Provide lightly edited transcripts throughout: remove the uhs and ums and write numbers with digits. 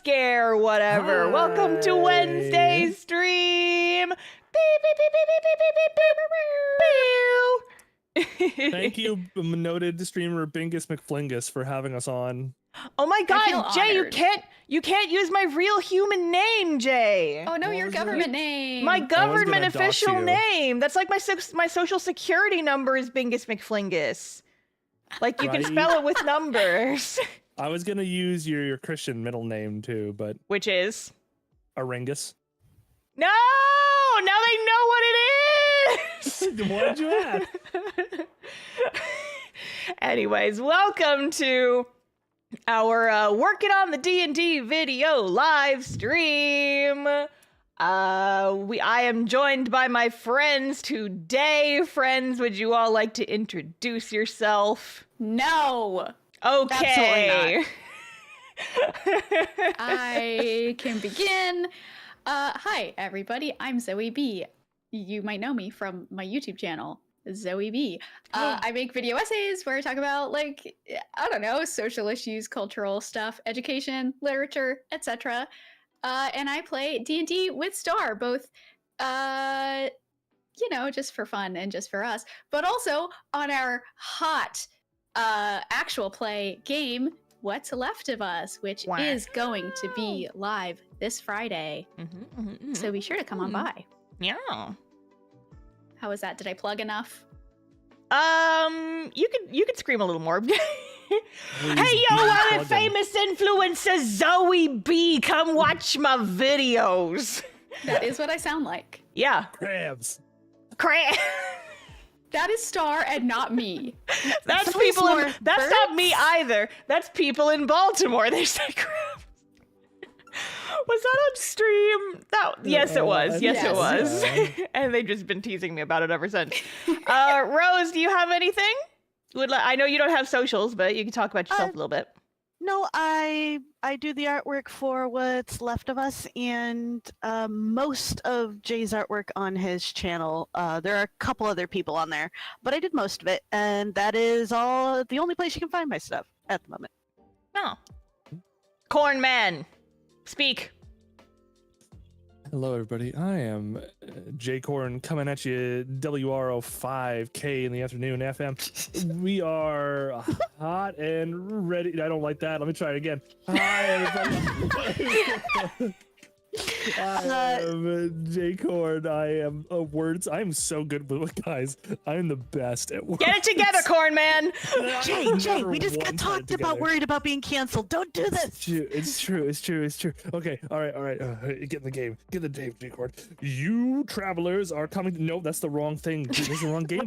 scare, whatever. Hi. Welcome to Wednesday stream. Beep, beep, beep, beep, beep, beep, beep, beep, beep. Thank you, noted streamer Bingus McFlingus, for having us on. Oh my feel God, Jay, honored. you can't use my real human name, Jay. Oh no, What your was it? government name. My government gonna dox official you. name. That's like my social security number is Bingus McFlingus. Like you can Right. spell it with numbers. I was gonna use your Christian middle name too, but Which is? Aringus. No! Now they know what it is! What did you add? Anyways, welcome to our working on the D&D video live stream. I am joined by my friends today. Friends, would you all like to introduce yourself? No, Okay. I can begin. Hi everybody, I'm Zoe B. You might know me from my YouTube channel, Zoe B. I make video essays where I talk about, like, I don't know, social issues, cultural stuff, education, literature, etc. And I play D&D with Star, both, just for fun and just for us, but also on our hot actual play game, What's Left of Us, which Wow. is going to be live this Friday. So be sure to come on by. Yeah. How was that? Did I plug enough? You could scream a little more. Please Hey yo, be I'm a plugging. famous influencer, Zoe B. Come watch my videos. That is what I sound like. Yeah. Crabs. That is Star and not me. That's Somebody's people in, more that's not me birds? either. That's people in Baltimore. They say crap. Was that on stream? Yes, it was. Yes, it was. Yeah. And they've just been teasing me about it ever since. Rose, do you have anything? I know you don't have socials, but you can talk about yourself a little bit. No, I do the artwork for What's Left of Us, and most of Jay's artwork on his channel. There are a couple other people on there, but I did most of it, and that is the only place you can find my stuff at the moment. No. Corn Man, speak. Hello, everybody. I am Jay Corn coming at you, WRO5K in the afternoon, FM. We are hot and ready. I don't like that. Let me try it again. Hi, everybody. I am Jay Corn. I am words. I am so good with guys. I am the best at words. Get it together, Corn Man. Jay, we just got talked about worried about being canceled. Don't do this. It's true. Okay, all right. Get in the game. Get in the game, Jay Corn. You travelers are coming. No, that's the wrong thing. This is the wrong game.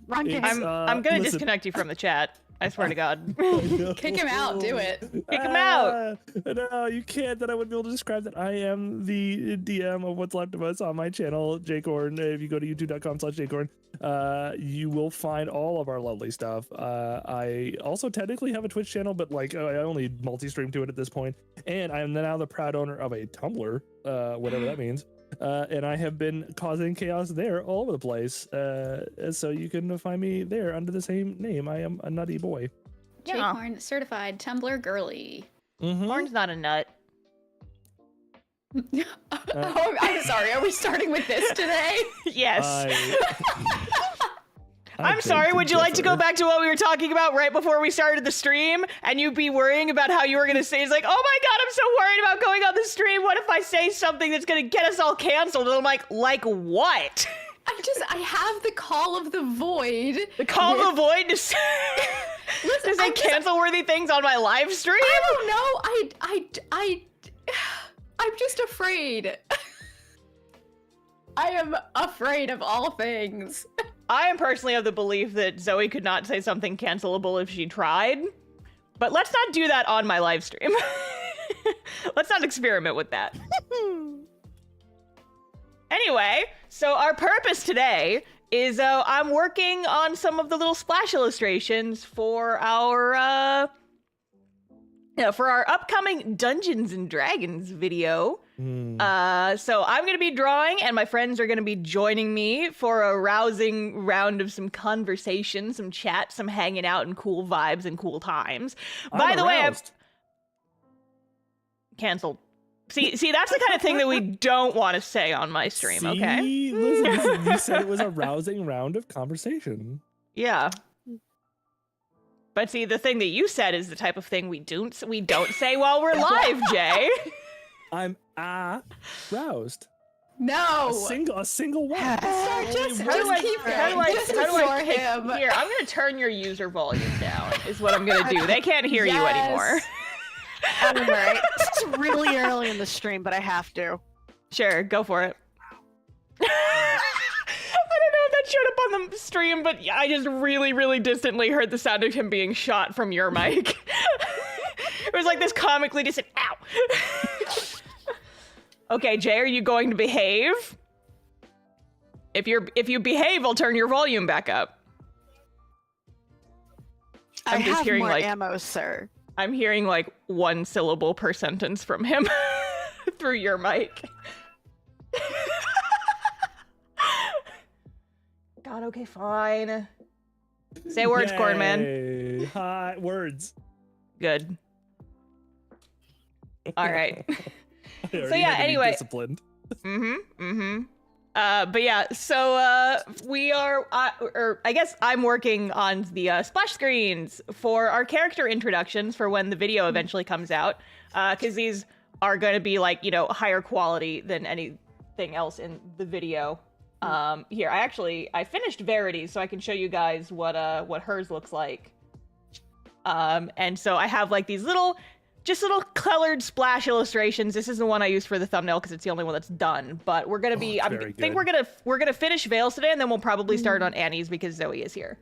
Wrong game. I'm gonna disconnect you from the chat. I swear to God. Kick him out, do it. Kick him out. No, you can't. Then I wouldn't be able to describe that. I am the DM of What's Left of Us on my channel, Jcorn. If you go to youtube.com/Jcorn, you will find all of our lovely stuff. I also technically have a Twitch channel, but like I only multi-stream to it at this point. And I am now the proud owner of a Tumblr, whatever that means. And I have been causing chaos there all over the place. So you can find me there under the same name. I am a nutty boy. Jay Yeah. Corn, certified Tumblr girly. Corn's not a nut. Oh, I'm sorry. Are we starting with this today? Yes. I I'm sorry, beg would you like to go differ. back to what we were talking about right before we started the stream? And you'd be worrying about how you were going to say, it's like, oh my God, I'm so worried about going on the stream. What if I say something that's going to get us all canceled? And I'm like what? I have the call of the void. The call of the void to say, to say cancel-worthy things on my live stream? I don't know. I'm just afraid. I am afraid of all things. I am personally of the belief that Zoe could not say something cancelable if she tried. But let's not do that on my live stream. Let's not experiment with that. Anyway, so our purpose today is I'm working on some of the little splash illustrations for our upcoming Dungeons and Dragons video. So I'm going to be drawing, and my friends are going to be joining me for a rousing round of some conversation, some chat, some hanging out, and cool vibes and cool times. By the way, I've canceled. See, that's the kind of thing that we don't want to say on my stream, okay? Listen, you said it was a rousing round of conversation. Yeah. But see, the thing that you said is the type of thing we don't say while we're live, Jay. I'm roused. No. A single one. Just How do I keep going. how do I Just how do I ignore kick- him. Here, I'm gonna turn your user volume down. Is what I'm gonna do. They can't hear you anymore. Yes. All right. It's really early in the stream, but I have to. Sure, go for it. I don't know if that showed up on the stream, but I just really, really distantly heard the sound of him being shot from your mic. It was like this comically distant ow. Okay, Jay, are you going to behave? If you behave, I'll turn your volume back up. I I'm just have hearing more like ammo, sir. I'm hearing like one syllable per sentence from him through your mic. God, okay, fine. Say words, Cornman. Yay. Hi, words. Good. All right. I already yeah, had to be anyway. disciplined. But yeah, so we are, or I guess I'm working on the splash screens for our character introductions for when the video eventually comes out, because these are going to be like, you know, higher quality than anything else in the video. Here, I finished Verity, so I can show you guys what hers looks like. And so I have like these little colored splash illustrations. This is the one I used for the thumbnail because it's the only one that's done. But we're gonna be, I think we're gonna finish Vales today, and then we'll probably start on Annie's because Zoe is here.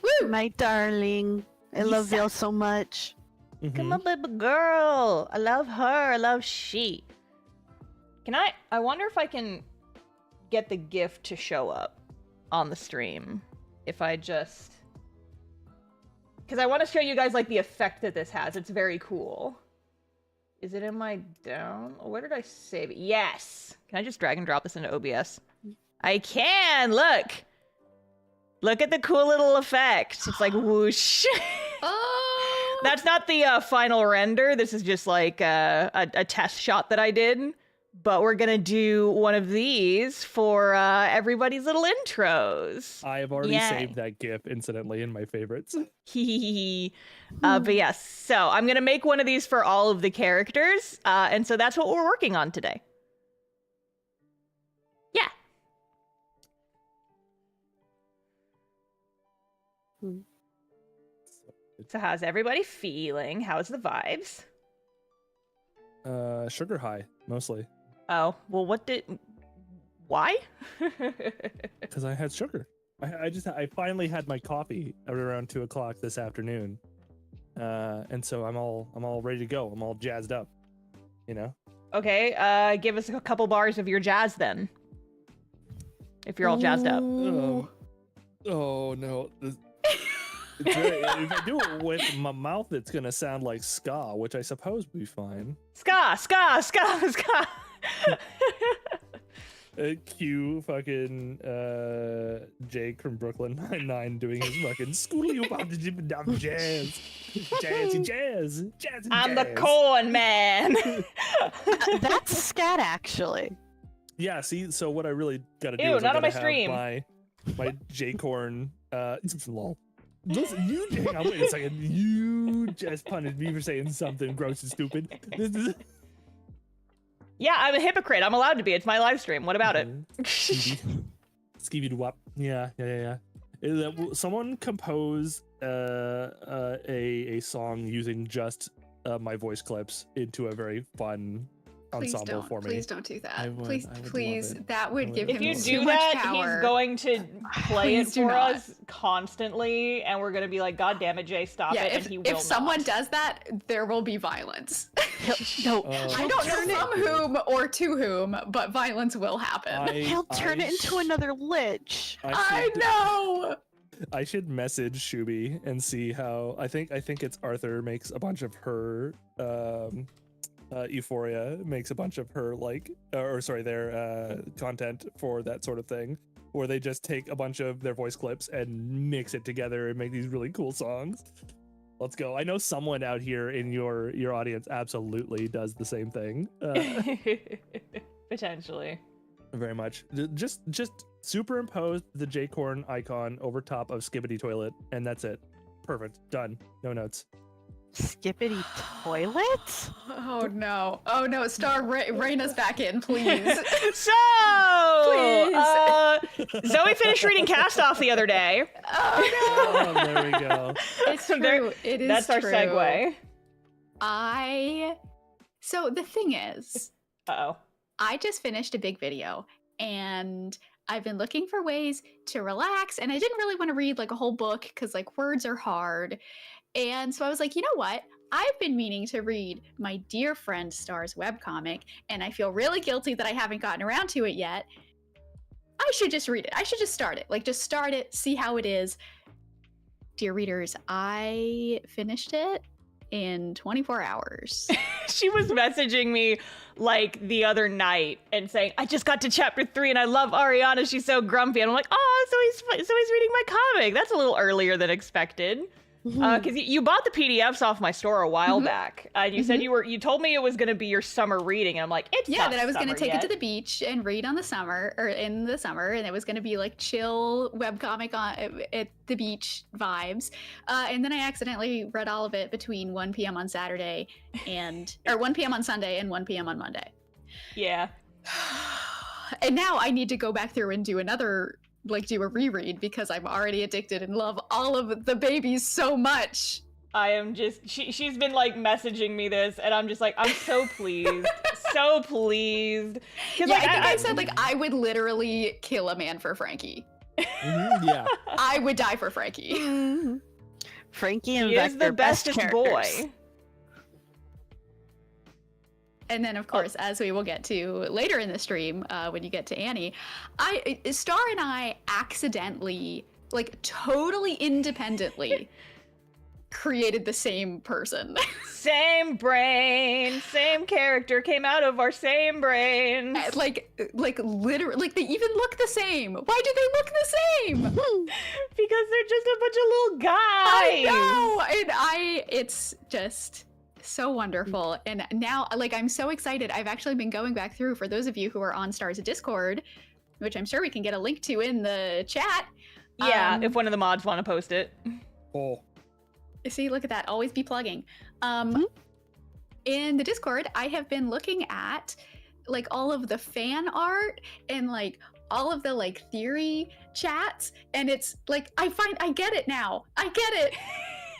Woo! My darling. I love Vale so much. Come on, baby girl. I love her. I love she. I wonder if I can get the gift to show up on the stream. If I just... Because I want to show you guys, like, the effect that this has. It's very cool. Is it in my down? Oh, where did I save it? Yes! Can I just drag and drop this into OBS? I can! Look! Look at the cool little effect. It's like whoosh. Oh. That's not the final render. This is just like a test shot that I did. But we're gonna do one of these for everybody's little intros. I have already saved that GIF, incidentally, in my favorites. But yes, so I'm gonna make one of these for all of the characters. And so that's what we're working on today. Yeah. So how's everybody feeling? How's the vibes? Sugar high, mostly. Oh, well, why? Because I had sugar. I finally had my coffee at around 2 o'clock this afternoon. And so I'm all ready to go. I'm all jazzed up, you know? Okay, give us a couple bars of your jazz then. If you're all jazzed up. Oh no. It's if I do it with my mouth, it's gonna sound like ska, which I suppose would be fine. Ska, ska, ska, ska. Cue fucking Jake from Brooklyn Nine-Nine doing his fucking jazz, jazzy jazz, jazzy I'm jazz. the corn man. That's scat, actually. Yeah, see, so what I really gotta do Ew, is not I on my gotta have stream. my J-Corn, lol. Listen, you, wait a second. You just punished me for saying something gross and stupid. Yeah, I'm a hypocrite. I'm allowed to be. It's my live stream. What about it? Skibby-doo-wop. Yeah. Someone compose a song using just my voice clips into a very fun ensemble for me. Please don't do that. I would Please. love it. That would give If him you too do much that, power. he's going to play it Please do for not. us constantly, and we're gonna be like, "God damn it, Jay, stop Yeah, it!" And he will if someone not. does that, there will be violence. No, I don't know from whom or to whom, but violence will happen. he'll turn it into another lich. I know. I should message Shubi and see how. I think it's Arthur makes a bunch of her. Euphoria makes a bunch of her their content for that sort of thing, where they just take a bunch of their voice clips and mix it together and make these really cool songs. Let's go. I know someone out here in your audience absolutely does the same thing. Potentially. Very much. Just superimpose the J-Corn icon over top of Skibbity Toilet, and that's it. Perfect. Done. No notes. Skippity toilet? Oh no. Oh no, Star, rein us back in, please. So, Zoe finished reading Castoff the other day. Oh no. Oh, there we go. It's true. It is That's our true. segue. So the thing is, Uh-oh. I just finished a big video and I've been looking for ways to relax, and I didn't really want to read like a whole book because like words are hard. And so I was like, you know what? I've been meaning to read my dear friend Star's webcomic, and I feel really guilty that I haven't gotten around to it yet. I should just read it. I should just start it. Like, just start it, see how it is. Dear readers, I finished it in 24 hours. She was messaging me like the other night and saying, I just got to chapter 3 and I love Ariana. She's so grumpy. And I'm like, oh, so he's reading my comic. That's a little earlier than expected. Because you bought the PDFs off my store a while back. You said you told me it was going to be your summer reading. And I'm like, it's not that I was going to take yet. it to the beach and read in the summer, and it was going to be like chill webcomic at the beach vibes. And then I accidentally read all of it between 1 p.m. on Saturday or 1 p.m. on Sunday and 1 p.m. on Monday. Yeah. And now I need to go back through and do a reread because I'm already addicted and love all of the babies so much. I am just, she's been like messaging me this and I'm just like, I'm so pleased. So pleased. Yeah, Like, I think I said like I would literally kill a man for Frankie. Yeah. I would die for Frankie. Frankie and he is Vector, the best bestest characters. boy. And then, of course, as we will get to later in the stream, when you get to Annie, Star and I accidentally, like totally independently, created the same person. Same brain, same character came out of our same brains. like literally, like they even look the same. Why do they look the same? Because they're just a bunch of little guys. I know, and it's just so wonderful. And now, like, I'm so excited. I've actually been going back through, for those of you who are on Star's Discord, which I'm sure we can get a link to in the chat. Yeah, if one of the mods want to post it. Oh. See, look at that. Always be plugging. In the Discord, I have been looking at like all of the fan art and like all of the like theory chats, and it's like I get it now. I get it.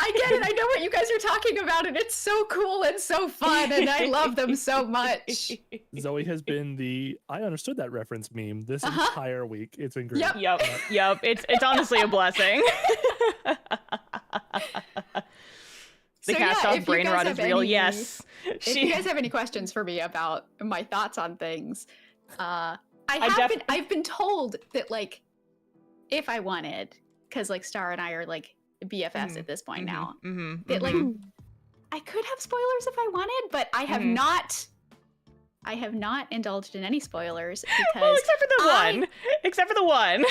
I get it. I know what you guys are talking about, and it's so cool and so fun, and I love them so much. Zoe has been I understood that reference meme this entire week. It's been great. Yep. It's honestly a blessing. The Castoff brain rot is real. Yes. If you guys have any questions for me about my thoughts on things, I've been told that like if I wanted, because like Star and I are like BFFs at this point now, that like I could have spoilers if I wanted, but I have not. I have not indulged in any spoilers because well, except for the one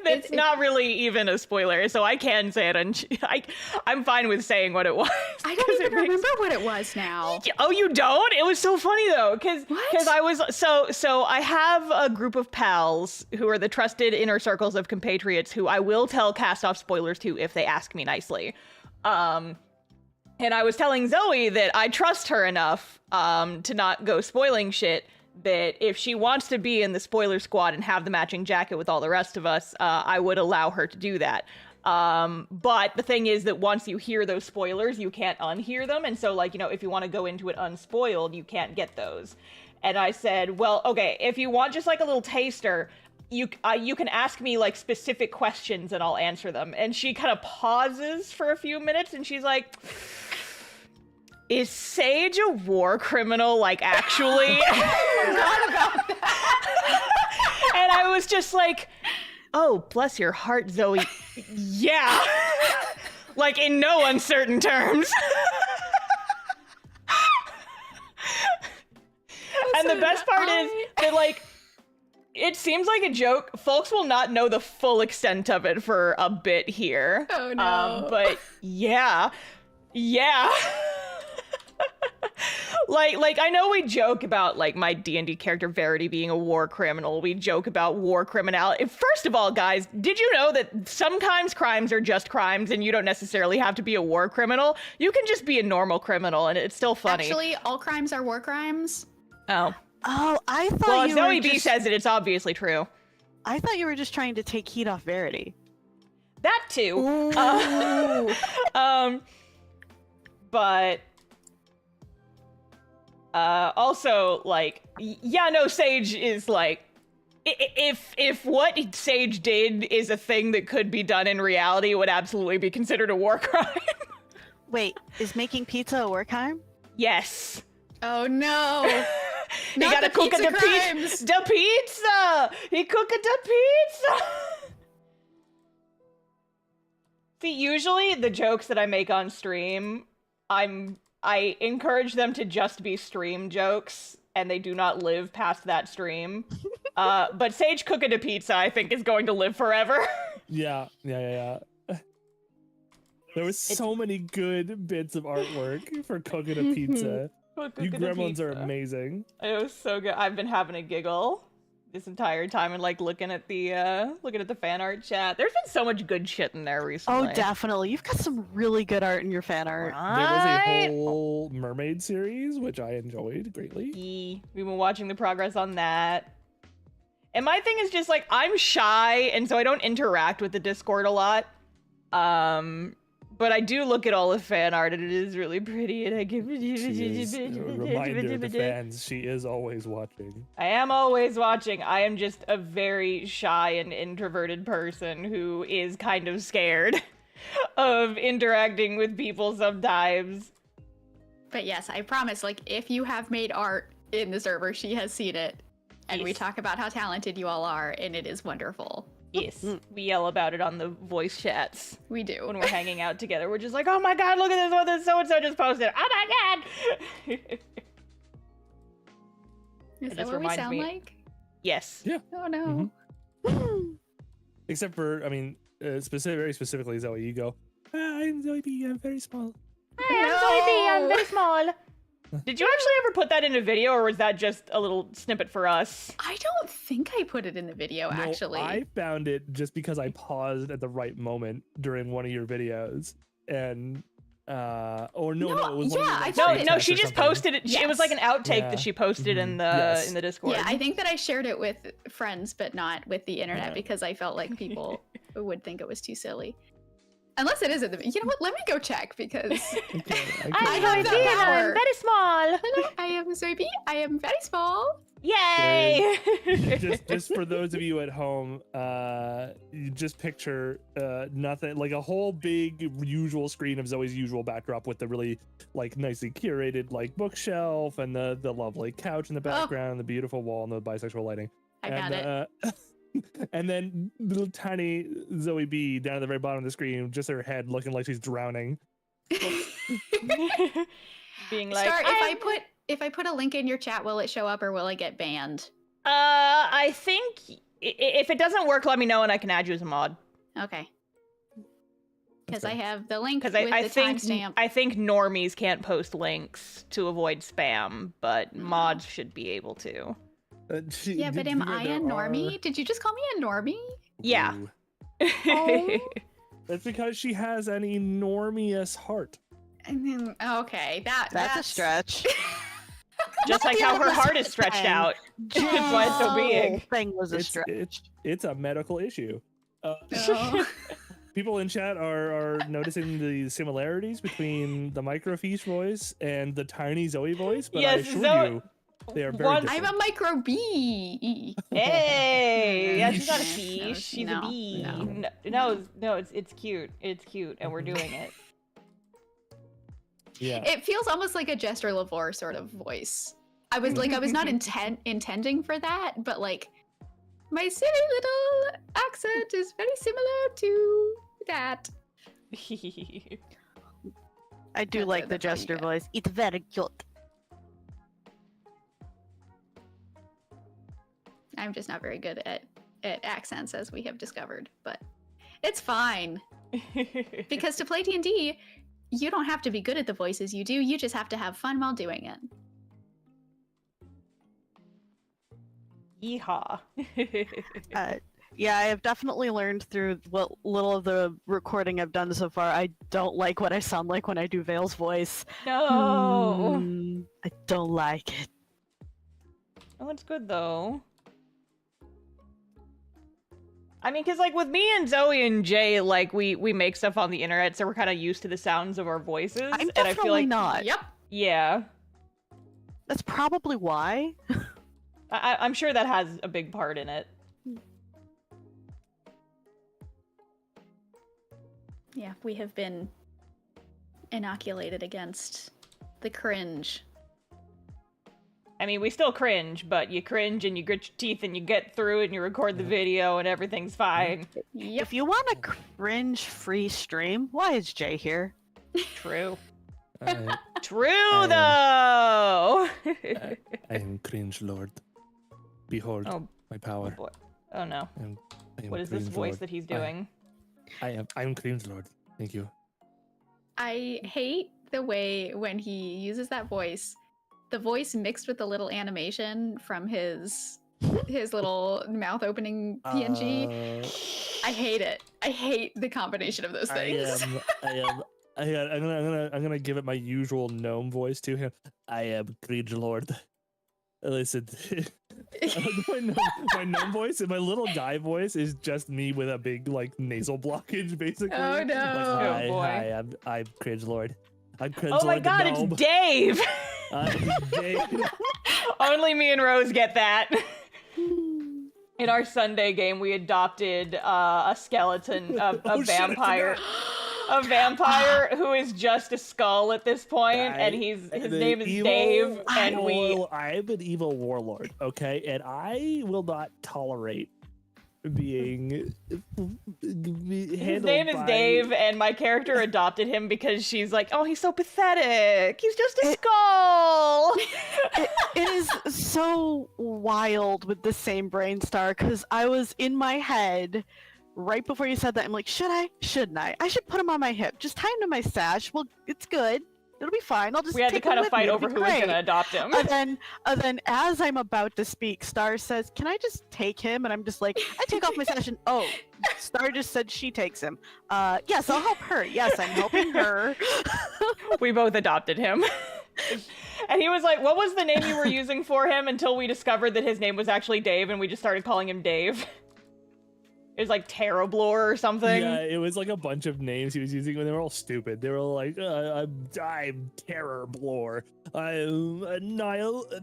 that's not really even a spoiler, so I can say it. I'm fine with saying what it was. I don't even remember what it was now. Oh, you don't? It was so funny though, because I was so I have a group of pals who are the trusted inner circles of compatriots who I will tell Castoff spoilers to if they ask me nicely. And I was telling Zoe that I trust her enough to not go spoiling shit, that if she wants to be in the spoiler squad and have the matching jacket with all the rest of us, I would allow her to do that. But the thing is that once you hear those spoilers, you can't unhear them. And so, like, you know, if you want to go into it unspoiled, you can't get those. And I said, well, okay, if you want just like a little taster, you can ask me like specific questions and I'll answer them. And she kind of pauses for a few minutes and she's like, is Sage a war criminal, like, actually? I forgot about that. And I was just like, oh, bless your heart, Zoe. Yeah. Like, in no uncertain terms. And the best part is that, like, it seems like a joke. Folks will not know the full extent of it for a bit here. Oh, no. But yeah. Yeah. like I know we joke about like my D&D character Verity being a war criminal. We joke about war criminality. First of all, guys, did you know that sometimes crimes are just crimes and you don't necessarily have to be a war criminal? You can just be a normal criminal and it's still funny. Actually, all crimes are war crimes. Oh. Oh, I thought Well, if you Zoe were B just... says it, it's obviously true. I thought you were just trying to take heat off Verity. That too. But also, like, yeah, no, Sage is like, if what Sage did is a thing that could be done in reality, it would absolutely be considered a war crime. Wait, is making pizza a war crime? Yes. Oh no! He Not gotta the cook pizza the crimes! The pizza! He cooked the pizza! See, usually the jokes that I make on stream, I encourage them to just be stream jokes, and they do not live past that stream. But Sage cooking a pizza, I think, is going to live forever. Yeah. There was so many good bits of artwork for cooking a pizza. You gremlins are amazing. It was so good. I've been having a giggle this entire time and like looking at the fan art chat. There's been so much good shit in there recently. Oh, definitely. You've got some really good art in your fan art. There was a whole mermaid series, which I enjoyed greatly. We've been watching the progress on that. And my thing is just like, I'm shy, and so I don't interact with the Discord a lot. But I do look at all the fan art, and it is really pretty, and I give She is a reminder to fans, she is always watching. I am always watching. I am just a very shy and introverted person who is kind of scared of interacting with people sometimes. But yes, I promise, like, if you have made art in the server, she has seen it. And we talk about how talented you all are, and it is wonderful. Yes, we yell about it on the voice chats. We do. When we're hanging out together, we're just like, oh my god, look at this one that so-and-so just posted. Oh my god! Is that what we sound like? Yes. Yeah. Oh no. Except for, I mean, very specifically, Zoe, you go, I'm Zoe B, I'm very small. Hi, I'm Zoe B, I'm very small. Did you actually ever put that in a video, or was that just a little snippet for us? I don't think I put it in the video, No, actually. I found it just because I paused at the right moment during one of your videos, and it was one of your, like, No, screen she tests or just something. posted it. It was like an outtake Yeah. that she posted in the Discord. Yeah, I think that I shared it with friends, but not with the internet because I felt like people would think it was too silly. Unless it is in the video. You know what? Let me go check because I have that power. I'm very small. Hello, I am Zoe B. I am very small. Yay! just for those of you at home, you just picture nothing, like a whole big usual screen of Zoe's usual backdrop with the really like nicely curated like bookshelf and the lovely couch in the background, the beautiful wall and the bisexual lighting. I got it. And then little tiny Zoe B down at the very bottom of the screen, just her head looking like she's drowning. Being like, Star, if I put a link in your chat, will it show up or will I get banned? I think if it doesn't work, let me know and I can add you as a mod. Okay. Because I have the link with I the think timestamp. I think normies can't post links to avoid spam, but mods should be able to. Yeah, but am I a normie? Did you just call me a normie? Yeah. Oh. That's because she has an enormous heart. Okay, That's a stretch. Just like how her heart is stretched out. That's why it's so big. Thing was a stretch. It's a medical issue. Oh. People in chat are noticing the similarities between the microfiche voice and the tiny Zoe voice, but I assure you, they are very different. I'm a micro bee. Hey, yeah, she's not a No, fish. She's no, a bee. no. No, it's cute. It's cute, and we're doing it. Yeah. It feels almost like a Jester Lavore sort of voice. I was not intending for that, but like my silly little accent is very similar to that. I do like the Jester voice. It's very cute. I'm just not very good at accents, as we have discovered, but it's fine. Because to play D&D, you don't have to be good at the voices you do. You just have to have fun while doing it. Yeehaw. Yeah, I have definitely learned through what little of the recording I've done so far. I don't like what I sound like when I do Vale's voice. No. I don't like it. Oh, it's good though. I mean, because like with me and Zoe and Jay, like we make stuff on the internet, so we're kind of used to the sounds of our voices. I'm and definitely I feel like not. Yep. Yeah, That's probably why. I'm sure that has a big part in it. Yeah, we have been inoculated against the cringe. I mean, we still cringe, but you cringe and you grit your teeth and you get through it and you record the video and everything's fine. Yep. If you want a cringe-free stream, why is Jay here? True. I True, though! am cringe lord. Behold Oh, my power. boy. Oh no. I am What is this cringe voice lord. that he's doing? I'm cringe lord. Thank you. I hate the way when he uses that voice, the voice mixed with the little animation from his little mouth opening PNG. I hate it. I hate the combination of those things. I'm gonna give it my usual gnome voice to him. I am cringe lord. Listen, my gnome voice and my little guy voice is just me with a big like nasal blockage, basically. Oh, no. Like, Oh, boy. hi, I'm cringe lord. I'm cringe Oh my lord the god, gnome. it's Dave! Dave. Only me and Rose get that. In our Sunday game, we adopted a skeleton, a Oh, shit, I vampire. forgot. A vampire who is just a skull at this point, and his name is Dave, and I'm an evil warlord, okay, and I will not tolerate being his name is Dave, and my character adopted him because she's like, oh, he's so pathetic. He's just a skull. It is so wild with the same brain star, because I was in my head right before you said that. I'm like, should I? Shouldn't I? I should put him on my hip. Just tie him to my sash. Well, it's good. It'll be fine. I'll just We had to take him kind of with fight me. It'll over be who was great. going to adopt him. And then as I'm about to speak, Star says, can I just take him? And I'm just like, I take off my sash and, oh, Star just said she takes him. Yes, I'll help her. Yes, I'm helping her. We both adopted him. And he was like, what was the name you were using for him, until we discovered that his name was actually Dave, and we just started calling him Dave. It was like Terrablore or something. Yeah, it was like a bunch of names he was using, and they were all stupid. They were like, I'm Terrorblore. I'm Annihilator.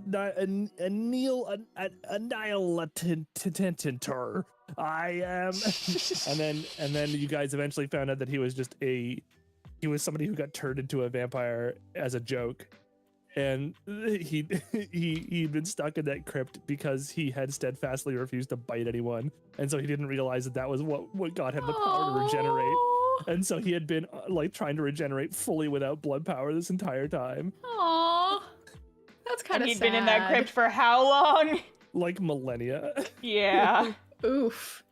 I am. and then you guys eventually found out that he was just he was somebody who got turned into a vampire as a joke. And he'd been stuck in that crypt because he had steadfastly refused to bite anyone, and so he didn't realize that was what got him the power to regenerate. And so he had been like trying to regenerate fully without blood power this entire time, Aww. That's kind And of he'd sad. been in that crypt for how long? like millennia. Yeah. Oof.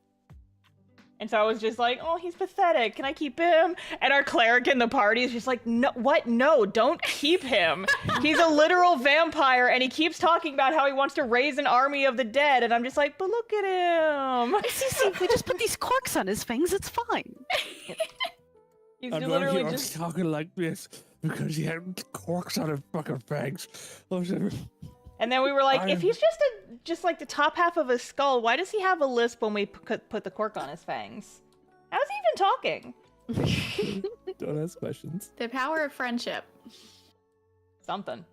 And so I was just like, oh, he's pathetic. Can I keep him? And our cleric in the party is just like, no, what? No, don't keep him. He's a literal vampire, and he keeps talking about how he wants to raise an army of the dead. And I'm just like, but look at him. See, if we just put these corks on his fangs, it's fine. He's I'm literally not just... talking like this because he had corks on his fucking fangs. Oh, shit. And then we were like, if he's just like the top half of his skull, why does he have a lisp when we put the cork on his fangs? How's he even talking? Don't ask questions. The power of friendship. Something.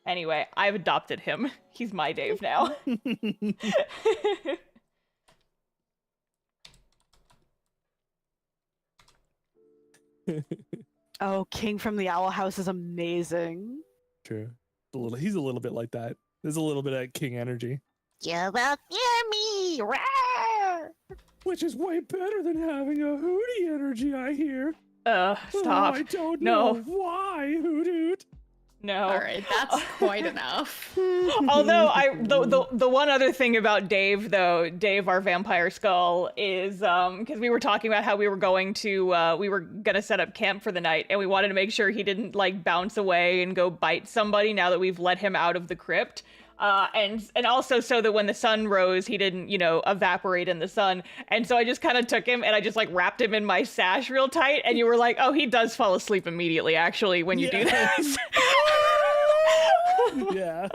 Anyway, I've adopted him. He's my Dave now. Oh, King from the Owl House is amazing. True. He's a little bit like that. There's a little bit of king energy, You will fear me! Rawr! which is way better than having a hootie energy. I hear. Stop. Oh, I don't No. know why, Hoot Hoot. No. All right, that's quite enough. Although the one other thing about Dave though, Dave our vampire skull is because we were talking about how we were gonna set up camp for the night and we wanted to make sure he didn't like bounce away and go bite somebody now that we've let him out of the crypt. And also so that when the sun rose, he didn't, evaporate in the sun. And so I just kind of took him and I just like wrapped him in my sash real tight. And you were like, oh, he does fall asleep immediately, actually, when you do this. Yeah.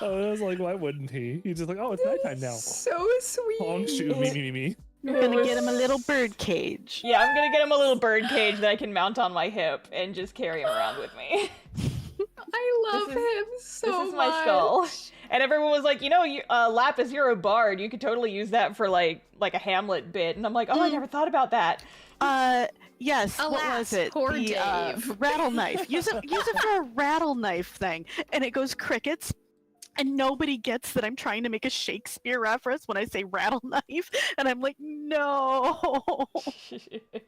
I was like, why wouldn't he? He's just like, oh, it's nighttime now. So sweet. Long shoe, me. You're gonna get him a little bird cage. Yeah, I'm gonna get him a little bird cage that I can mount on my hip and just carry him around with me. I love him so much. This is my skull. And everyone was like, Lapis, you're a bard. You could totally use that for like a Hamlet bit. And I'm like, oh, I never thought about that. Yes. Alas, what was it? poor the Dave. rattle knife. Use it for a rattle knife thing, and it goes crickets. And nobody gets that I'm trying to make a Shakespeare reference when I say rattle knife, and I'm like, no.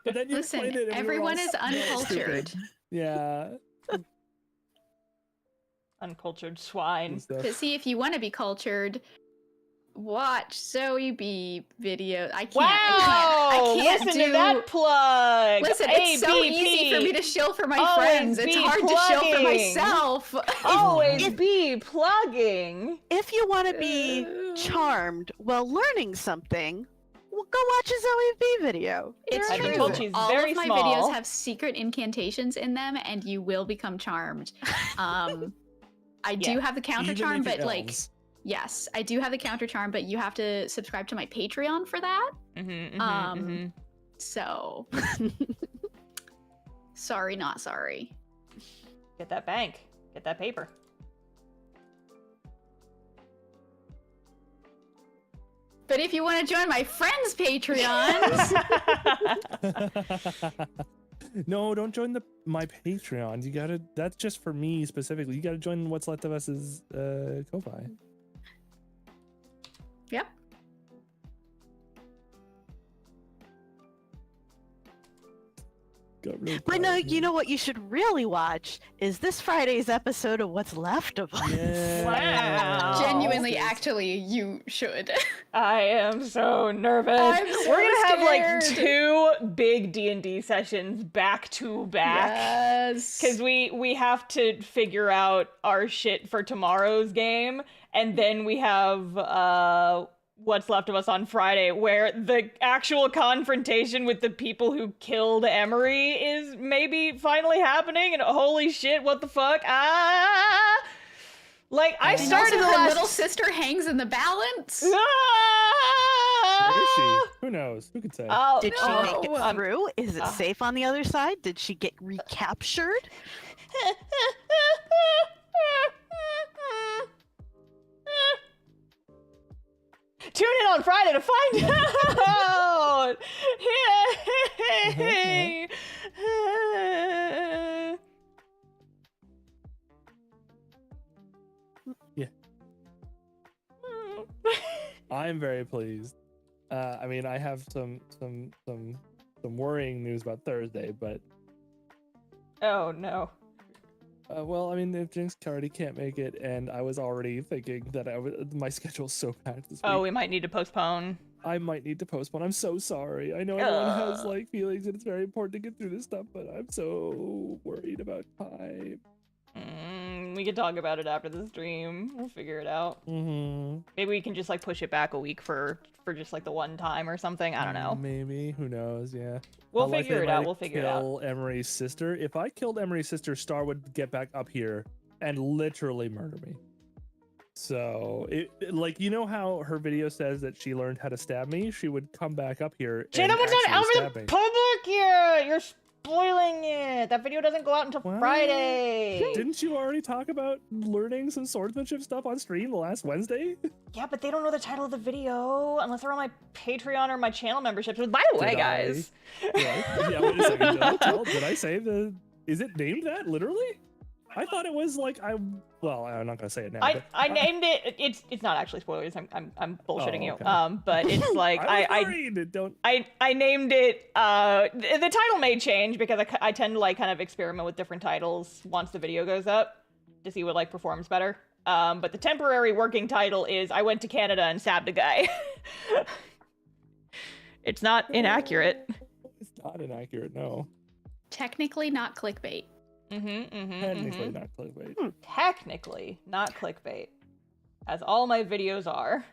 But then you Listen, explained it and we were everyone all is uncultured. stupid. Yeah. Uncultured swine. and stuff. But see, if you want to be cultured, watch Zoe B video. I can't. Wow! I can't Listen do to that plug. Listen, it's so easy for me to shill for my friends. It's hard to shill for myself. Always be plugging. If you want to be charmed while learning something, well, go watch a Zoe B video. It's I've been true. told she's All very of my small. videos have secret incantations in them, and you will become charmed. I do have the counter Even charm, if you're but like, elves. yes, I do have the counter charm, but you have to subscribe to my Patreon for that. So, sorry, not sorry. Get that bank. Get that paper. But if you want to join my friends' Patreons, No, don't join my Patreon. You gotta. That's just for me specifically. You gotta join What's Left of Us's Ko-fi. yep. Got really But no, quiet you know what you should really watch is this Friday's episode of What's Left of Us. Yeah. Wow. Genuinely, Yes. actually, you should. I am so nervous. I'm so We're gonna have like scared. 2 big D&D sessions back to back. Yes. Because we have to figure out our shit for tomorrow's game, and then we have What's Left of Us on Friday, where the actual confrontation with the people who killed Emery is maybe finally happening, and holy shit, what the fuck? Like, I And started also the her last... little sister hangs in the balance. Where is she? Who knows? Who could say? Oh, Did she make it no. through? Is it safe on the other side? Did she get recaptured? Tune in on Friday to find out! Yay! I'm very pleased. I mean, I have some worrying news about Thursday, but Oh no. well, I mean, if Jinx already can't make it, and I was already thinking that my schedule's so packed this week, Oh, we might need to postpone. I might need to postpone. I'm so sorry. I know everyone has like feelings, and it's very important to get through this stuff, but I'm so worried about time. We can talk about it after the stream. We'll figure it out. Mm-hmm. Maybe we can just like push it back a week for just like the one time or something. I don't know. Maybe. Who knows? Yeah. We'll How likely figure it am I out. to We'll figure it out. Kill Emery's sister. If I killed Emery's sister, Star would get back up here and literally murder me. So, like, you know how her video says that she learned how to stab me? She would come back up here Jay, and that one's not out actually in stab the me. public yet. You're spoiling it. That video doesn't go out until What? Friday. Didn't you already talk about learning some swordsmanship stuff on stream the last Wednesday? Yeah, but they don't know the title of the video unless they're on my Patreon or my channel memberships. By the way, Did I? guys. Yeah, wait a second. Did I say the... Is it named that, literally? I thought it was like, well, I'm not gonna say it now. but I named it. It's not actually spoilers. I'm bullshitting Oh, you. okay. But it's like I was worried. Don't... I named it. The title may change because I tend to like kind of experiment with different titles once the video goes up. to see what like performs better. But the temporary working title is I went to Canada and stabbed a guy. It's not inaccurate. It's not inaccurate, no. Technically not clickbait. Technically not clickbait. Technically not clickbait, as all my videos are.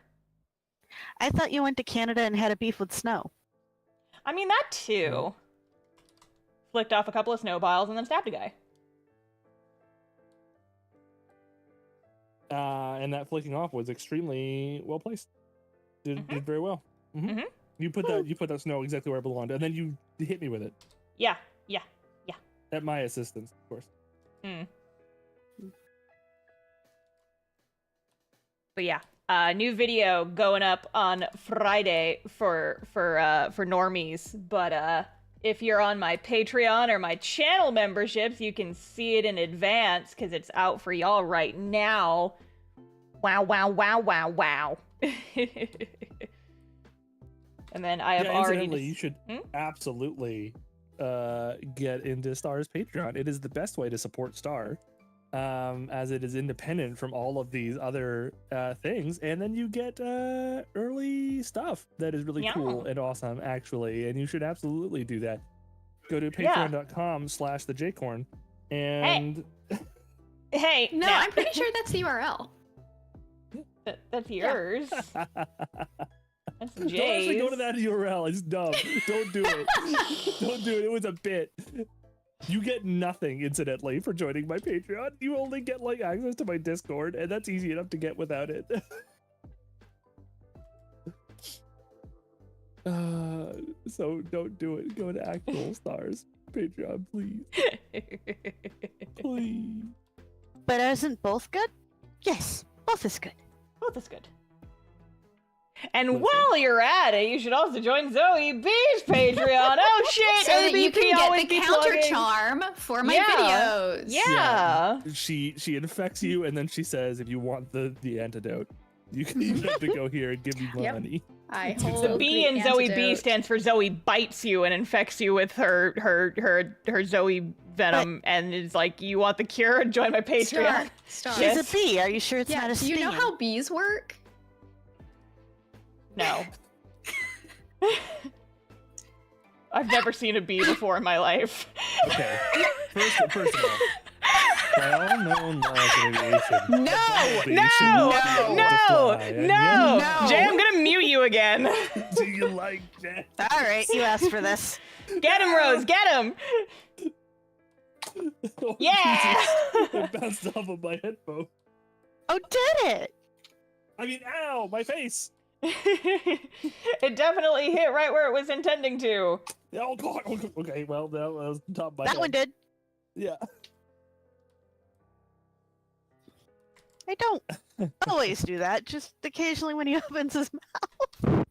I thought you went to Canada and had a beef with snow. I mean, that too. Flicked off a couple of snowballs and then stabbed a guy. And that flicking off was extremely well placed. Did very well. You put that snow exactly where it belonged, and then you hit me with it. Yeah. At my assistance, of course. But yeah, new video going up on Friday for normies. But if you're on my Patreon or my channel memberships, you can see it in advance because it's out for y'all right now. Wow. And then I have already. You should absolutely get into Star's Patreon. It is the best way to support Star, as it is independent from all of these other things, and then you get early stuff that is really cool and awesome, actually. And you should absolutely do that. Go to patreon.com/thejcorn and hey, No, I'm pretty sure that's the URL. That's yours. That's Don't Jay's. actually go to that URL. It's dumb. Don't do it. Don't do it. It was a bit. You get nothing, incidentally, for joining my Patreon. You only get like access to my Discord, and that's easy enough to get without it. So don't do it. Go to actual Stars Patreon, please. Please. But isn't both good? Yes, both is good. Both is good. And while you're at it, you should also join Zoe B's Patreon. Oh shit! So that you MVP can always get the be counter plugging. charm for my Yeah. videos. Yeah. She infects you, and then she says, if you want the antidote, you have to go here and give me Yep. money. I The hold B the in Zoe B antidote. stands for Zoe bites you and infects you with her Zoe venom, and is like, you want the cure? Join my Patreon. Star. Yes. She's a bee. Are you sure it's Yeah, not a do you know sting? how bees work? No. I've never seen a bee before in my life. Okay. First of all, by all known laws of aviation, No! bees No! should not be able to No! fly, and No! No. Jay, I'm gonna mute you again. Do you like that? All right, you asked for this. Get him, Rose! Get him! Oh, Yeah! Jesus. It bounced off of my headphone. Oh, did it? I mean, ow, my face. It definitely hit right where it was intending to. Oh, God. Okay, well, that was the top of my That head. one did. Yeah. I don't always do that. Just occasionally when he opens his mouth.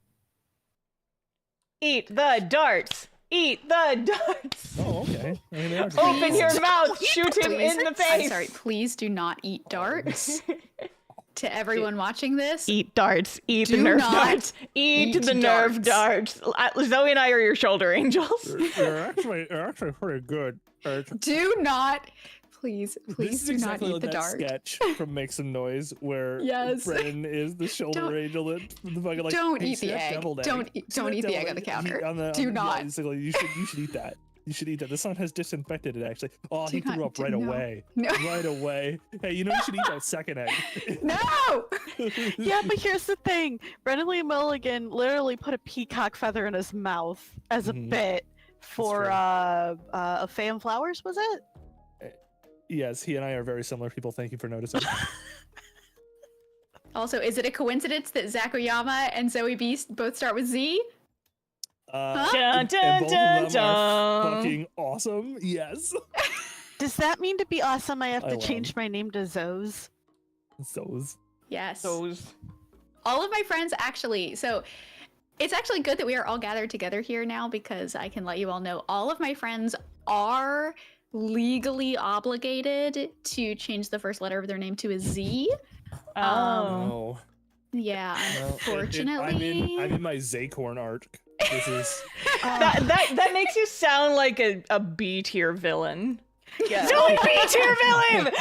Eat the darts! Eat the darts! Oh, okay. I mean, they are Open your mouth! Shoot him in the I'm face! sorry, please do not eat darts. To everyone watching this, Eat darts. Eat the Do nerve not darts. Eat eat the nerve darts. Zoe and I are your shoulder angels. they're actually pretty good. do not, please This is do exactly not eat like the that dart. sketch from Make Some Noise where Yes. Brennan is the shoulder Don't- angel that the fucking like don't hey, eat see the that egg. deviled Don't eat See that the egg deviled on the egg? counter. Yeah, not. basically, you should eat that. You should eat that. The sun has disinfected it actually. Oh, Do he threw not- up right no. away. No. Right away. Hey, you know you should eat that second egg. No! Yeah, but here's the thing. Brendan Lee Mulligan literally put a peacock feather in his mouth as a Mhm. bit for true. a Faye and Flowers, was it? Yes, he and I are very similar people. Thank you for noticing. Also, is it a coincidence that Zach Oyama and Zoe B both start with Z? Huh? Dun, And dun, both dun, of them are dun. fucking awesome. Yes. Does that mean to be awesome I have I to love- change my name to Zoes? Those. Yes. Those. All of my friends actually, so it's actually good that we are all gathered together here now because I can let you all know all of my friends are legally obligated to change the first letter of their name to a Z. Oh. No. Yeah, Well, unfortunately. I'm in my Zacorn arc. This is That makes you sound like a B tier villain. Yeah. Zoe B tier villain!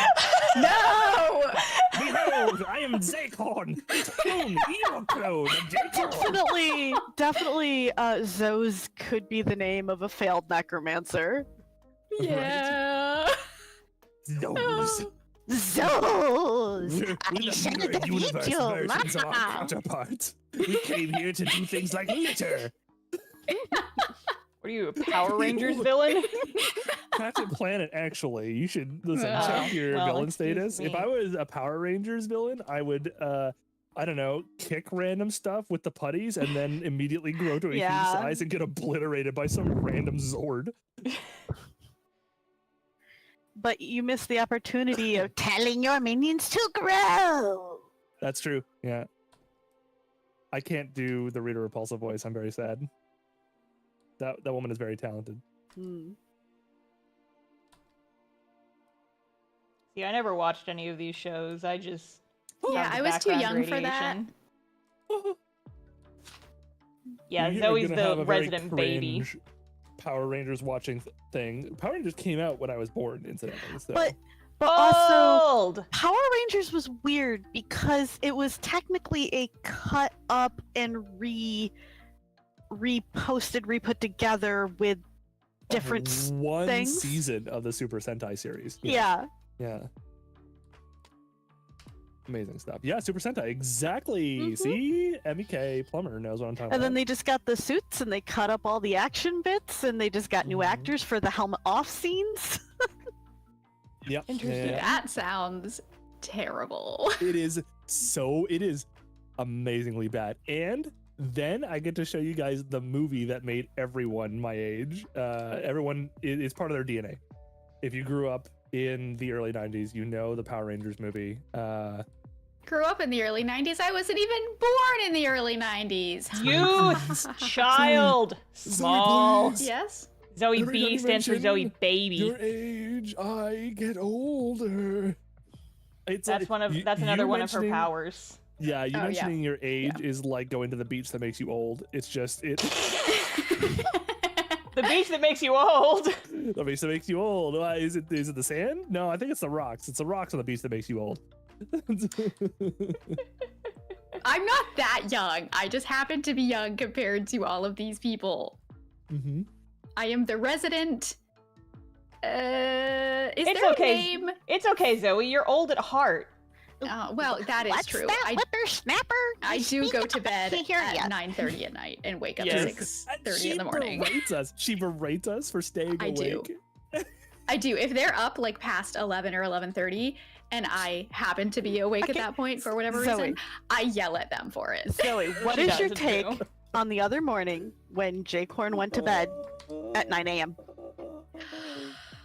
No! Behold, I am Zacorn, clone, evil clone of Jacorn. Definitely, Zoes could be the name of a failed necromancer. Yeah. Those. Zoes! We're I the shall mirror defeat universe you! versions of our counterparts. We came here to do things like litter. What are you, a Power Rangers villain? Captain Planet, actually. You should listen. Oh, Check your well, villain excuse status. If me. I was a Power Rangers villain, I would, I don't know, kick random stuff with the putties and then immediately grow to a huge Yeah. size and get obliterated by some random Zord. But you missed the opportunity of telling your minions to grow! That's true. Yeah. I can't do the Rita Repulsa voice. I'm very sad. That woman is very talented. Hmm. See, I never watched any of these shows. I just Yeah, have the I was too background young for that. radiation. Yeah, You're Zoe's gonna have the a very resident baby. cringe Power Rangers watching thing. Power Rangers came out when I was born, incidentally. So. But also, Old! Power Rangers was weird because it was technically a cut up and reposted, re-put together with different one things. season of the Super Sentai series. Yeah. Yeah. Amazing stuff. Yeah, Super Sentai. Exactly. Mhm. See? MEK Plumber knows what I'm talking And then about. they just got the suits and they cut up all the action bits and they just got new Mhm. actors for the helmet off scenes. Yep. Interesting. Yeah. That sounds terrible. It is amazingly bad. And then I get to show you guys the movie that made everyone my age. Everyone is part of their DNA. If you grew up in the early 90s, you know the Power Rangers movie. Grew up in the early 90s. I wasn't even born in the early 90s. Youth! Child! Small! please. Yes? Zoe Every B stands for dimension, Zoe Baby. Your age, I get older. It's That's like, that's you another one of her mentioning- powers. Yeah, you Oh, yeah. mentioning your age is like going to the beach that makes you old. It's just it. The beach that makes you old. The beach that makes you old. Is it the sand? No, I think it's the rocks. It's the rocks on the beach that makes you old. I'm not that young. I just happen to be young compared to all of these people. Mm-hmm. I am the resident. Is It's there okay. a name? It's okay, Zoe. You're old at heart. Well, that is What's true. that, whippersnapper? I do go to bed can't hear at ya. 9:30 at night and wake up Yes. at 6:30 in the morning. She berates us for staying I do. awake. I do. If they're up like past 11 or 11:30 and I happen to be awake Okay, at that point for whatever Zoe. reason, I yell at them for it. Zoe, what She is does your it take too. on the other morning when Jacorn went to bed at 9 a.m.?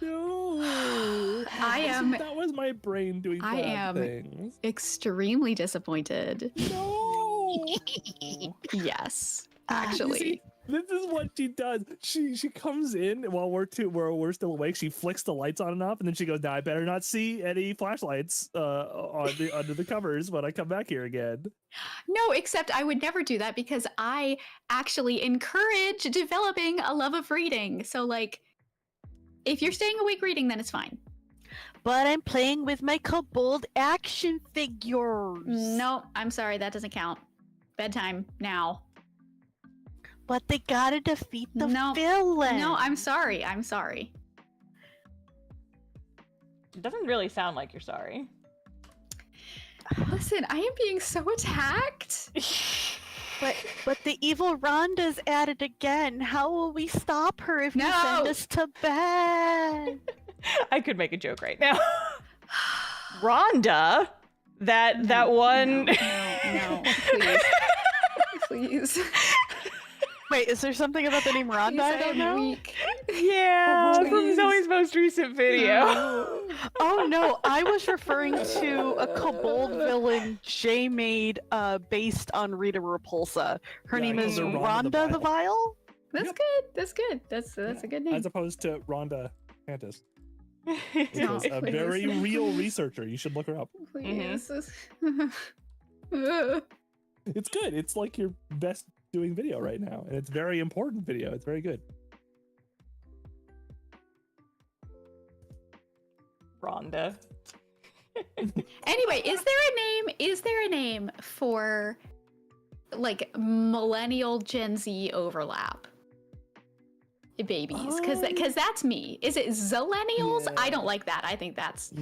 No. I am- That was my brain doing I bad am- things. Extremely disappointed. No. Yes, You actually. see, this is what she does. She comes in while we're still awake. She flicks the lights on and off, and then she goes, "Now I better not see any flashlights under the covers when I come back here again." No, except I would never do that because I actually encourage developing a love of reading. So, like, if you're staying awake reading, then it's fine. But I'm playing with my kobold action figures. No, I'm sorry, that doesn't count. Bedtime now. But they gotta defeat the No. villain. No, I'm sorry. I'm sorry. It doesn't really sound like you're sorry. Listen, I am being so attacked. But the evil Rhonda's at it again. How will we stop her if you send No. us to bed? I could make a joke right now. Rhonda, that one. No, please. Please. Wait, is there something about the name Rhonda I don't know? Weak. Yeah, from Please. Zoe's most recent video. Oh no, I was referring to a kobold villain Jay made based on Rita Repulsa. Her Yeah, name I is called her Rhonda the Vile. That's Yep. good. That's good. That's a good name. As opposed to Rhonda Pantis, No, which is a please. very real researcher. You should look her up. Please. It's good. It's like your best doing video right now, and it's very important video. It's very good. Rhonda. Anyway, is there a name for like millennial Gen Z overlap babies? Because that's me. Is it zillennials? Yeah. I don't like that. I think that's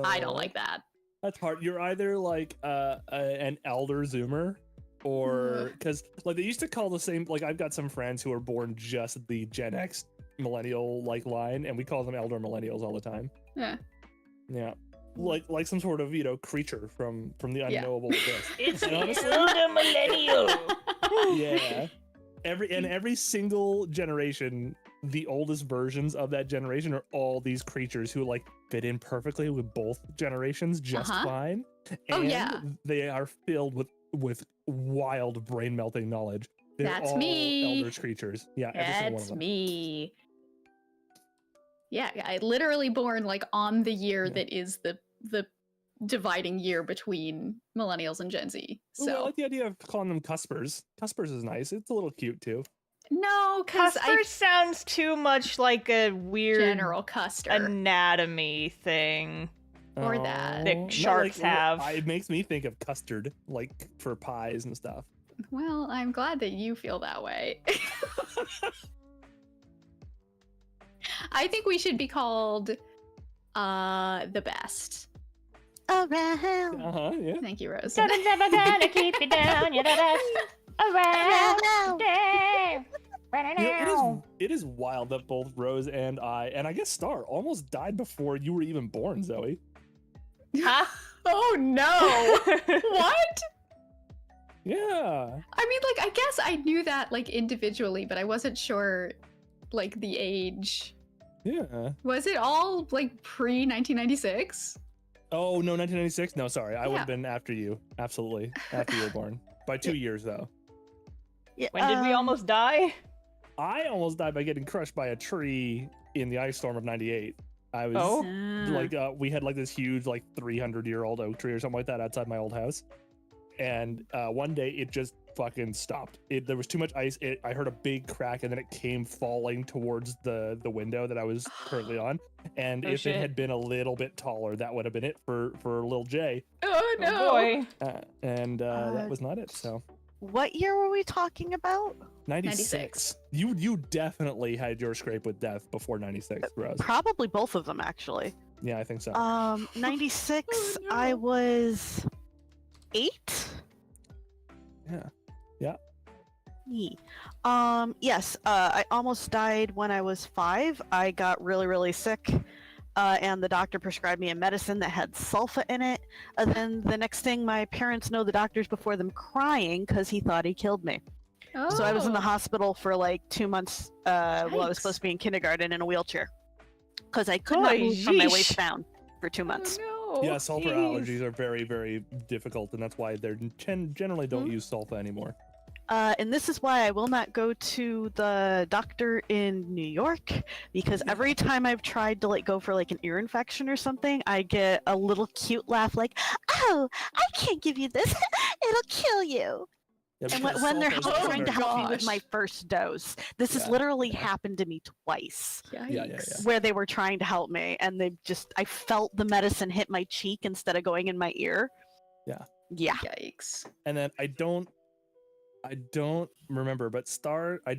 I don't like that. That's hard. You're either like an elder Zoomer, or because like they used to call the same. Like I've got some friends who are born just the Gen X millennial like line, and we call them elder millennials all the time. Yeah. Yeah. Like some sort of creature from the unknowable abyss. It's And an honestly, elder millennial. yeah. Every single generation, the oldest versions of that generation are all these creatures who like fit in perfectly with both generations just fine. Oh, And yeah. they are filled with wild brain melting knowledge. They're That's all me. eldritch creatures. Yeah, every single one of That's them. me. Yeah, I literally born like on the year that is the dividing year between millennials and Gen Z. Ooh, I So like the idea of calling them cuspers. Cuspers is nice. It's a little cute too. no, because Cusper sounds too much like a weird General Custer. anatomy thing. Or that. That No, sharks have. It makes me think of custard, like for pies and stuff. Well, I'm glad that you feel that way. I think we should be called the best. Around. Yeah. Thank you, Rose. Something's never gonna keep you down. You're the best around. There. It is wild that both Rose and I guess Star almost died before you were even born, Zoe. Huh? Oh no! What? Yeah. I mean, like, I guess I knew that, like, individually, but I wasn't sure, like, the age. Yeah. Was it all, like, pre-1996? Oh, no, 1996? No, sorry. I would Yeah. have been after you. Absolutely. After you were born. By 2 years, though. Yeah, When did we almost die? I almost died by getting crushed by a tree in the ice storm of 98. I was Oh. like, we had like this huge, like 300-year-old oak tree or something like that outside my old house. And one day it just fucking stopped. There was too much ice. I heard a big crack and then it came falling towards the window that I was currently on. And Oh, if shit. it had been a little bit taller, that would have been it for little Jay. Oh no! Oh boy. That was not it. So What year were we talking about? 96. You definitely had your scrape with death before 96, Rose. Probably both of them, actually. Yeah, I think so. 96, Oh, no. I was 8. Yeah. Yes, I almost died when I was 5. I got really, really sick, and the doctor prescribed me a medicine that had sulfa in it. And then the next thing, my parents know the doctors before them crying because he thought he killed me. Oh. So I was in the hospital for like 2 months while I was Yikes. supposed to be in kindergarten in a wheelchair because I could not Oy, move from my yeesh. waist down for 2 months. Oh, no. Yeah, sulfur jeez. allergies are very, very difficult, and that's why they generally don't use sulfa anymore. And this is why I will not go to the doctor in New York, because every time I've tried to like go for like an ear infection or something, I get a little cute laugh like, "Oh, I can't give you this. It'll kill you." Yeah, And because when they're sulfa is Oh trying to very- help me with gosh. my first dose, this has Yeah, literally yeah. happened to me twice. Yikes. yeah. Where they were trying to help me, and I felt the medicine hit my cheek instead of going in my ear. Yeah. Yeah. Yikes. And then I don't remember, but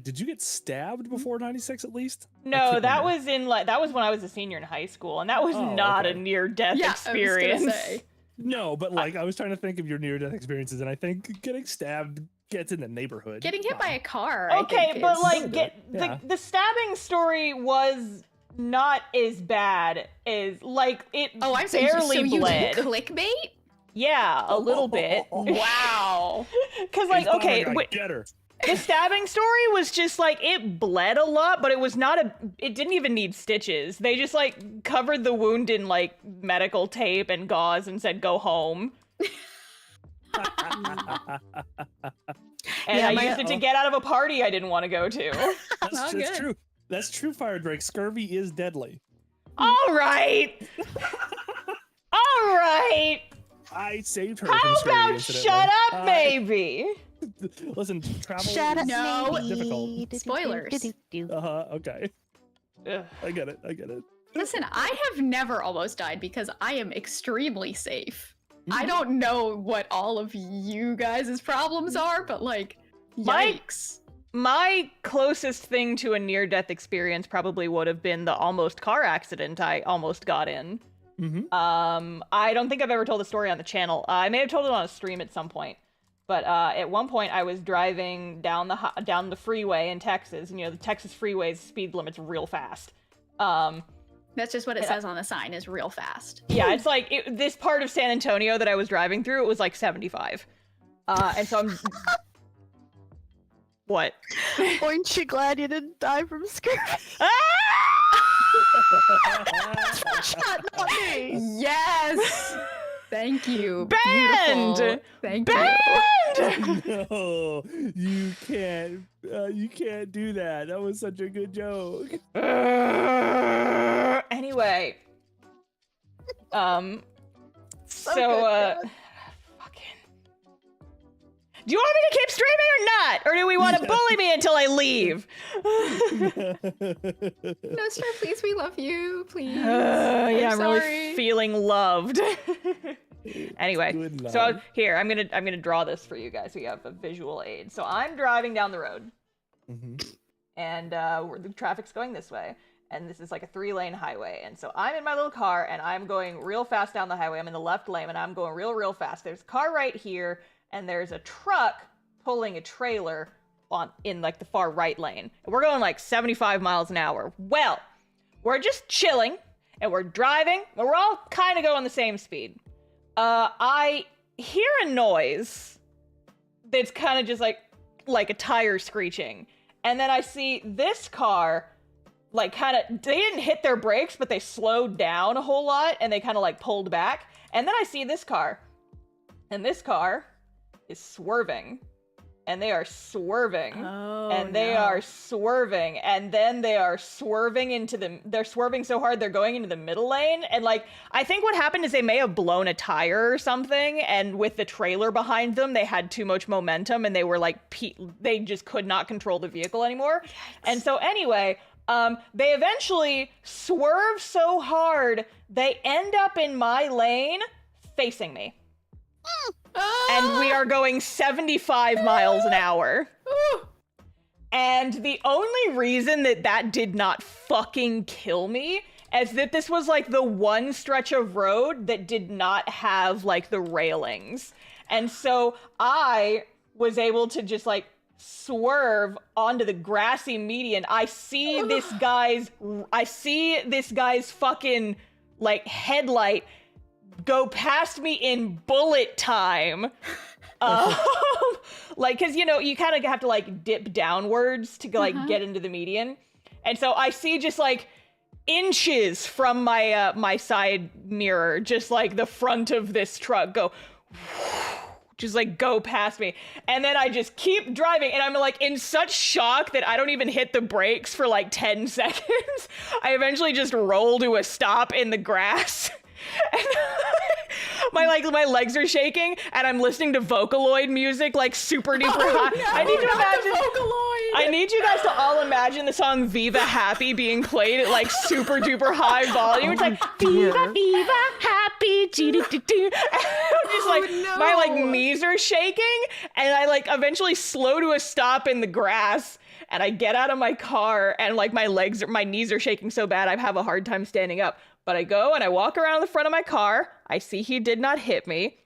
did you get stabbed before 96 at least? I No, can't that remember. was in like that was when I was a senior in high school, and that was Oh, not okay. a near-death Yeah, I was gonna experience. say. No, but like I was trying to think of your near-death experiences, and I think getting stabbed gets in the neighborhood. Getting hit by Fine. a car. I Okay, think, but is- like Little bit, yeah. the stabbing story was not as bad as like it Oh, I'm so barely you bled. did clickbait? Yeah, a little bit. Wow. Cause like It's okay, like, get her. the stabbing story was just like it bled a lot, but it was not it didn't even need stitches. They just like covered the wound in like medical tape and gauze and said go home. And Yeah, I my- used it to get out of a party I didn't want to go to. That's Oh, good. true. That's true, Fire Drake. Scurvy is deadly. All right. All right. I saved her How from scurvy, about incidentally. shut up, maybe? Listen, travel Shut up, is No. maybe. difficult. Spoilers. Okay. Ugh. I get it. Listen, I have never almost died because I am extremely safe. I don't know what all of you guys' problems are, but like, yikes. My closest thing to a near-death experience probably would have been the almost car accident I almost got in. I don't think I've ever told the story on the channel. I may have told it on a stream at some point. But at one point, I was driving down the freeway in Texas, and the Texas freeways speed limit's real fast. That's just what it says on the sign, is real fast. Yeah, it's like this part of San Antonio that I was driving through, it was like 75. And so I'm. What? Aren't you glad you didn't die from scurvy? Shut not me. Yes. Thank you. Banned! Beautiful. Thank Banned! you. No, you can't. You can't do that. That was such a good joke. Anyway. So good, fucking. Do you want me to keep streaming or not? Or do we want to bully me until I leave? No, sir, please, we love you. Please. Yeah, I'm sorry. really feeling loved. Anyway, Good so love. here, I'm gonna draw this for you guys so you have a visual aid. So I'm driving down the road, and the traffic's going this way, and this is like a 3-lane highway, and so I'm in my little car, and I'm going real fast down the highway. I'm in the left lane, and I'm going real fast. There's a car right here, and there's a truck pulling a trailer in like the far right lane. And we're going like 75 miles an hour. Well, we're just chilling, and we're driving, and we're all kind of going the same speed. I hear a noise that's kind of just like a tire screeching. And then I see this car, like they didn't hit their brakes, but they slowed down a whole lot and they kind of like pulled back. And then I see this car, and this car is swerving. And they are swerving. Oh, and they are swerving. And then they are swerving they're swerving so hard they're going into the middle lane. And like, I think what happened is they may have blown a tire or something. And with the trailer behind them, they had too much momentum and they were like, they just could not control the vehicle anymore. Yikes. And so anyway, they eventually swerve so hard, they end up in my lane facing me. And we are going 75 miles an hour. And the only reason that did not fucking kill me is that this was like the one stretch of road that did not have like the railings. And so I was able to just like swerve onto the grassy median. I see this guy's fucking like headlight go past me in bullet time. Like, cause you kind of have to like dip downwards to like get into the median. And so I see just like inches from my my side mirror, just like the front of this truck go just like go past me. And then I just keep driving and I'm like in such shock that I don't even hit the brakes for like 10 seconds. I eventually just roll to a stop in the grass. And my legs are shaking and I'm listening to Vocaloid music like super duper high. No, I need to imagine Vocaloid. I need you guys to all imagine the song Viva Happy being played at like super duper high volume. It's like Viva Viva Happy do-do-do-do. I'm just like my like knees are shaking and I like eventually slow to a stop in the grass. And I get out of my car and like my knees are shaking so bad I have a hard time standing up. But I go and I walk around the front of my car. I see he did not hit me.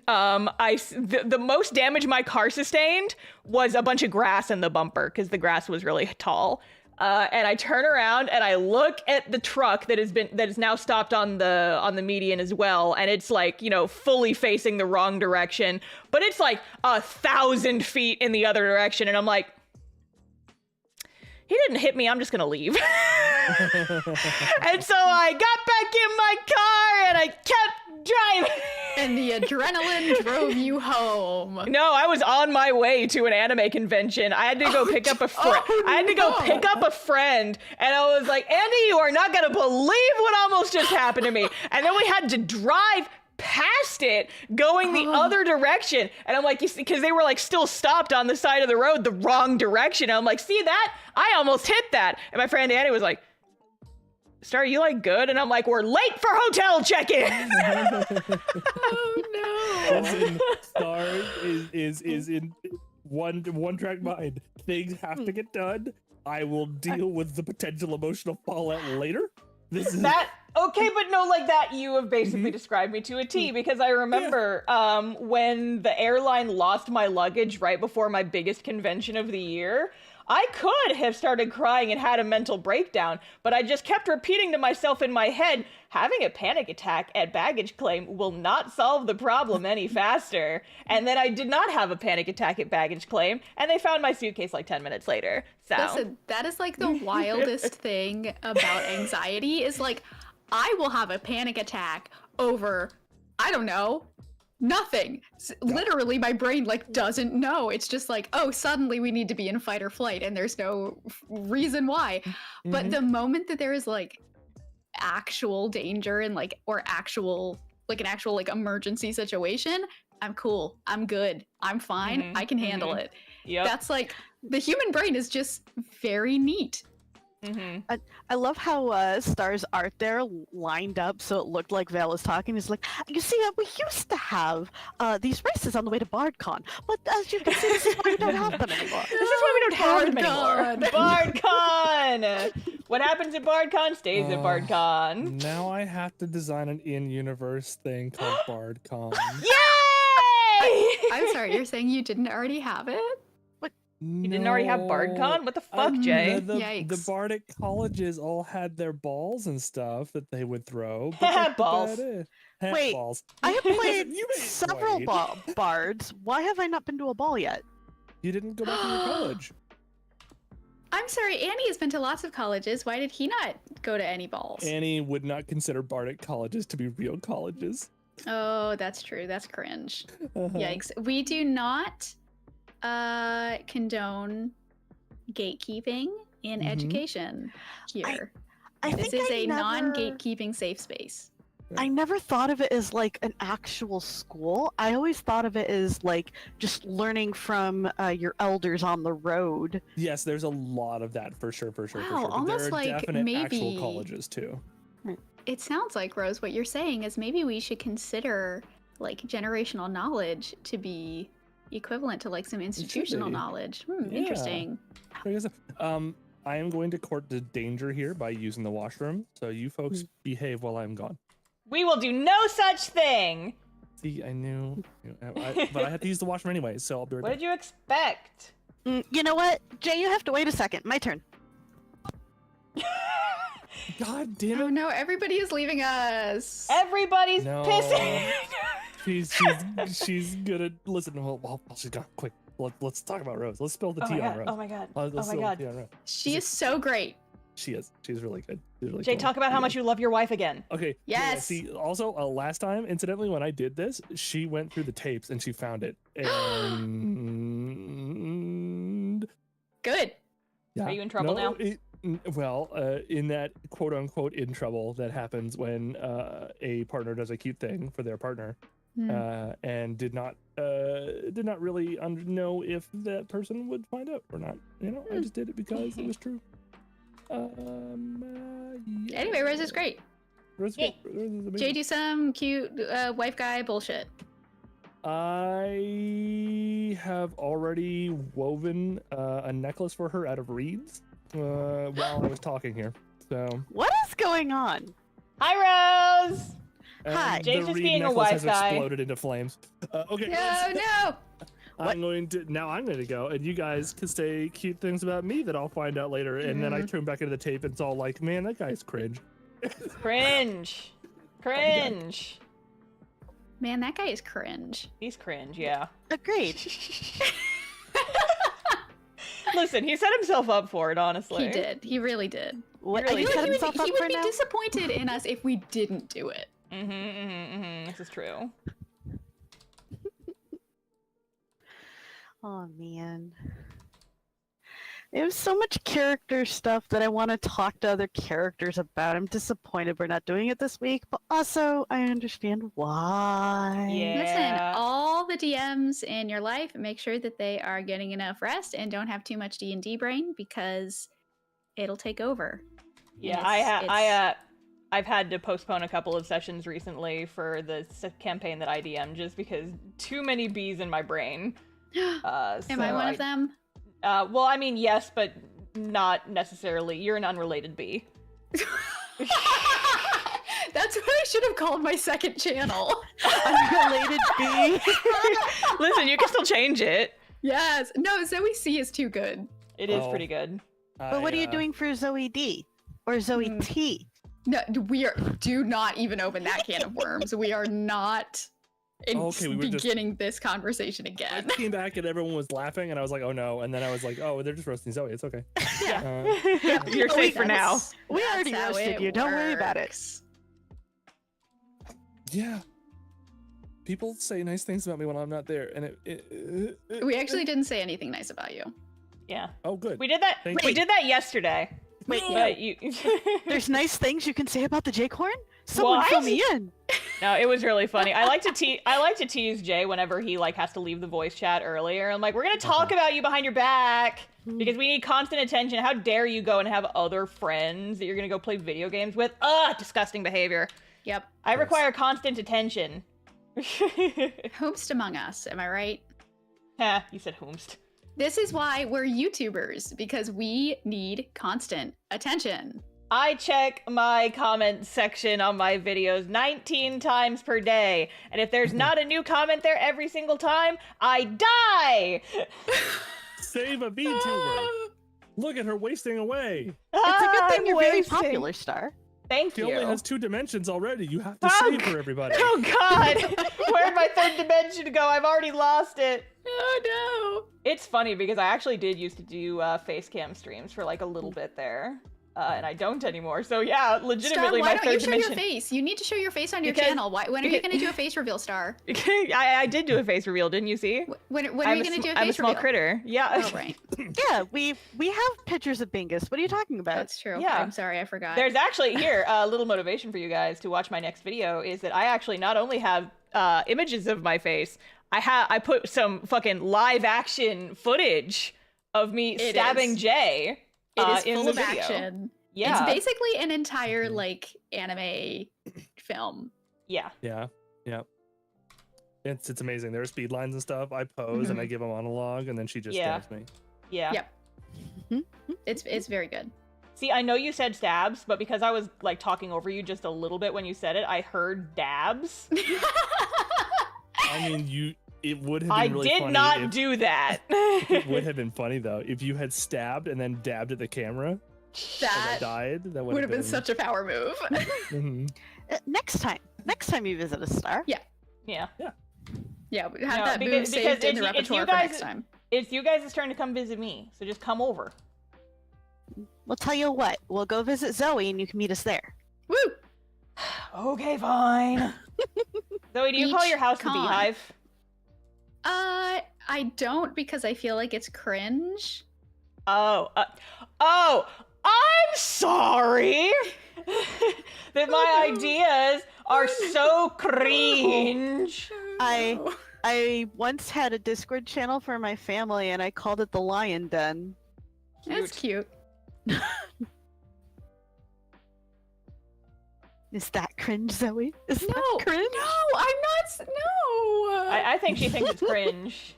The most damage my car sustained was a bunch of grass in the bumper because the grass was really tall. And I turn around and I look at the truck that is now stopped on the median as well, and it's like fully facing the wrong direction, but it's like 1,000 feet in the other direction, and I'm like, he didn't hit me, I'm just gonna leave. And so I got back in my car and I kept driving. And the adrenaline drove you home. No, I was on my way to an anime convention. I had to go pick up a friend. I had to go pick up a friend, and I was like, Andy, you are not gonna believe what almost just happened to me. And then we had to drive past it going the other direction, and I'm like, you see, because they were like still stopped on the side of the road the wrong direction, and I'm like, see that, I almost hit that. And my friend Annie was like, Star, you like good? And I'm like, we're late for hotel check-in. Oh no. Listen, Star is in one track mind. Things have to get done. I will deal with the potential emotional fallout later. This is That okay, but no, like that you have basically described me to a T, because I remember when the airline lost my luggage right before my biggest convention of the year. I could have started crying and had a mental breakdown, but I just kept repeating to myself in my head, having a panic attack at baggage claim will not solve the problem any faster. And then I did not have a panic attack at baggage claim, and they found my suitcase like 10 minutes later. So Listen, that is like the wildest thing about anxiety is like, I will have a panic attack over, I don't know, nothing. Literally, my brain like doesn't know. It's just like, oh, suddenly we need to be in fight or flight, and there's no reason why. But the moment that there is like actual danger and like or actual like an actual like emergency situation, I'm cool. I'm good. I'm fine. I can handle it. Yep. That's like the human brain is just very neat. I love how Star's art there lined up so it looked like Val was talking. It's like, you see, we used to have these races on the way to BardCon, but as you can see, this is why we don't have them anymore. This is why we don't have them anymore. BardCon. BardCon! What happens at BardCon stays at BardCon. Now I have to design an in-universe thing called BardCon. Yay! I'm sorry, you're saying you didn't already have it? You didn't already have BardCon? What the fuck, Jay? The Yikes. Bardic colleges all had their balls and stuff that they would throw. But that's Balls. about it. Hat Wait, balls. I have played You made several wait. bards. Why have I not been to a ball yet? You didn't go back to your college. I'm sorry, Annie has been to lots of colleges. Why did he not go to any balls? Annie would not consider Bardic colleges to be real colleges. Oh, that's true. That's cringe. Uh-huh. Yikes. We do not condone gatekeeping in education here. I This think is I a never- non-gatekeeping safe space. I never thought of it as like an actual school. I always thought of it as like just learning from your elders on the road. Yes, there's a lot of that for sure. Wow, But there almost are like definite actual maybe- colleges too. It sounds like, Rose, what you're saying is maybe we should consider like generational knowledge to be equivalent to like some institutional be. knowledge. Yeah. Interesting. I guess, I am going to court the danger here by using the washroom. So you folks behave while I'm gone. We will do no such thing. See, I knew, but I have to use the washroom anyway, so I'll be right What back. did you expect? You know what, Jay? You have to wait a second. My turn. God damn Oh it! no, everybody is leaving us. Everybody's No. pissing. She's gonna listen. Well, she's gone. Quick, let's talk about Rose. Let's spill the Oh tea my on god. Rose. Oh my god. Let's Oh my spill the god. tea on Rose. She is so great. She is. She's really good. She's really Jay, cool. talk about how Yeah. much you love your wife again. Okay. Yes. See, also last time, incidentally, when I did this, she went through the tapes and she found it. And Good. yeah. Are you in trouble now? In that quote unquote in trouble that happens when a partner does a cute thing for their partner, and did not really know if that person would find out or not. I just did it because it was true. Yeah. Anyway, Rose is great. Rose is Yay. great. Rose is amazing. Jay, do some cute wife guy bullshit. I have already woven a necklace for her out of reeds while I was talking here. So What is going on? Hi, Rose. and Hi. the Jay's just reed being a necklace wise has guy. exploded into flames. Okay. No. I'm going to go, and you guys can say cute things about me that I'll find out later, and then I turn back into the tape, and it's all like, man, that guy's cringe. Cringe. Cringe. Man, that guy is cringe. He's cringe, yeah. Agreed. Listen, he set himself up for it, honestly. He did. He really did. What? really He did. set He himself up would for be now? disappointed in us if we didn't do it. This is true. Oh man. There's so much character stuff that I want to talk to other characters about. I'm disappointed we're not doing it this week, but also I understand why. Yeah. Listen, all the DMs in your life, make sure that they are getting enough rest and don't have too much D&D brain because it'll take over. Yeah, I've had to postpone a couple of sessions recently for the campaign that I DM just because too many bees in my brain. Am I one of them? Well, I mean, yes, but not necessarily. You're an unrelated bee. That's what I should have called my second channel. Unrelated bee. Listen, you can still change it. Yes. No, Zoe C is too good. It is pretty good. But what are you doing for Zoe D? Or Zoe T? No, do not even open that can of worms. We are not beginning this conversation again. I came back and everyone was laughing, and I was like, "Oh no!" And then I was like, "Oh, they're just roasting Zoe. It's okay." Yeah, You're safe for now. We already how roasted it you. Don't worry about it. works. Yeah. People say nice things about me when I'm not there, and We actually didn't say anything nice about you. Yeah. Oh, good. We did that. Thank We you. did that yesterday. Wait, But you. there's nice things you can say about the Jake Horn? Someone What? fill me in. No, it was really funny. I like to tease Jay whenever he like has to leave the voice chat earlier. I'm like, we're gonna talk about you behind your back because we need constant attention. How dare you go and have other friends that you're gonna go play video games with? Ugh, disgusting behavior. Yep. I require constant attention. Whomst among us, am I right? Heh, you said whomst. This is why we're YouTubers, because we need constant attention. I check my comment section on my videos 19 times per day, and if there's not a new comment there every single time, I die! Save a VTuber. Look at her wasting away. It's a good thing I'm you're very wasting. popular, Star. Thank She you. only has 2 dimensions already. You have to Oh, save for everybody. Oh god! Where'd my third dimension go? I've already lost it. Oh It's funny because I actually did used to do face cam streams for like a little bit there. And I don't anymore. So yeah, no. Star, legitimately why my don't third you show dimension. your face? You need to show your face on your Because- channel. When are you going to do a face reveal, Star? I did do a face reveal, didn't you see? When are you going to do a face I'm a small reveal? critter. Yeah. Oh, right. Yeah, we have pictures of Bingus. What are you talking about? That's true. Yeah. I'm sorry, I forgot. There's actually here a little motivation for you guys to watch my next video is that I actually not only have images of my face, I put some fucking live action footage of me It stabbing is. Jay It is in full the of video. action. Yeah. It's basically an entire like anime film. Yeah. Yeah. It's amazing. There are speed lines and stuff. I pose and I give a monologue, and then she just Yeah. stabs me. Yeah. Yep. It's very good. See, I know you said stabs, but because I was like talking over you just a little bit when you said it, I heard dabs. I mean, it would have been I really did funny not if- do that. It would have been funny though if you had stabbed and then dabbed at the camera and I That died. That would have been such a power move. Mhm. Next time you visit a Star. Yeah. Yeah, have No, that because- move saved in the it's you repertoire for guys- next time. It's you guys' turn to come visit me, so just come over. We'll tell you what. We'll go visit Zoe and you can meet us there. Woo! Okay, fine. Zoe, do you call Beach your house the con. Beehive? I don't because I feel like it's cringe. Oh, I'm sorry that my ideas are so cringe. I once had a Discord channel for my family and I called it the Lion Den. That's cute. Is that cringe, Zoe? Is No, that cringe? no, I'm not. No, I think she thinks it's cringe.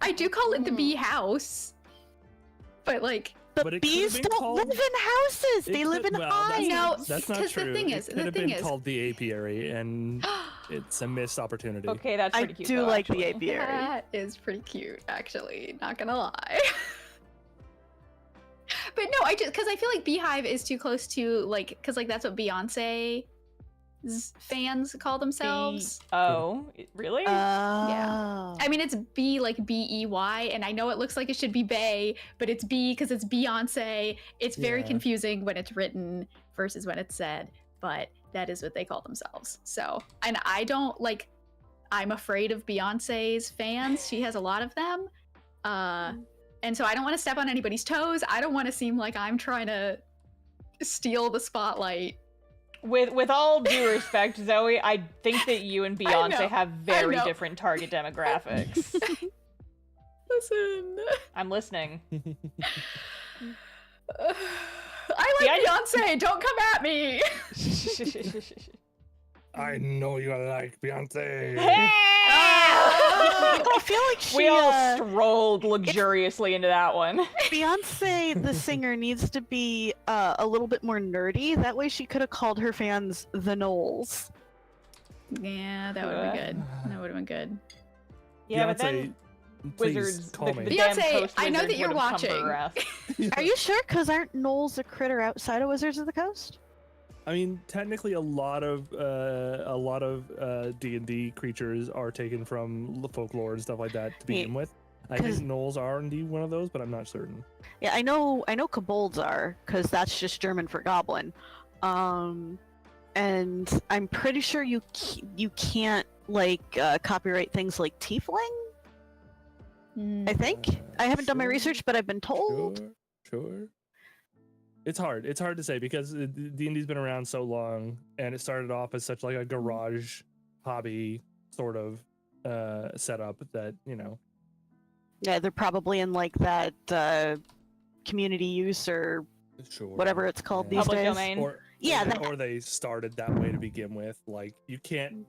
I do call it the bee house, but like, The But it could've bees been don't called- live in houses. It They live could- in well, hives. No, That's not 'cause true. the thing is, it could have the been thing is- called the apiary, and it's a missed opportunity. Okay, that's I pretty cute. do though, like actually. the apiary. that is pretty cute, actually. Not gonna lie. But no, I just because I feel like Beehive is too close to like because like that's what Beyonce's fans call themselves. Oh, really? Oh. I mean, it's B like BEY, and I know it looks like it should be Bay, but it's B because it's Beyonce. It's very Yeah. confusing when it's written versus when it's said, but that is what they call themselves. So, and I don't like, I'm afraid of Beyonce's fans. She has a lot of them. And so I don't want to step on anybody's toes. I don't want to seem like I'm trying to steal the spotlight. With all due respect, Zoe, I think that you and I Beyonce know, have very know. different target demographics. Listen. I'm listening. I like Beyonce. Don't come at me. I know you like Beyonce. I feel like We all strolled luxuriously into that one. Beyonce, the singer, needs to be a little bit more nerdy. That way she could have called her fans the Knowles. Yeah, that would have been good. That would have been good. Yeah, Beyonce, but then please Wizards, call the me. damn Beyonce, Coast I know Wizards that you're would've come for watching. her ass. Are you sure? Because aren't Knowles a critter outside of Wizards of the Coast? I mean, technically, a lot of D&D creatures are taken from folklore and stuff like that to begin with. I think Knowles are indeed one of those, but I'm not certain. Yeah, I know kobolds are, because that's just German for goblin. And I'm pretty sure you can't copyright things like tiefling. I think I haven't done my research, but I've been told. Sure. It's hard. It's hard to say because D&D's been around so long, and it started off as such like a garage hobby sort of setup that Yeah, they're probably in like that community use or whatever it's called these Public days. domain. Or they started that way to begin with. Like you can't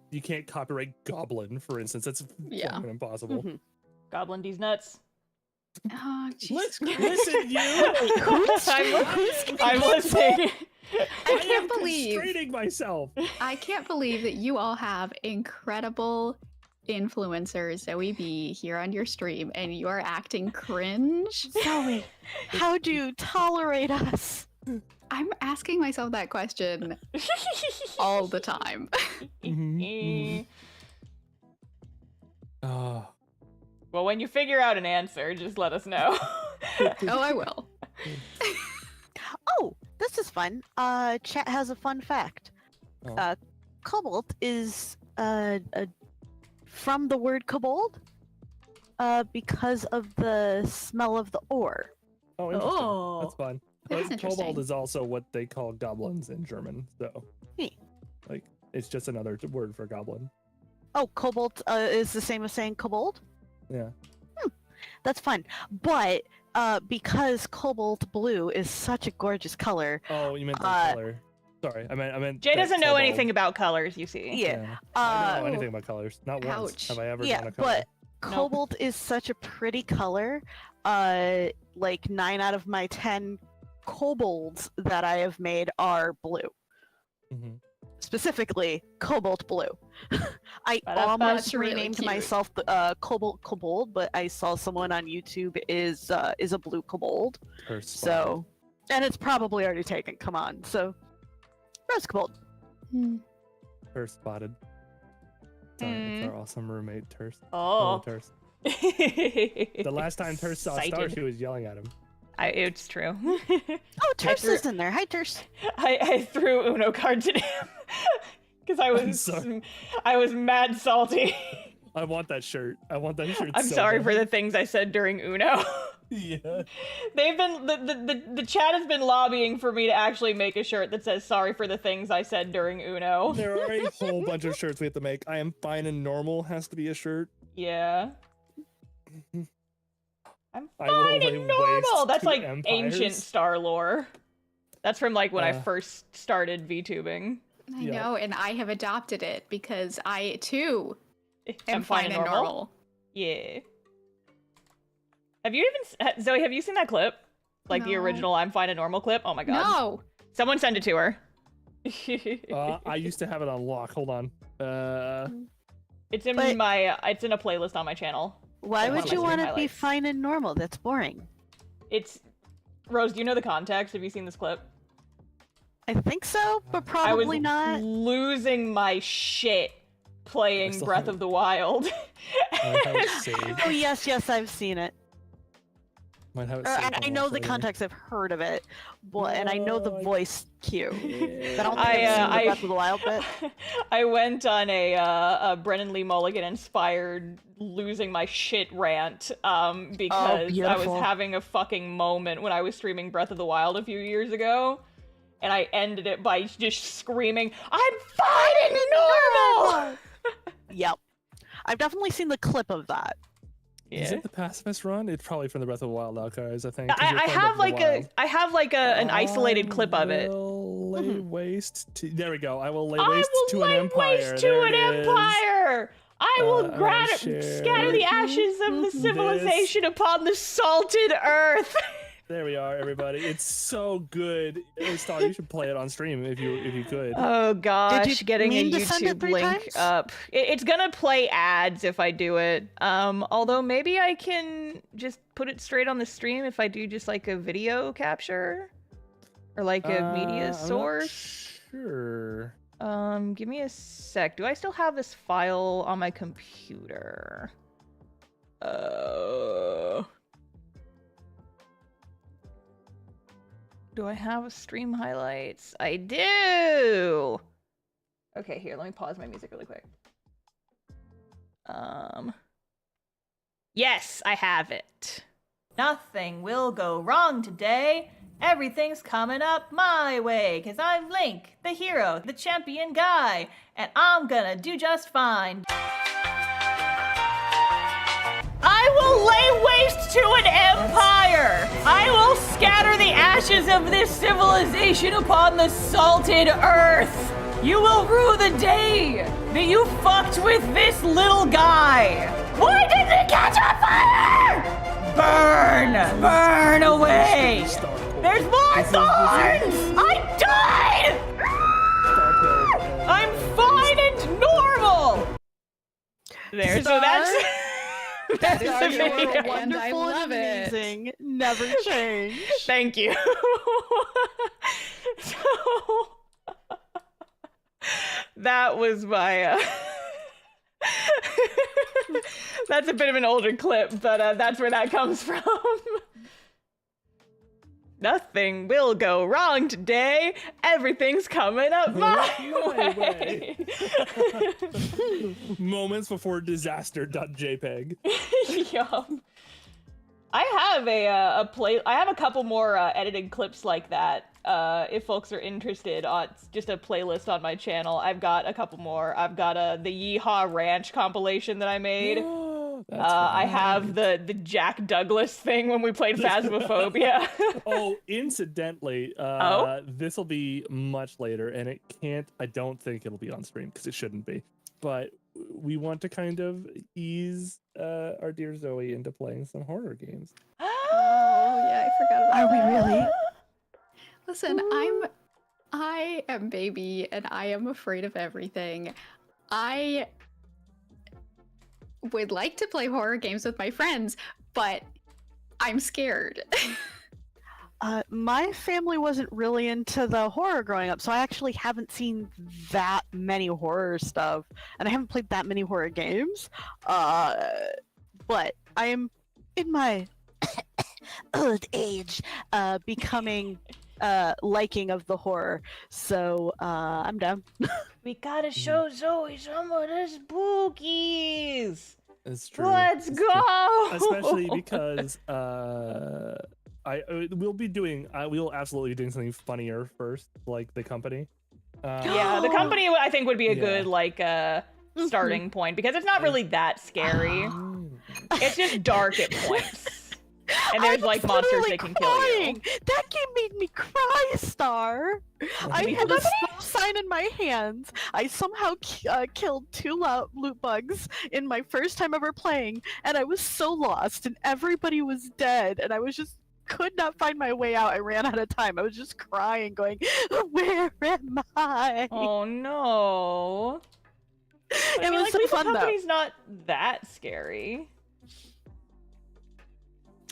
copyright Goblin, for instance. That's fucking impossible. Mhm. Goblin D's nuts. Oh, Jesus Christ. Listen, you. I'm listening. I can't believe Constraining myself. I can't believe that you all have incredible influencers, Zoe B, here on your stream, and you are acting cringe. Zoe, how do you tolerate us? I'm asking myself that question all the time. Oh. Well, when you figure out an answer, just let us know. Oh, I will. Oh, this is fun. Chat has a fun fact. Oh. Cobalt is from the word kobold because of the smell of the ore. Oh, interesting. Oh. That's fun. That's But interesting. Kobold is also what they call goblins in German, so Neat. like it's just another word for goblin. Oh, cobalt is the same as saying kobold? Yeah. That's fun. But because cobalt blue is such a gorgeous color. Oh, you meant the color. Sorry, I meant. Jay that doesn't know Kobold. anything about colors, you see. Yeah. I don't know anything about colors. Not once Ouch. have I ever Yeah, done a color. but cobalt is such a pretty color. Like 9 out of my 10 kobolds that I have made are blue. Mhm. Specifically, cobalt blue. I That's almost really renamed cute. myself Cobalt Kobold, but I saw someone on YouTube is a blue kobold. Her So, and it's probably already taken. Come on, so rose kobold. Her spotted. It's our awesome roommate Terse. Oh. Hello, Terse. The last time Terse saw Star, Excited. she was yelling at him. It's true. Oh, Terse is in there. Hi, Terse. I threw Uno cards at him because sorry. I was mad salty. I want that shirt. I want that shirt. I'm so sorry bad. for the things I said during Uno. Yeah. They've been the chat has been lobbying for me to actually make a shirt that says sorry for the things I said during Uno. There are a whole bunch of shirts we have to make. I am fine and normal has to be a shirt. Yeah. I'm I will fine lay and normal. waste That's to like empires. ancient Star lore. That's from like when I Uh. first started VTubing. I Yeah. know, and I have adopted it because I too am I'm fine and normal. Yeah. Have you even Zoe? Have you seen that clip? Like the No. original "I'm Fine and Normal" clip? Oh my god! No. Someone send it to her. I used to have it on lock. Hold on. It's in But- my. It's in a playlist on my channel. Why That's would one of you my want to be highlights. fine and normal? That's boring. It's Rose. Do you know the context? Have you seen this clip? I think so, but I was probably not. losing my shit playing still Breath haven't- of the Wild. Might have it saved. Oh yes, I've seen it. Might have it Or, saved and on I know watch the later. context. I've heard of it, but and I know the What? voice cue. Yeah. I don't think I've seen the I- Breath of the Wild bit. I went on a Brennan Lee Mulligan inspired losing my shit rant because I was beautiful. having a fucking moment when I was streaming Breath of the Wild a few years ago, and I ended it by just screaming, "I'm fine and normal!" Yep, I've definitely seen the clip of that. Is Yeah. it the pacifist run? It's probably from the Breath of the Wild archives, I think. I have like an isolated clip of it. I will lay waste to. There we go. I will lay I waste will to an lay empire. waste to There an it is. empire. I will I'm gonna scatter the ashes of the civilization upon the salted earth. There we are, everybody. It's so good. Star, you should play it on stream if you could. Oh gosh, getting a mean to send it YouTube 3 link times? up. It's gonna play ads if I do it. Although maybe I can just put it straight on the stream if I do just like a video capture or like a media I'm not source. sure. Give me a sec. Do I still have this file on my computer? Do I have stream highlights? I do! Okay, here, let me pause my music really quick. Yes, I have it. Nothing will go wrong today. Everything's coming up my way, 'cause I'm Link, the hero, the champion guy, and I'm gonna do just fine. I will lay waste to an empire! I will scatter the ashes of this civilization upon the salted earth! You will rue the day that you fucked with this little guy! Why didn't it catch on fire? Burn! Burn away! There's more thorns! I died! I'm fine and normal! There, so that's... That is the so video. and I Wonderful love and it. amazing. Never change. Thank you. So that was my that's a bit of an older clip, but that's where that comes from. Nothing will go wrong today. Everything's coming up my way. Moments before disaster.jpg. Yum. I have I have a couple more edited clips like that. If folks are interested, it's just a playlist on my channel. I've got a couple more. I've got the Yeehaw Ranch compilation that I made. I have the Jack Douglas thing when we played Phasmophobia. Oh, incidentally, this will be much later, and I don't think it'll be on stream because it shouldn't be. But we want to kind of ease our dear Zoe into playing some horror games. Oh yeah, I forgot about Are that. we really? Listen, I am baby and I am afraid of everything. I would like to play horror games with my friends, but I'm scared. My family wasn't really into the horror growing up, so I actually haven't seen that many horror stuff, and I haven't played that many horror games. But I am in my old age, becoming liking of the horror, so I'm down. We gotta show Zoe some of the spookies. It's true. Let's It's true. go. Especially because we'll absolutely be doing something funnier first, like the company. Yeah, the company I think would be a Yeah. good like starting point because it's not really that scary. It's just dark at points. And there's I like was monsters literally that can kill you. crying. That game made me cry, Star. I Me had too. a stop sign in my hands. I somehow killed 2 loot bugs in my first time ever playing, and I was so lost, and everybody was dead, and I was just could not find my way out. I ran out of time. I was just crying, going, "Where am I?" Oh no. It I mean, was like, so Lethal fun though. Company's not that scary.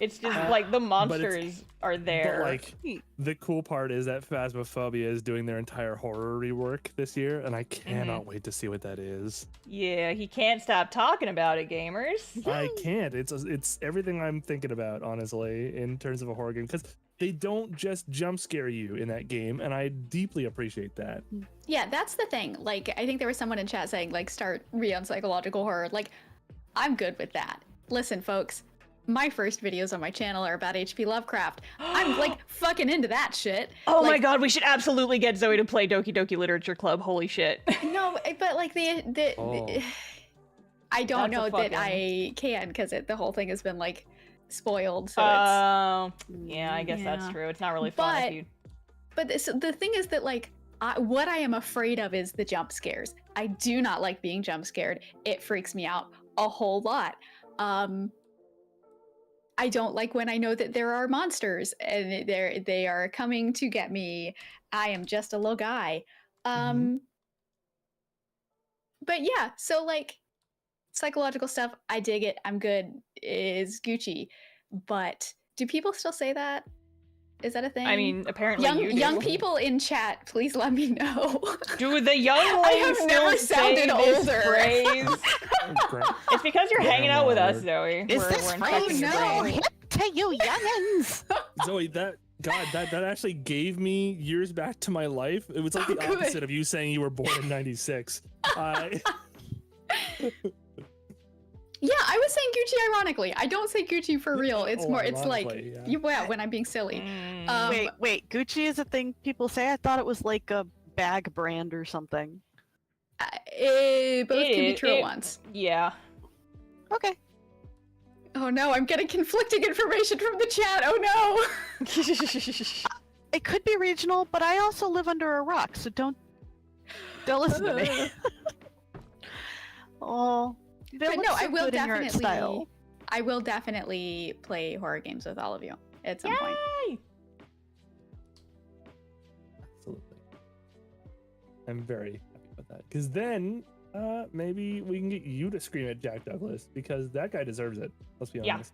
It's just like the monsters are there. But like the cool part is that Phasmophobia is doing their entire horror rework this year, and I cannot wait to see what that is. Yeah, he can't stop talking about it, gamers. I can't. It's everything I'm thinking about, honestly, in terms of a horror game, because they don't just jump scare you in that game, and I deeply appreciate that. Yeah, that's the thing. Like, I think there was someone in chat saying, like, start re-on psychological horror. Like, I'm good with that. Listen, folks, my first videos on my channel are about H.P. Lovecraft. I'm, like, fucking into that shit. Oh my Like, god, we should absolutely get Zoe to play Doki Doki Literature Club. Holy shit. No, but, like, Oh. I don't That's a know that fucking- I can because the whole thing has been like spoiled. So Oh, yeah, I guess that's Yeah. true. It's not really fun if But- you. But the thing is that like what I am afraid of is the jump scares. I do not like being jump scared. It freaks me out a whole lot. I don't like when I know that there are monsters and they are coming to get me. I am just a little guy. Mhm. But yeah, so like psychological stuff, I dig it. I'm good. Is Gucci. But do people still say that? Is that a thing? I mean, apparently you do. young people in chat, please let me know. Do the younglings I have still never say sounded this older. phrase? Oh, great. It's because you're hanging out with us, Lord. Zoe. Is we're, this we're infecting phrase your no. brain. hip to you youngins? Zoe, that actually gave me years back to my life. It was like Oh, the good. opposite of you saying you were born in '96. Yeah, I was saying Gucci ironically. I don't say Gucci for real. It's Oh, more, it's like, ironically, yeah. when I'm being silly. Mm. Wait, Gucci is a thing people say? I thought it was like a bag brand or something. Both can be true at once. Yeah. Okay. Oh no, I'm getting conflicting information from the chat. Oh no. It could be regional, but I also live under a rock, so don't listen to me. Oh, they But look no, so I will good in your art style. definitely play horror games with all of you at some point. Yay! Absolutely. I'm very happy about that. Because then maybe we can get you to scream at Jack Douglas because that guy deserves it. Let's be Yeah. honest.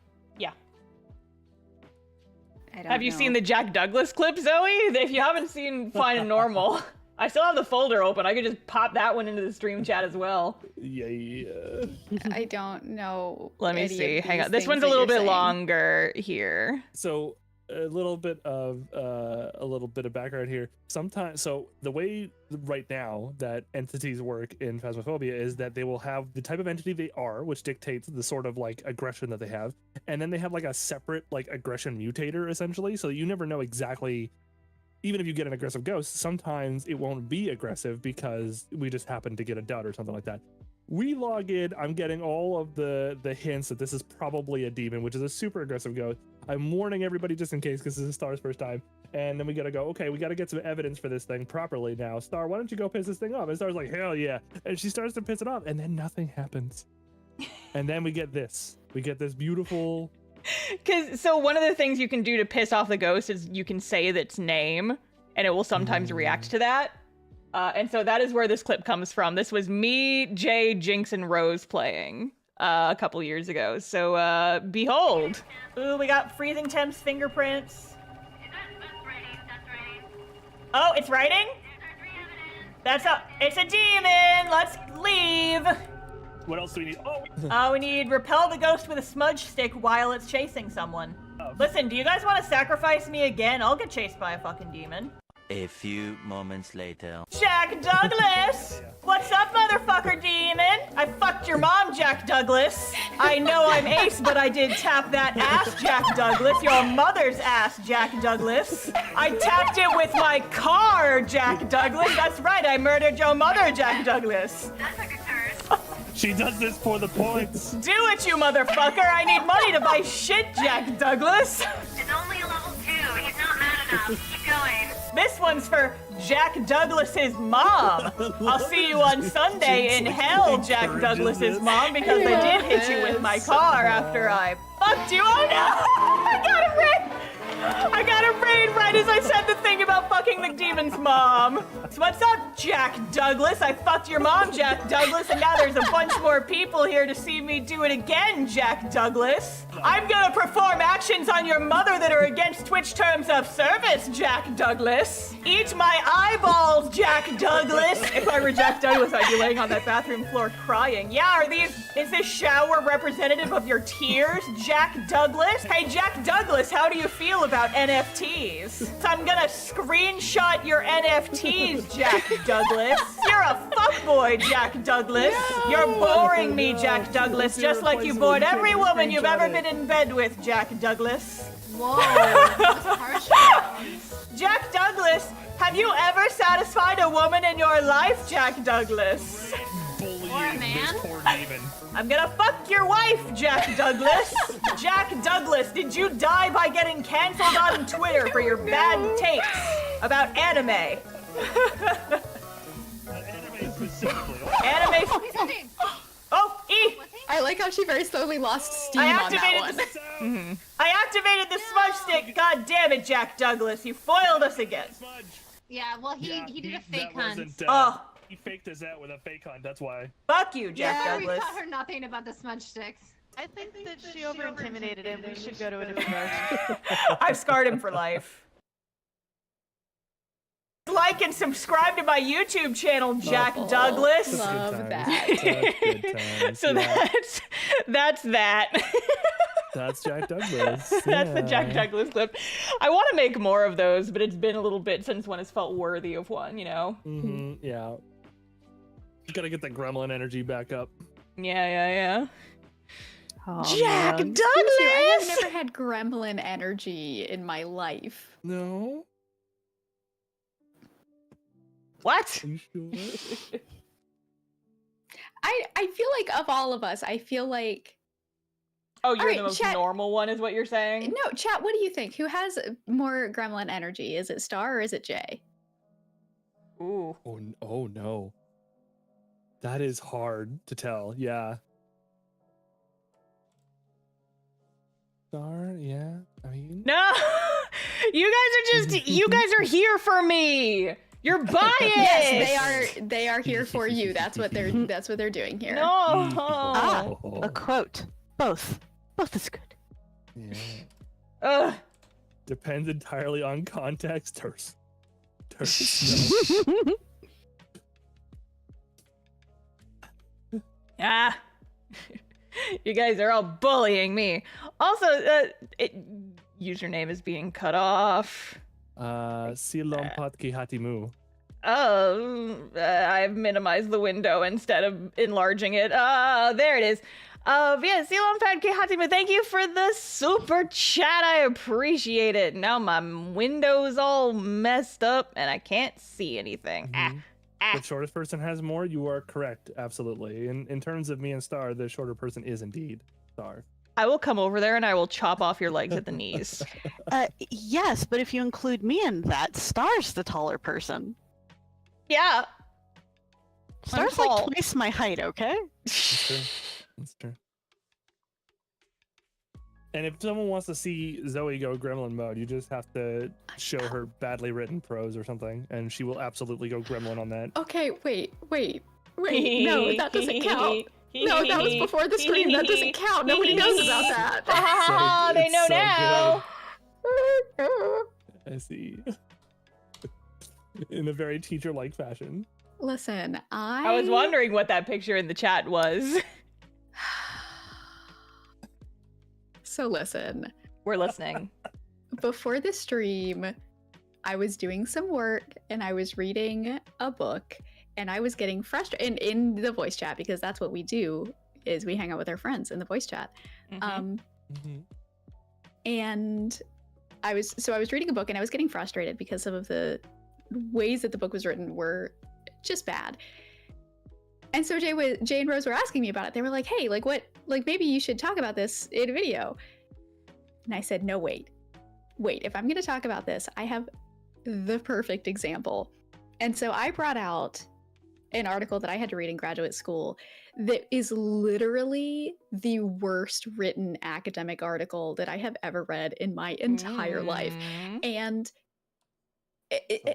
I don't Have you know. seen the Jack Douglas clip, Zoe? If you haven't seen Fine and Normal, I still have the folder open. I could just pop that one into the stream chat as well. Yeah. I don't know. Let me any of see. Hang these on. This things one's a that little you're bit saying. longer here. So a little bit of background here. Sometimes, so the way right now that entities work in Phasmophobia is that they will have the type of entity they are, which dictates the sort of like aggression that they have, and then they have like a separate like aggression mutator essentially. So you never know exactly. Even if you get an aggressive ghost, sometimes it won't be aggressive because we just happen to get a dud or something like that. We log in, I'm getting all of the hints that this is probably a demon, which is a super aggressive ghost. I'm warning everybody just in case because this is Star's first time. And then we gotta go, okay, we gotta get some evidence for this thing properly now. Star, why don't you go piss this thing off? And Star's like, hell yeah. And she starts to piss it off, and then nothing happens. And then we get this. We get this beautiful... So one of the things you can do to piss off the ghost is you can say its name, and it will sometimes react to that. And so that is where this clip comes from. This was me, Jay, Jinx, and Rose playing a couple years ago. So behold. Ooh, we got freezing temps, fingerprints. Oh, it's writing? It's a demon. Let's leave. What else do we need? We need repel the ghost with a smudge stick while it's chasing someone. Listen, do you guys want to sacrifice me again? I'll get chased by a fucking demon. A few moments later. Jack Douglas! What's up, motherfucker demon? I fucked your mom, Jack Douglas. I know I'm ace, but I did tap that ass, Jack Douglas. Your mother's ass, Jack Douglas. I tapped it with my car, Jack Douglas. That's right, I murdered your mother, Jack Douglas. That's a good turn. She does this for the points. Do it, you motherfucker. I need money to buy shit, Jack Douglas. It's only a level 2. He's not mad enough. Keep going. This one's for Jack Douglas's mom. I'll see you on Sunday in hell, Jack Douglas's mom, because I did hit you with my car after I fucked you. Oh no! I got a raid! I got a raid right as I said the thing about fucking the demon's mom. So what's up, Jack Douglas? I fucked your mom, Jack Douglas, and now there's a bunch more people here to see me do it again, Jack Douglas. I'm gonna perform actions on your mother that are against Twitch terms of service, Jack Douglas. Eat my eyeballs, Jack Douglas. If I were Jack Douglas, I'd be laying on that bathroom floor crying. Yeah, is this shower representative of your tears, Jack Douglas? Hey, Jack Douglas, how do you feel about NFTs? So I'm gonna screenshot your NFTs, Jack Douglas. You're a fuckboy, Jack Douglas. You're boring me, Jack Douglas, just like you bored every woman you've ever been in bed with, Jack Douglas. Whoa, that's harsh. Jack Douglas, have you ever satisfied a woman in your life, Jack Douglas? Bullying Or a man? this poor demon. I'm gonna fuck your wife, Jack Douglas. Jack Douglas, did you die by getting canceled on Twitter for your bad takes about anime? Anime specifically. Anime. Oh, E! I like how she very slowly lost steam I on that activated one. I activated the smudge stick. God damn it, Jack Douglas. You foiled us again. Smudge. Yeah, well, he did a fake that hunt. wasn't, Oh, He faked us out with a fake hunt, that's why. fuck you, Jack Yeah, we Douglas. taught her nothing about the smudge sticks. I think that she over-intimidated him. We should go to a different direction. I've scarred him for life. Like and subscribe to my YouTube channel, Jack Oh, Douglas. love Good that. times. Such good times. So yeah. that's that. That's Jack Douglas. That's the Jack yeah. Douglas clip. I want to make more of those, but it's been a little bit since one has felt worthy of one, you know? Mm-hmm, yeah. You gotta get that gremlin energy back up. Yeah. Oh, Jack man. Douglas! I have never had gremlin energy in my life. No? What? Are you sure? I feel like of all of us, I feel like Oh, you're Alright, the most chat- normal one, is what you're saying? no, chat, what do you think? Who has more gremlin energy? Is it Star or is it Jay? Ooh. Oh no. That is hard to tell, yeah. Star, yeah. I mean, No! You guys are here for me! You're biased! Yes, they are here for you. That's what they're doing here. No! Ah, a quote. Both is good. yeah. Ugh. Depends entirely on context. Terse. Ah. You guys are all bullying me. Also, username is being cut off. Silompatki Hatimu. Oh, I've minimized the window instead of enlarging it. There it is. Yeah, Silon Padke Hatimu, thank you for the super chat. I appreciate it. Now my window's all messed up and I can't see anything. The shortest person has more. You are correct, absolutely. In terms of me and Star, the shorter person is indeed Star. I will come over there and I will chop off your legs at the knees. Yes, but if you include me in that, Star's the taller person. Yeah. Star's tall. like twice my height, okay? That's true. That's true. And if someone wants to see Zoe go gremlin mode, you just have to show her badly written prose or something, and she will absolutely go gremlin on that. Okay, wait. No, that doesn't count. No, that was before the stream. That doesn't count. Nobody knows about that. Ah, they It's know so now. I see. In a very teacher-like fashion. Listen, I was wondering what that picture in the chat was. So listen, We're listening. before the stream, I was doing some work and I was reading a book and I was getting frustrated in the voice chat because that's what we do is we hang out with our friends in the voice chat. Mhm. And I was reading a book and I was getting frustrated because some of the ways that the book was written were just bad. And so Jay and Rose were asking me about it. They were like, "Hey, maybe you should talk about this in a video." And I said, "No, wait. If I'm going to talk about this, I have the perfect example." And so I brought out an article that I had to read in graduate school that is literally the worst written academic article that I have ever read in my entire life. Mhm. And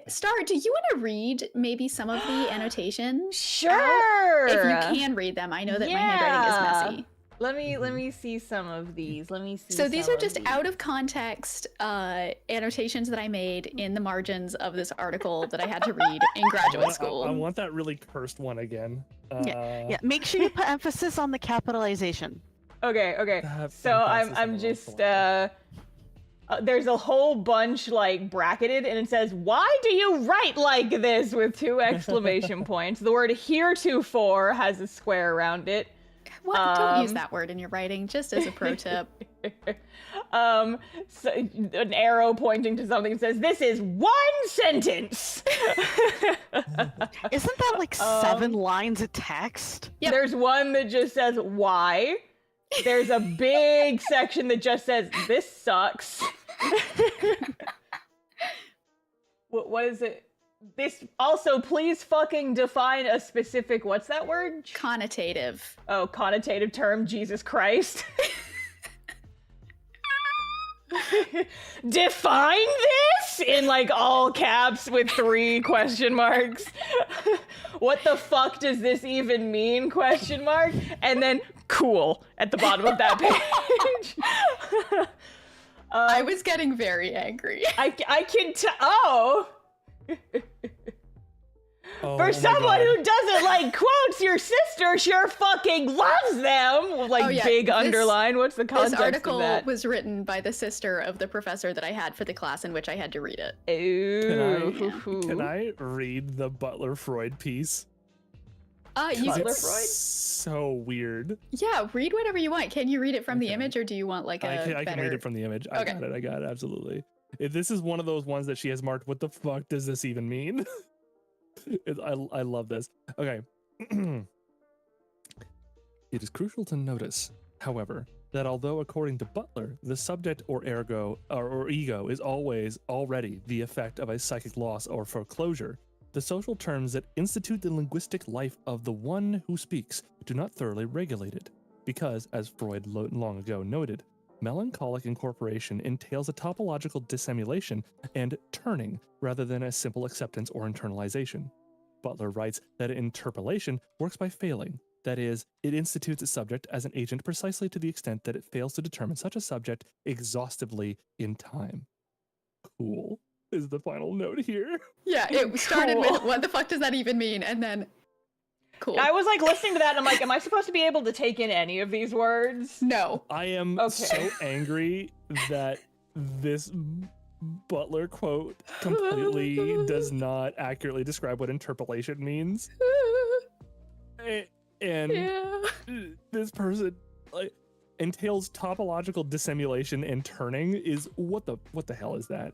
Star, do you want to read maybe some of the annotations? Sure. If you can read them, I know that my handwriting is messy. Let me see some of these. Let me see. So these some are of just these. out of context annotations that I made in the margins of this article that I had to read in graduate school. I want that really cursed one again. Yeah, make sure you put emphasis on the capitalization. Okay. That So I'm emphasis just on there's a whole bunch like bracketed and it says, "Why do you write like this?" with 2 exclamation points. The word heretofore has a square around it. What? Don't use Um, that word in your writing, just as a pro tip. So an arrow pointing to something says, "This is one sentence." Isn't that like 7 lines of text? Yep. There's one that just says "why." There's a big section that just says, "This sucks." What is it? This also, please fucking define a specific, what's that word? Connotative. Oh, connotative term, Jesus Christ. Define this in like all caps with 3 question marks. What the fuck does this even mean? Question mark. And then cool at the bottom of that page. I was getting very angry. I can tell. Oh. Oh For my someone God. who doesn't like quotes, your sister sure fucking loves them. With, like Oh, yeah, big this- underline. What's the context This article of that? was written by the sister of the professor that I had for the class in which I had to read it. Ooh. Can I read the Butler Freud piece? You Butler It's Freud? so weird. yeah, read whatever you want. Can you read it from the Okay. image, or do you want like a I can better? read it from the image. Okay. I got it, absolutely. This is one of those ones that she has marked, what the fuck does this even mean? I love this. Okay. It is crucial to notice, however, that although according to Butler, the subject or ergo or ego is always already the effect of a psychic loss or foreclosure, the social terms that institute the linguistic life of the one who speaks do not thoroughly regulate it, because, as Freud long ago noted, melancholic incorporation entails a topological dissimulation and turning rather than a simple acceptance or internalization. Butler writes that interpolation works by failing. That is, it institutes a subject as an agent precisely to the extent that it fails to determine such a subject exhaustively in time. Cool is the final note here. Yeah, it started Cool. with what the fuck does that even mean, and then cool. I was like listening to that and I'm like, am I supposed to be able to take in any of these words? No. I am Okay. so angry that this Butler quote completely does not accurately describe what interpolation means. And Yeah. this person like entails topological dissimulation and turning is what the hell is that?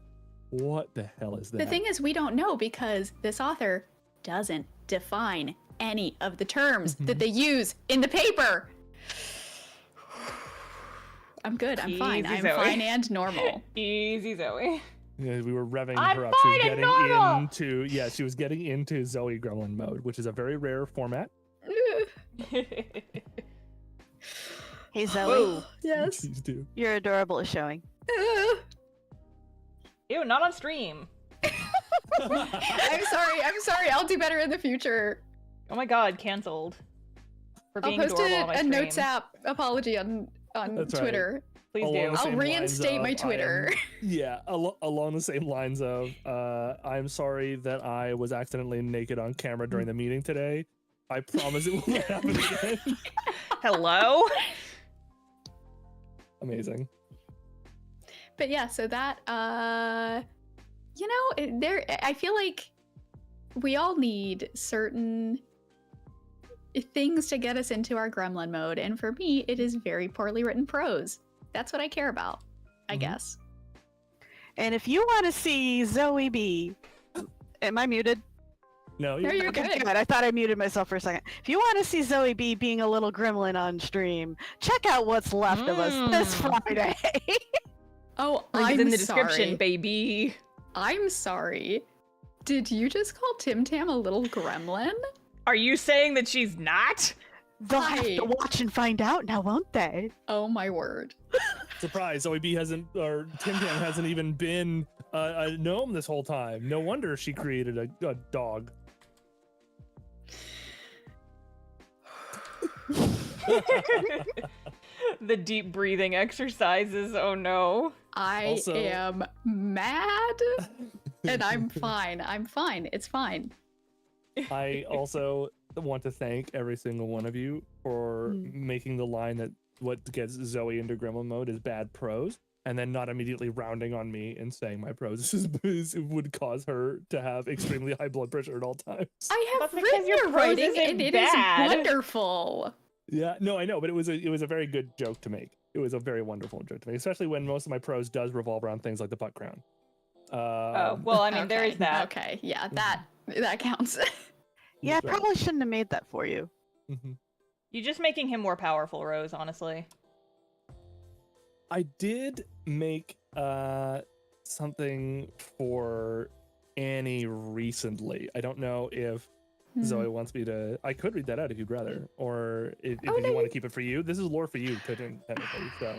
What the hell is that? The thing is, we don't know because this author doesn't define any of the terms that they use in the paper. I'm good. I'm fine. Easy, I'm Zoe. fine and normal. Easy, Zoe. Yeah, we were revving I'm her up. She was fine and getting normal! into she was getting into Zoe Gremlin mode, which is a very rare format. Hey Zoe, Whoa. Yes. Please do. your adorable is showing. Ew, not on stream. I'm sorry. I'm sorry. I'll do better in the future. Oh my god, canceled. For I'll being post adorable on my a stream. notes app apology on That's right. Twitter. Please Along do. the I'll same lines reinstate my of, Twitter. Along the same lines of, I'm sorry that I was accidentally naked on camera during the meeting today. I promise it will not happen again. Hello? Amazing. But yeah, so that you know, I feel like we all need certain things to get us into our gremlin mode, and for me it is very poorly written prose. That's what I care about, I Mhm. guess. And if you want to see Zoe B, am I muted? No, No, you're Okay, good. good. I thought I muted myself for a second. If you want to see Zoe B being a little gremlin on stream, check out what's left of us this Friday. Oh, Links I'm in the sorry. description, baby. I'm sorry. Did you just call Tim Tam a little gremlin? Are you saying that she's not? They'll have Hi. to watch and find out now, won't they? Oh my word. surprise. Zoe B hasn't, or Tim Tam hasn't even been a gnome this whole time. No wonder she created a dog. The deep breathing exercises, oh no. I Also- am mad and I'm fine. I'm fine. It's fine. I also want to thank every single one of you for making the line that what gets Zoe into gremlin mode is bad prose, and then not immediately rounding on me and saying my prose would cause her to have extremely high blood pressure at all times. I have That's because written your your prose writing isn't and it is bad. wonderful. Yeah, no, I know, but it was a very good joke to make. It was a very wonderful joke to me, especially when most of my prose does revolve around things like the butt crown. Oh, well, I mean, there is that. Okay, yeah, that counts. Yeah, I probably shouldn't have made that for you. Mm-hmm. You're just making him more powerful, Rose, honestly. I did make something for Annie recently. I don't know if Zoe wants me to. I could read that out if you'd rather, or if you want to keep it for you. This is lore for you, technically. So.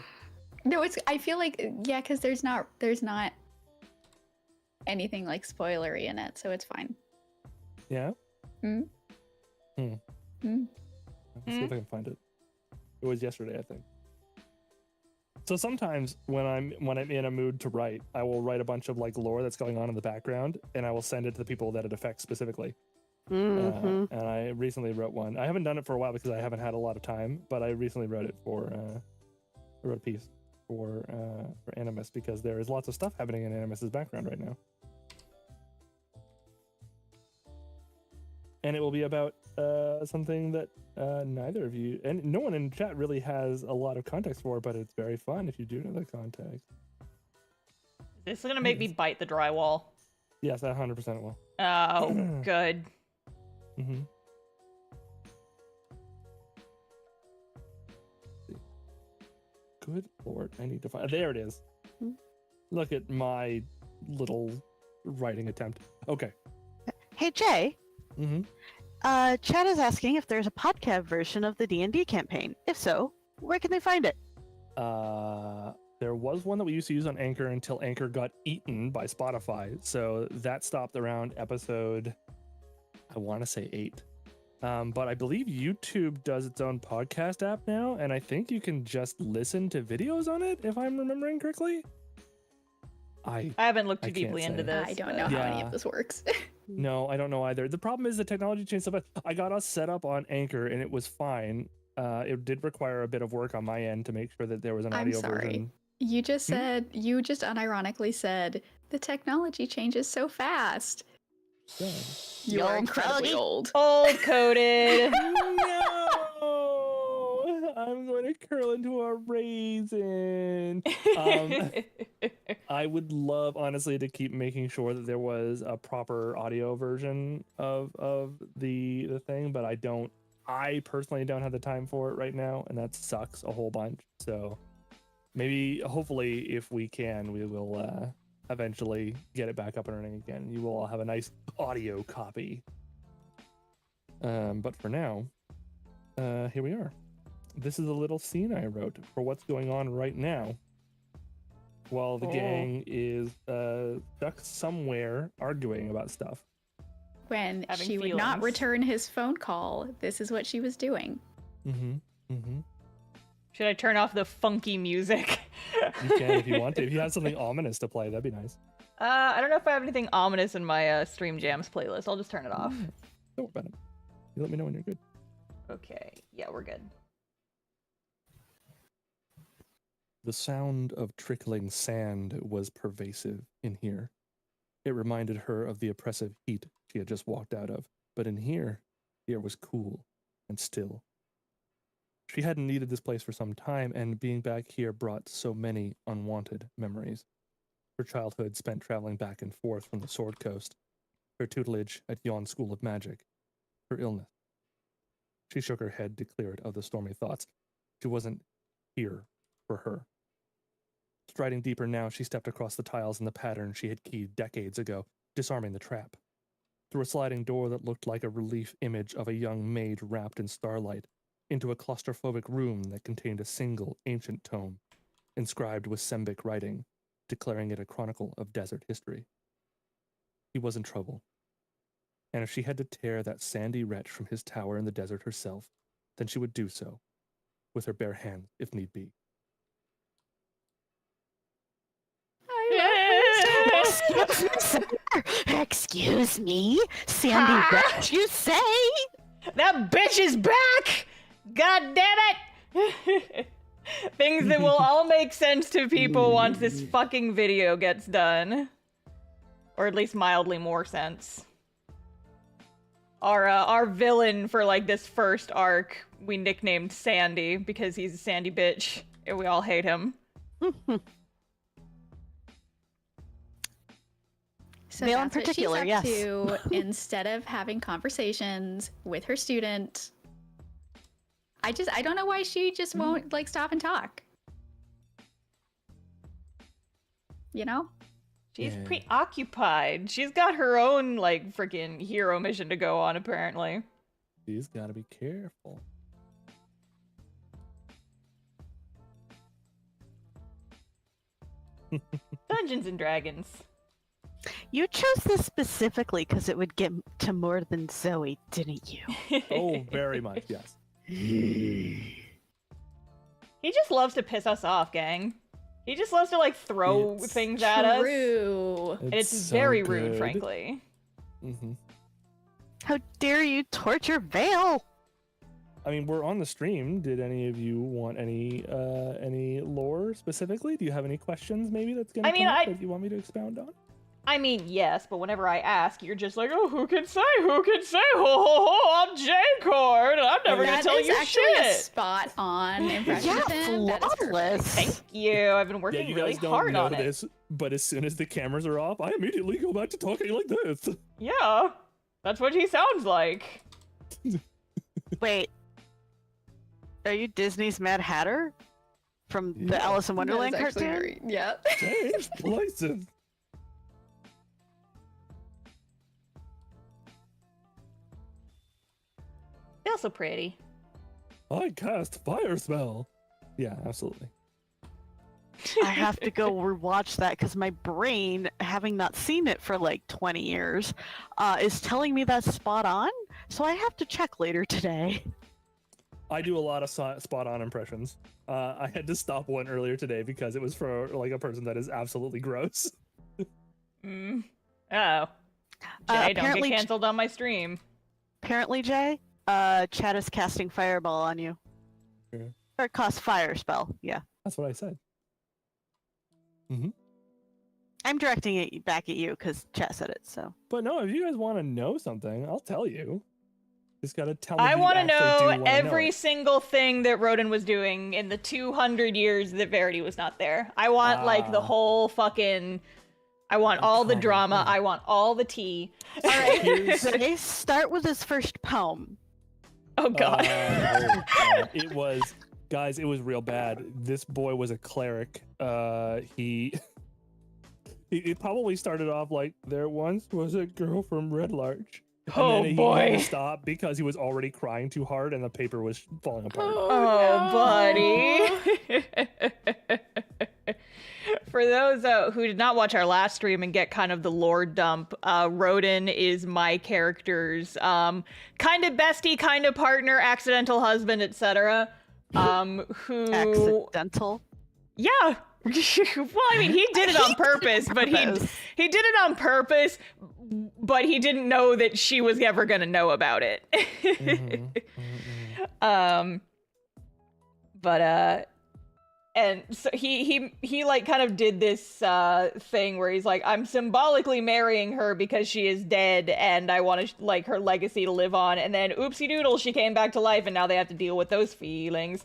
No, it's. I feel like because there's not anything like spoilery in it, so it's fine. Yeah. Hmm. Let's see if I can find it. It was yesterday, I think. So sometimes when I'm in a mood to write, I will write a bunch of like lore that's going on in the background, and I will send it to the people that it affects specifically. And I recently wrote one. I haven't done it for a while because I haven't had a lot of time, but I recently wrote it for I wrote a piece for Animus because there is lots of stuff happening in Animus's background right now. And it will be about something that neither of you and no one in chat really has a lot of context for, but it's very fun if you do know the context. This is gonna make me bite the drywall. Yes, 100% it will. Oh, good. Mm-hmm. Good lord, I need to find. There it is. Look at my little writing attempt. Okay. Hey, Jay. Mm-hmm. Chad is asking if there's a podcast version of the D&D campaign. If so, where can they find it? There was one that we used to use on Anchor until Anchor got eaten by Spotify. So that stopped around episode, I want to say 8. But I believe YouTube does its own podcast app now, and I think you can just listen to videos on it, if I'm remembering correctly. I haven't looked too I can't deeply into say. this. I don't know how any of this works. No, I don't know either. The problem is the technology changed so much. I got us set up on Anchor, and it was fine. It did require a bit of work on my end to make sure that there was an audio version. You just said, you just unironically said, the technology changes so fast. Yeah. You are incredibly old. Old coded. No! I'm going to curl into a raisin. I would love, honestly, to keep making sure that there was a proper audio version of the thing, but I personally don't have the time for it right now, and that sucks a whole bunch. So maybe, hopefully, if we can, we will eventually get it back up and running again. You will all have a nice audio copy. But for now, here we are. This is a little scene I wrote for what's going on right now while the gang is stuck somewhere arguing about stuff. When Having she would not feelings. return his phone call, this is what she was doing. Should I turn off the funky music? You can if you want to. If you have something ominous to play, that'd be nice. I don't know if I have anything ominous in my Stream Jams playlist. I'll just turn it off. Don't worry about it. You let me know when you're good. Okay. Yeah, we're good. The sound of trickling sand was pervasive in here. It reminded her of the oppressive heat she had just walked out of, but in here, the air was cool and still. She hadn't needed this place for some time, and being back here brought so many unwanted memories. Her childhood spent traveling back and forth from the Sword Coast, her tutelage at Yon School of Magic, her illness. She shook her head to clear it of the stormy thoughts. She wasn't here for her. Striding deeper now, she stepped across the tiles in the pattern she had keyed decades ago, disarming the trap. Through a sliding door that looked like a relief image of a young maid wrapped in starlight, into a claustrophobic room that contained a single ancient tome, inscribed with Sembic writing, declaring it a chronicle of desert history. He was in trouble, and if she had to tear that sandy wretch from his tower in the desert herself, then she would do so, with her bare hands if need be. Excuse me, Sandy Wretch, you say? That bitch is back! God damn it! Things that will all make sense to people once this fucking video gets done. Or at least mildly more sense. Our villain for like this first arc, we nicknamed Sandy because he's a sandy bitch. We all hate him. So Male in that's particular, what yes. she's up to instead of having conversations with her student. I don't know why she just won't like stop and talk. You know? She's Yeah. preoccupied. She's got her own like freaking hero mission to go on apparently. She's gotta be careful. Dungeons and Dragons. You chose this specifically because it would get to more than Zoe, didn't you? Oh, very much, yes. He just loves to piss us off, gang. He just loves to like throw It's things at us. True. And it's so very rude, good. frankly. Mm-hmm. How dare you torture Vale? I mean, we're on the stream. Did any of you want any lore specifically? Do you have any questions maybe that's gonna I mean, come up that you want me to expound on? I mean, yes, but whenever I ask, you're just like, oh, who can say? Who can say? Ho, ho, ho, I'm J-Cord. I'm never going to tell you actually a shit. spot on impression Yeah, of him. That is perfect. flawless. Thank you. I've been Yeah, working you really guys don't hard know on it. this, but as soon as the cameras are off, I immediately go back to talking like this. Yeah, that's what he sounds like. Wait. Are you Disney's Mad Hatter? From the Yeah. Alice in Wonderland That is actually cartoon? very- yeah. Change places. They're so pretty. I cast fire spell. Yeah, absolutely. I have to go rewatch that because my brain, having not seen it for like 20 years, is telling me that's spot on. So I have to check later today. I do a lot of spot on impressions. I had to stop one earlier today because it was for like a person that is absolutely gross. Mm. Oh. Jay, don't get apparently- canceled on my stream. Apparently, Jay, Chad is casting fireball on you. Yeah. Or cast fire spell, yeah. That's what I said. I'm directing it back at you because Chat said it, so. But no, if you guys want to know something, I'll tell you. Just gotta tell me. I want to know every single thing that Rodin was doing in the 200 years that Verity was not there. I want like the Ah. whole fucking. I want all the Comment, drama. yeah. I want all the tea. All right, Here's- Jay, start with his first poem. Oh god. It was, guys. It was real bad. This boy was a cleric. It probably started off like there once was a girl from Red Larch. And Oh, then he boy. had to stop because he was already crying too hard and the paper was falling apart. Oh, buddy. For those who did not watch our last stream and get kind of the lore dump, Rodin is my character's kind of bestie, kind of partner, accidental husband, etc. Who Accidental. Yeah. Well, I mean, he did it on purpose, but he did it on purpose, but he didn't know that she was ever gonna know about it. And so he like kind of did this thing where he's like, I'm symbolically marrying her because she is dead and I want to like her legacy to live on. And then oopsie doodle, she came back to life and now they have to deal with those feelings.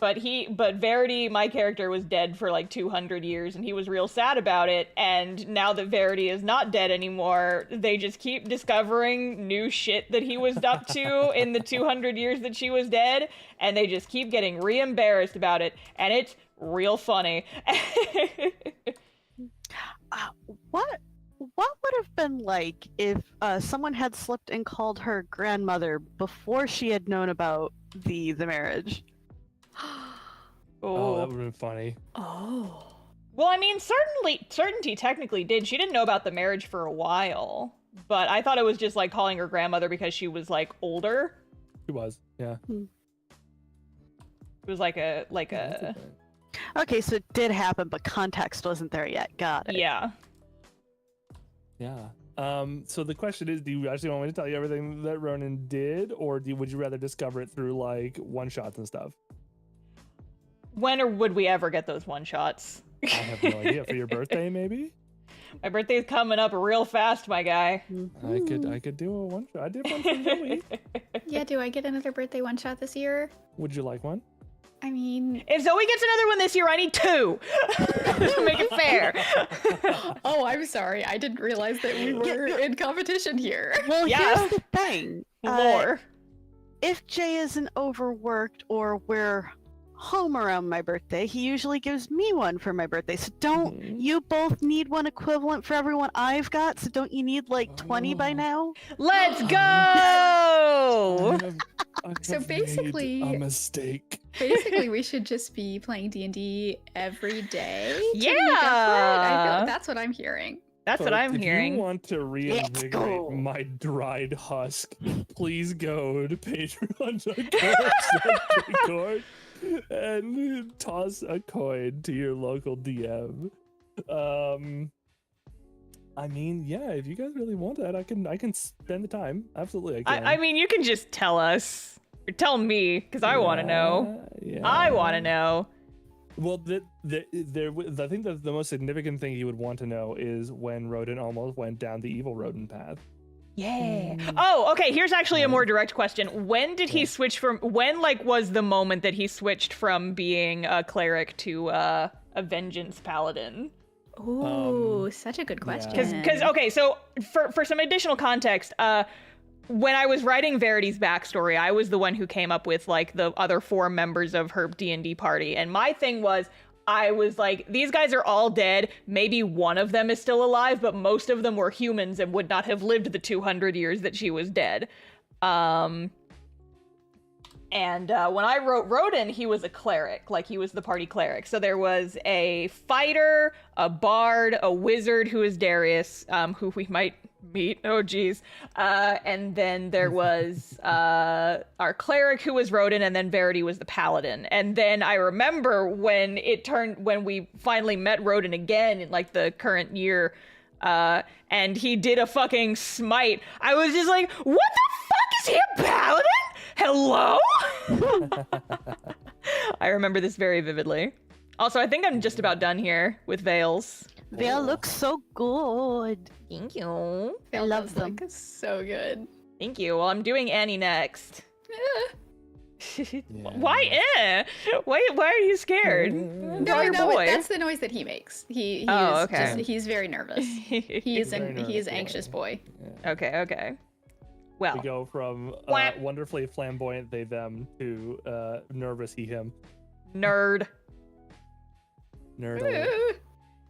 But Verity, my character, was dead for like 200 years and he was real sad about it. And now that Verity is not dead anymore, they just keep discovering new shit that he was up to in the 200 years that she was dead. And they just keep getting re-embarrassed about it. And it's real funny. What would have been like if someone had slipped and called her grandmother before she had known about the marriage? Oh, that would have been funny. Oh. Well, I mean, certainty technically did. She didn't know about the marriage for a while, but I thought it was just like calling her grandmother because she was like older. He was, yeah. It was like a Okay, so it did happen, but context wasn't there yet. Got it. yeah. Yeah. So the question is, do you actually want me to tell you everything that Ronan did, or would you rather discover it through like one-shots and stuff? When or would we ever get those one shots? I have no idea. For your birthday, maybe? My birthday's coming up real fast, my guy. I could do a one shot. I did one for Zoe. Yeah, do I get another birthday one shot this year? Would you like one? I mean, If Zoe gets another one this year, I need 2 to make it fair. oh, I'm sorry. I didn't realize that we were in competition here. Well, Yeah. here's the thing. Lore. If Jay isn't overworked or we're home around my birthday, he usually gives me one for my birthday. So don't you both need one equivalent for everyone I've got? So don't you need like 20 by now? Let's go! So have basically- made a mistake. Basically, we should just be playing D&D every day. to make up for it. Yeah. I feel that's what I'm hearing. That's what Folks, I'm hearing. If you want to go. reinvigorate my dried husk, please go to patreon.com/Discord and toss a coin to your local DM. I mean, yeah, if you guys really want that, I can spend the time. Absolutely, I can. I mean, you can just tell us. Or tell me, because I want to know. Yeah. I want to know. Well, I think that the most significant thing you would want to know is when Rodin almost went down the evil Rodin path. Yeah. Oh, okay. Here's actually a more direct question. When did he switch from? When was the moment that he switched from being a cleric to a vengeance paladin? Ooh, such a good question. Because okay, so for some additional context, when I was writing Verity's backstory, I was the one who came up with the other 4 members of her D&D party, and my thing was, I was like, these guys are all dead. Maybe one of them is still alive, but most of them were humans and would not have lived the 200 years that she was dead. And when I wrote Rodin, he was a cleric, he was the party cleric. So there was a fighter, a bard, a wizard who is Darius, who we might meet. Oh, geez. And then there was our cleric who was Rodin, and then Verity was the paladin. And then I remember when we finally met Rodin again in the current year, and he did a fucking smite. I was just like, what the fuck, is he a paladin? Hello? I remember this very vividly. Also, I think I'm just about done here with Veils. They all look so good. Thank you. I love them. So good. Thank you. Well, I'm doing Annie next. Yeah. Why? Why are you scared? No, Draw your no, boy. that's the noise that he makes. He's he's very nervous. He's Very an nervous anxious boy. Okay. Well, We go from Wah. wonderfully flamboyant they them to nervous he him. nerd. Nerd alert.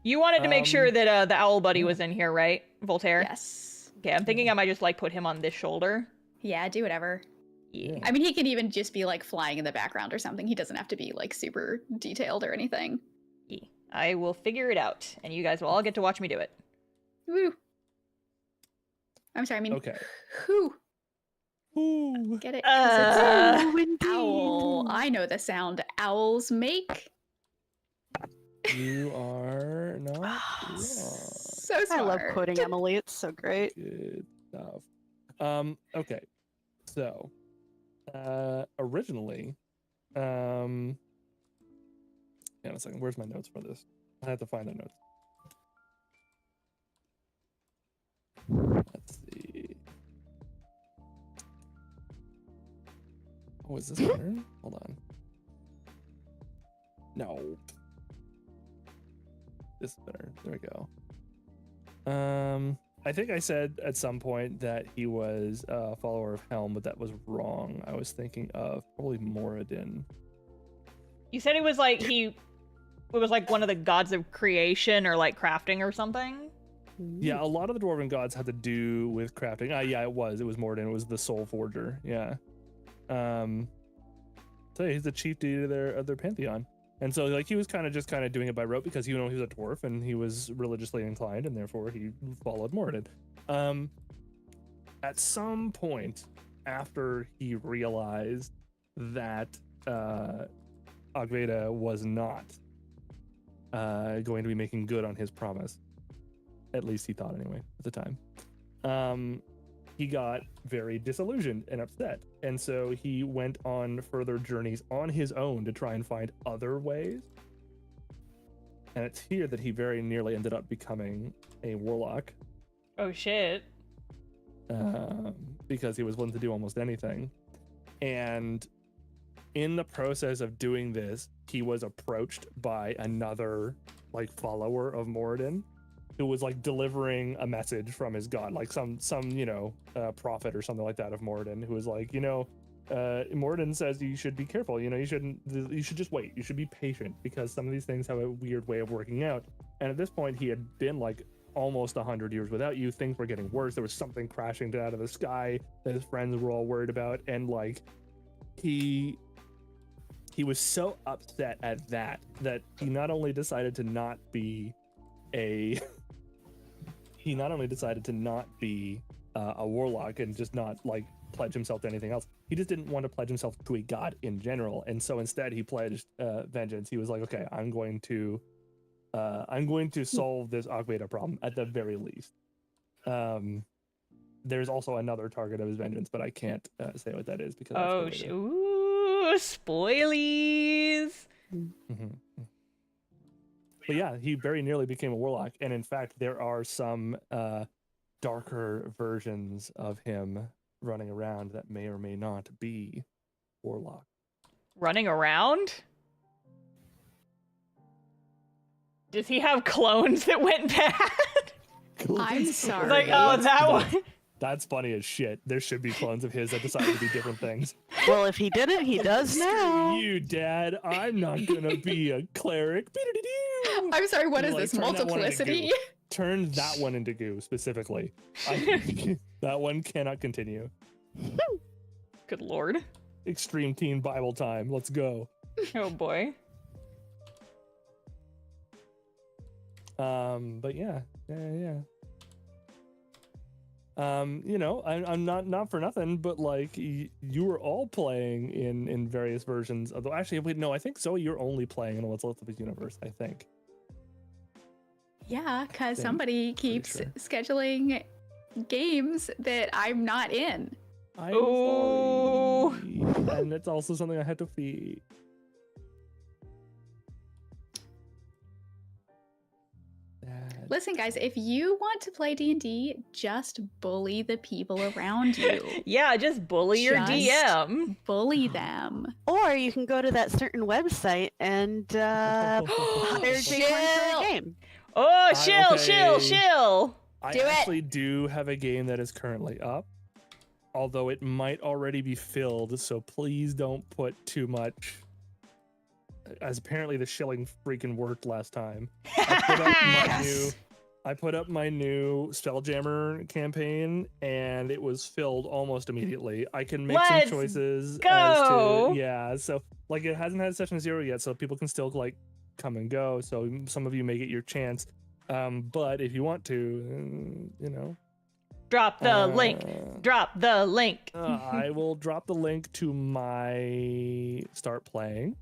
You wanted to make sure Um, that the owl buddy was in here, right, Voltaire? Yes. Okay, I'm thinking I might just put him on this shoulder. Yeah, do whatever. Yeah. I mean, he can even just be flying in the background or something. He doesn't have to be super detailed or anything. I will figure it out, and you guys will all get to watch me do it. Woo. I'm sorry, I mean, Okay. who? Ooh. Get it? 'Cause it's Oh, indeed. owl. I know the sound owls make. You are not wrong. So smart. I love quoting Emily. It's so great. Good stuff. Okay. So, originally, hang on a second. Where's my notes for this? I have to find the notes. Let's see. Oh, is this better? Hold on. No. This is better. There we go. I think I said at some point that he was a follower of Helm, but that was wrong. I was thinking of probably Moradin. You said it was one of the gods of creation or crafting or something? Yeah, a lot of the dwarven gods had to do with crafting. Yeah, it was. It was Moradin. It was the soul forger. Yeah. So yeah, he's the chief deity of their pantheon. And so he was kind of doing it by rote because he was a dwarf and he was religiously inclined and therefore he followed Moradin. At some point after he realized that Agveda was not going to be making good on his promise, at least he thought anyway at the time, he got very disillusioned and upset. And so he went on further journeys on his own to try and find other ways And it's here that he very nearly ended up becoming a warlock. Oh shit. Because he was willing to do almost anything. And in the process of doing this, he was approached by another like follower of Moradin, who was like delivering a message from his god, like some prophet or something like that of Moradin, who was like, Moradin says you should be careful, you should just wait, you should be patient, because some of these things have a weird way of working out. And at this point, he had been like almost 100 years without you. Things were getting worse. There was something crashing out of the sky that his friends were all worried about, and like he was so upset at that he not only decided to not be a warlock and just not like pledge himself to anything else. He just didn't want to pledge himself to a god in general, and so instead he pledged vengeance. He was like, okay, I'm going to solve this Akveda problem at the very least. There's also another target of his vengeance, but I can't say what that is because Ooh, spoilies. But yeah, he very nearly became a warlock, and in fact there are some darker versions of him running around that may or may not be warlock. Running around? Does he have clones that went bad? I'm sorry. Like, oh, that one. That's funny as shit. There should be clones of his that decided to be different things. Well, if he did it, he does now. You, Dad. I'm not gonna be a cleric. I'm sorry, what is Like, this? turn that one into Multiplicity? goo. Turn that one into goo, specifically. That one cannot continue. Good lord. Extreme teen Bible time. Let's go. Oh boy. But yeah. I'm not for nothing, but like you were all playing in various versions. Although actually, wait, no, I think Zoe, you're only playing in What's Left of His Universe. I think. Yeah, because Think- somebody keeps sure. scheduling games that I'm not in. I'm Oh. sorry. And it's also something I had to feed. Listen, guys, if you want to play D&D, just bully the people around you. Yeah, just bully your Just- DM. Bully them. Or you can go to that certain website and hire Jake for a game. Oh, okay. shill. I Do it. actually do have a game that is currently up, although it might already be filled, so please don't put too much, as apparently the shilling freaking worked last time. I put up my new Spelljammer campaign, and it was filled almost immediately. I can make Let's some choices go. so like it hasn't had session 0 yet, so people can still like come and go, so some of you may get your chance. But if you want to, Drop the link. Drop the link. I will drop the link to my start playing.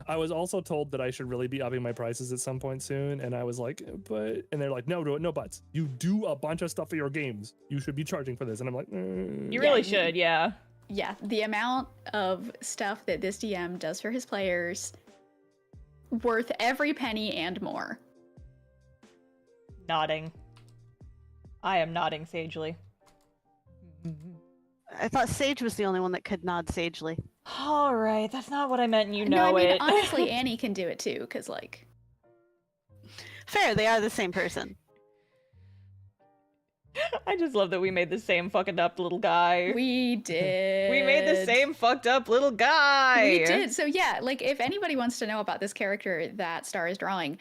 I was also told that I should really be upping my prices at some point soon, and I was like, and they're like, no buts. You do a bunch of stuff for your games. You should be charging for this. And I'm like, You really should, yeah. Yeah, the amount of stuff that this DM does for his players, worth every penny and more. Nodding. I am nodding sagely. I thought Sage was the only one that could nod sagely. All right, that's not what I meant, and you No, know I mean, it. honestly, Annie can do it too, because, like... Fair, they are the same person. I just love that we made the same fucking up little guy. We did. We made the same fucked up little guy. We did. So yeah, like if anybody wants to know about this character that Star is drawing,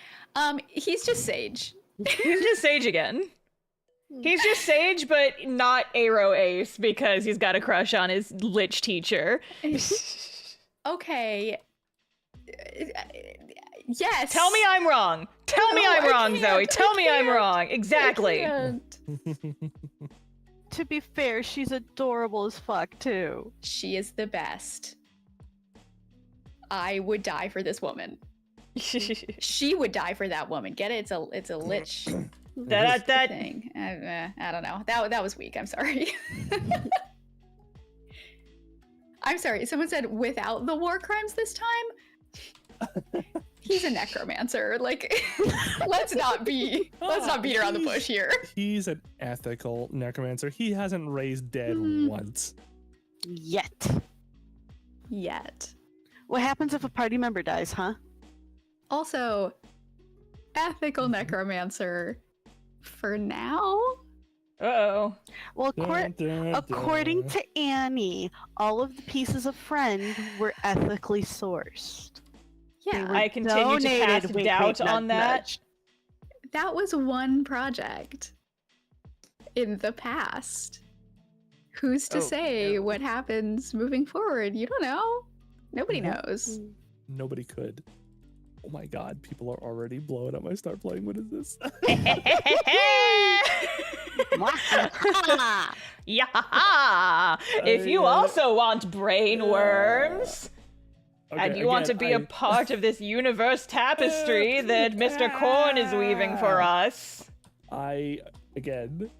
he's just Sage. He's just Sage again. He's just Sage, but not Aero Ace because he's got a crush on his lich teacher. Okay. Yes. Tell me I'm wrong. Tell me No, I'm I wrong, can't. Zoe. Tell I me I'm can't. wrong. Exactly. I can't. To be fair, she's adorable as fuck too. She is the best. I would die for this woman. She would die for that woman. Get it? It's a lich that thing. I don't know. That was weak. I'm sorry. I'm sorry. Someone said without the war crimes this time. He's a necromancer. Like, let's not beat around the bush here. He's an ethical necromancer. He hasn't raised dead once. Yet. Yet. What happens if a party member dies, huh? Also, ethical necromancer for now. Uh-oh. Well, Dun, dun, according dun. to Annie, all of the pieces of friend were ethically sourced. They Yeah, were I continue to donated, cast wink, doubt wink, nudge, on that. nudge. that was one project in the past. Who's to Oh, say no. what happens moving forward? You don't know. Nobody knows. Nobody could. Oh my god, people are already blowing up my start playing. What is this? Yeah. If you also want brain worms and Okay, you want to again, be a part of this universe tapestry that Mr. Corn is weaving for us. Again,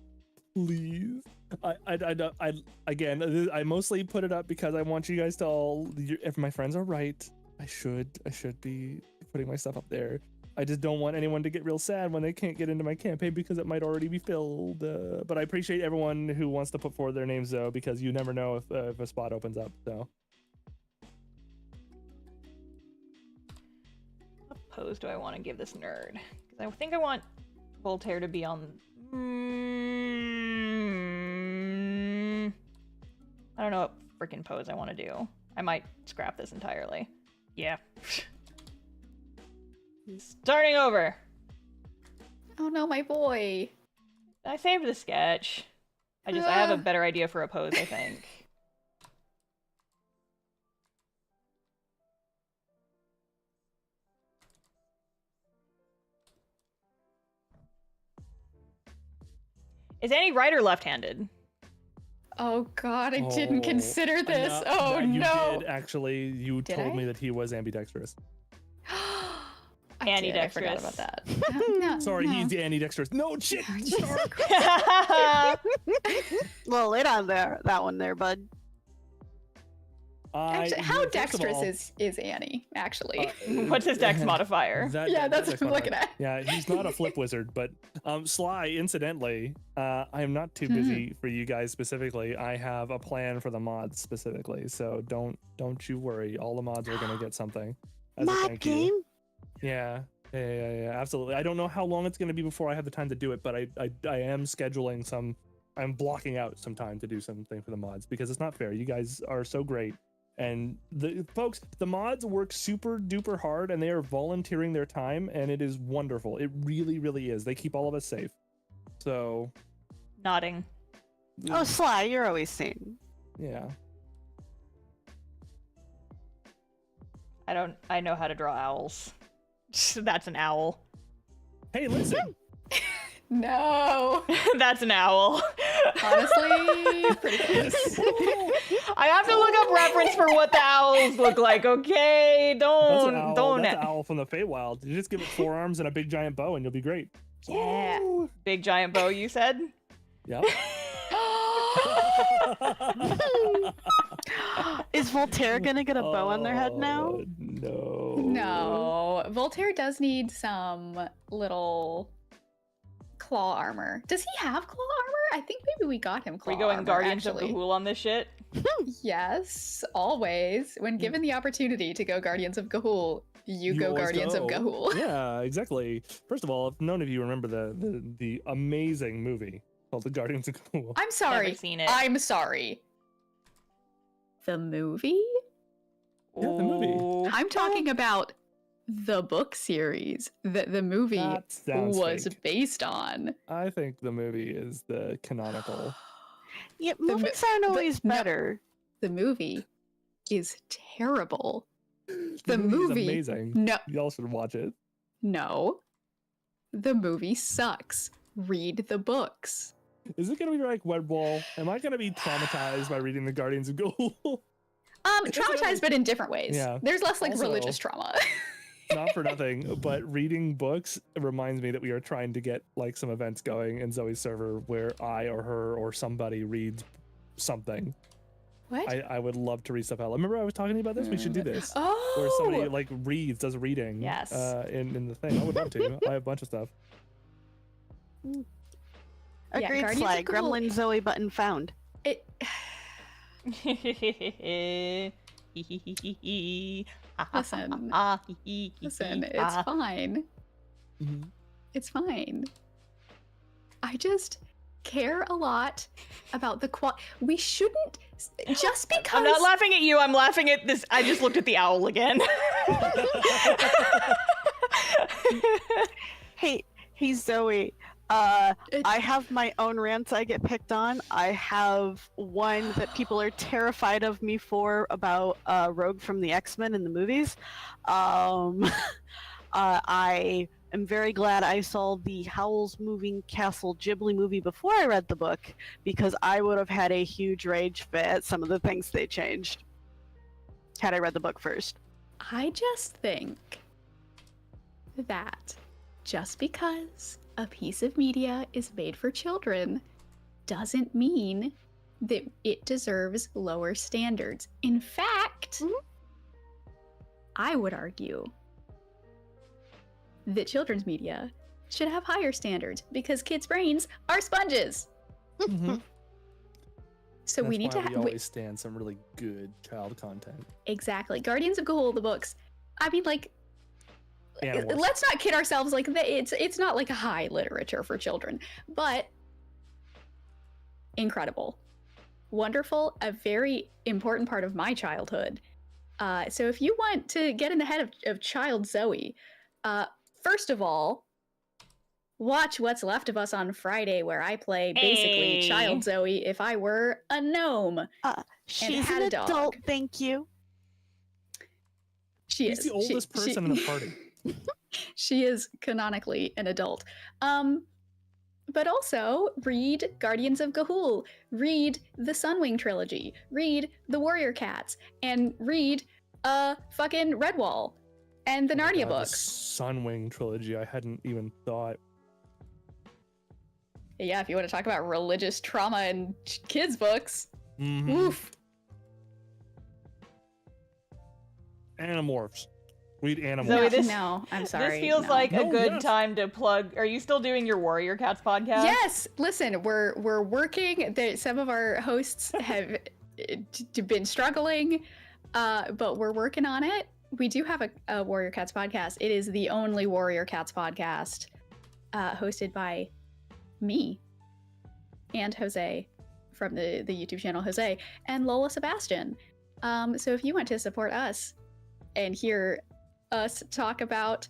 please. I mostly put it up because I want you guys to all. If my friends are right, I should be putting my stuff up there. I just don't want anyone to get real sad when they can't get into my campaign because it might already be filled. But I appreciate everyone who wants to put forward their names though, because you never know if a spot opens up. So What pose do I want to give this nerd? Because I think I want Voltaire to be on. I don't know what freaking pose I want to do. I might scrap this entirely. Yeah. Starting over. Oh no, my boy. I saved the sketch. I have a better idea for a pose, I think. Is Annie right or left-handed? Oh god, I didn't consider this. No, Oh you no. did actually. You Did told I? me that he was ambidextrous. I forgot about that. No, Sorry, no. he's ambidextrous. No shit. Sorry. Well, late on that one there, bud. Actually, how first of dexterous all, is Annie, actually? What's his dex modifier? Yeah, that's dex what I'm modifier. looking at. Yeah, he's not a flip wizard, but Sly, incidentally, I am not too busy for you guys specifically. I have a plan for the mods specifically, so don't you worry. All the mods are gonna get something as a Mod thank game? you. Yeah, absolutely. I don't know how long it's gonna be before I have the time to do it, but I am scheduling some. I'm blocking out some time to do something for the mods because it's not fair. You guys are so great. And the mods work super duper hard and they are volunteering their time and it is wonderful. It really, really is. They keep all of us safe. So Nodding. Oh, Sly, you're always sane. yeah. I know how to draw owls. That's an owl. Hey, listen. No. That's an owl. Honestly, pretty close. I have to look up reference for what the owls look like, okay? That's an owl. Don't. That's an owl from the Feywild. You just give it 4 arms and a big giant bow and you'll be great. Yeah. Big giant bow, you said? Yep. Is Voltaire gonna get a bow on their head now? No. No. Voltaire does need some little claw armor. Does he have claw armor? I think maybe we got him claw We going armor, Guardians actually. of Gahul on this shit? Yes, always. When given the opportunity to go Guardians of Gahul, you go always Guardians of go. Gahul. Yeah, exactly. First of all, if none of you remember the amazing movie called The Guardians of Gahul. I'm sorry. Never seen it. I'm sorry. The movie? Yeah, the movie. Ooh. I'm talking about the book series that the movie That sounds was fake. based on. I think the movie is the canonical. Yeah, mo- movies aren't always no. better. The movie is terrible. The movie is movie- amazing. No, Y'all should watch it. no. The movie sucks. Read the books. Is it gonna be like Wedwall? Am I gonna be traumatized by reading The Guardians of Gahul? Traumatized, but in different ways. Yeah. There's less like Also- religious trauma. Not for nothing, but reading books reminds me that we are trying to get like some events going in Zoe's server where I or her or somebody reads something. What? I would love to read stuff out loud. Remember I was talking to you about this? We should do this. Oh! Where somebody like does reading. Yes. In the thing. I would love to. I have a bunch of stuff. Agreed, Guardians Sly. of Ghoul- Gremlin Zoe button found. It, listen, it's fine. Mhm. It's fine. I just care a lot about the We shouldn't just because. I'm not laughing at you. I'm laughing at this. I just looked at the owl again. Hey, Zoe. I have my own rants I get picked on. I have one that people are terrified of me for about Rogue from the X-Men in the movies. I am very glad I saw the Howl's Moving Castle Ghibli movie before I read the book, because I would have had a huge rage fit at some of the things they changed had I read the book first. I just think that just because a piece of media is made for children doesn't mean that it deserves lower standards. In fact, I would argue that children's media should have higher standards because kids' brains are sponges. Mhm. So we need to we always stand some really good child content. Exactly. Guardians of Gahul, the books. I mean, like, Animals. let's not kid ourselves. Like, it's not like a high literature for children, but incredible, wonderful, a very important part of my childhood. So if you want to get in the head of child Zoe, first of all, watch What's Left of Us on Friday, where I play basically Hey. child Zoe if I were a gnome. She's had an a dog. adult, thank you. She He's is the oldest person in the party. She is canonically an adult. But also read Guardians of Gahul, read the Sunwing trilogy, read the Warrior Cats, and read fucking Redwall and the Narnia The books. Sunwing trilogy. I hadn't even thought. Yeah, if you want to talk about religious trauma and kids books. Mhm. Oof. Animorphs. Read Animorphs. Zoe, this- No, I'm sorry. This feels no. like a No, good yes. time to plug. Are you still doing your Warrior Cats podcast? Yes, listen, we're working. Some of our hosts have been struggling, but we're working on it. We do have a Warrior Cats podcast. It is the only Warrior Cats podcast, hosted by me and Jose from the YouTube channel Jose and Lola Sebastian. So if you want to support us and hear us talk about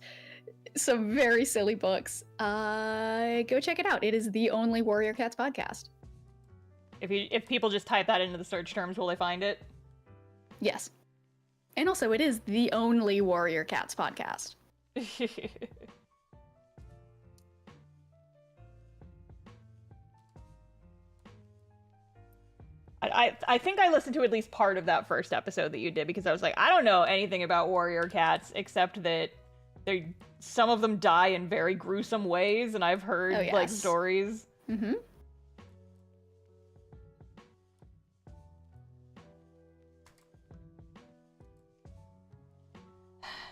some very silly books, go check it out. It is the only Warrior Cats podcast. If people just type that into the search terms, will they find it? Yes. And also, it is the only Warrior Cats podcast. I think I listened to at least part of that first episode that you did, because I was like, I don't know anything about Warrior Cats except that some of them die in very gruesome ways, and I've heard Oh, like yes. stories. Mm-hmm.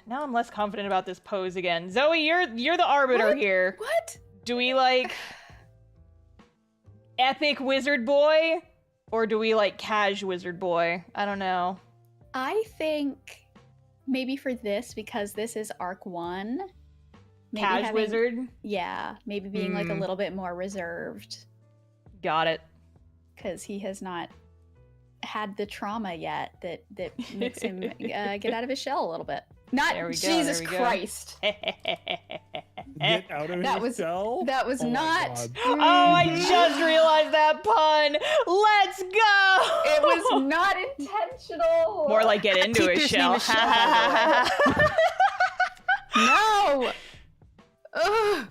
Now I'm less confident about this pose again. Zoe, you're the arbiter What? here. What? Do we like epic wizard boy, or do we like cash wizard boy? I don't know. I think maybe for this, because this is arc 1. Maybe Cash having- wizard. Yeah, maybe being like a Hmm. little bit more reserved, Got it. because he has not had the trauma yet that makes him get out of his shell a little bit. Not There we go, Jesus there we go. Christ. Get out of That your was- cell? That was Oh my not. God. Oh, I just realized that pun. Let's go. It was not intentional. More like get into a Teacher's shell. name is Shell, no. Ugh.